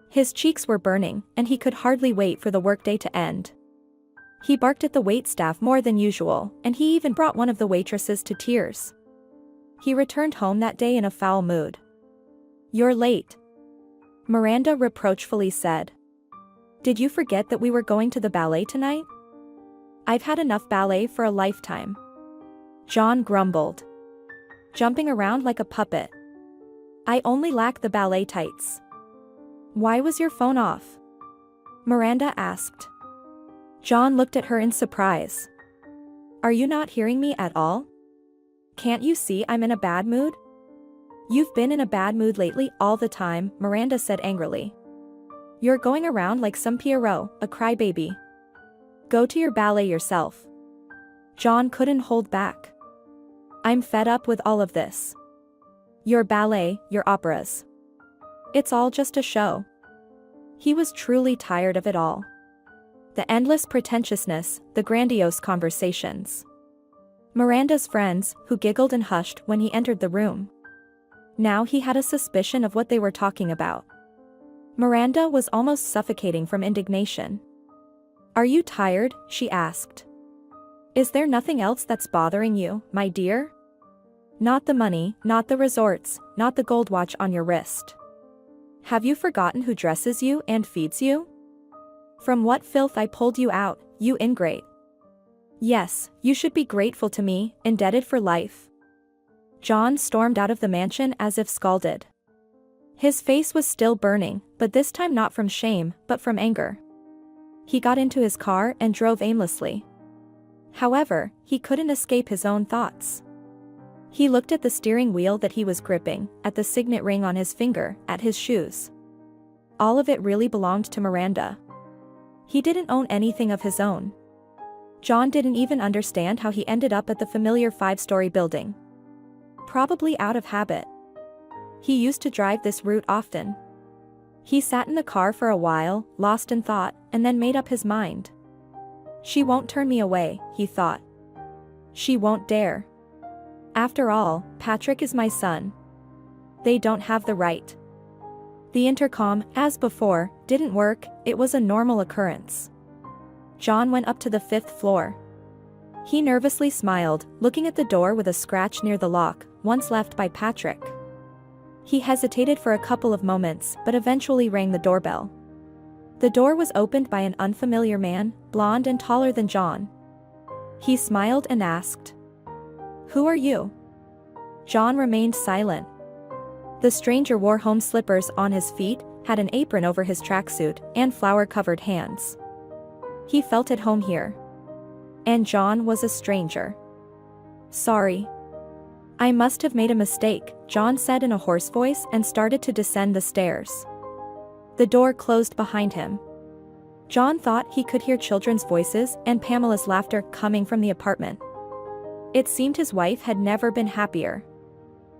His cheeks were burning, and he could hardly wait for the workday to end. He barked at the waitstaff more than usual, and he even brought one of the waitresses to tears. He returned home that day in a foul mood. "You're late," Miranda reproachfully said. "Did you forget that we were going to the ballet tonight?" "I've had enough ballet for a lifetime," John grumbled, jumping around like a puppet. "I only lack the ballet tights." "Why was your phone off?" Miranda asked. John looked at her in surprise. "Are you not hearing me at all? Can't you see I'm in a bad mood?" "You've been in a bad mood lately all the time," Miranda said angrily. "You're going around like some Pierrot, a crybaby. Go to your ballet yourself." John couldn't hold back. "I'm fed up with all of this. Your ballet, your operas. It's all just a show." He was truly tired of it all. The endless pretentiousness, the grandiose conversations. Miranda's friends, who giggled and hushed when he entered the room. Now he had a suspicion of what they were talking about. Miranda was almost suffocating from indignation. "Are you tired?" she asked. "Is there nothing else that's bothering you, my dear? Not the money, not the resorts, not the gold watch on your wrist. Have you forgotten who dresses you and feeds you? From what filth I pulled you out, you ingrate. Yes, you should be grateful to me, indebted for life." John stormed out of the mansion as if scalded. His face was still burning, but this time not from shame, but from anger. He got into his car and drove aimlessly. However, he couldn't escape his own thoughts. He looked at the steering wheel that he was gripping, at the signet ring on his finger, at his shoes. All of it really belonged to Miranda. He didn't own anything of his own. John didn't even understand how he ended up at the familiar 5-story building. Probably out of habit. He used to drive this route often. He sat in the car for a while, lost in thought, and then made up his mind. "She won't turn me away," he thought. "She won't dare. After all, Patrick is my son. They don't have the right." The intercom, as before, didn't work. It was a normal occurrence. John went up to the 5th floor. He nervously smiled, looking at the door with a scratch near the lock, once left by Patrick. He hesitated for a couple of moments, but eventually rang the doorbell. The door was opened by an unfamiliar man, blond and taller than John. He smiled and asked, "Who are you?" John remained silent. The stranger wore home slippers on his feet, had an apron over his tracksuit, and flour-covered hands. He felt at home here. And John was a stranger. "Sorry. I must have made a mistake," John said in a hoarse voice and started to descend the stairs. The door closed behind him. John thought he could hear children's voices and Pamela's laughter coming from the apartment. It seemed his wife had never been happier.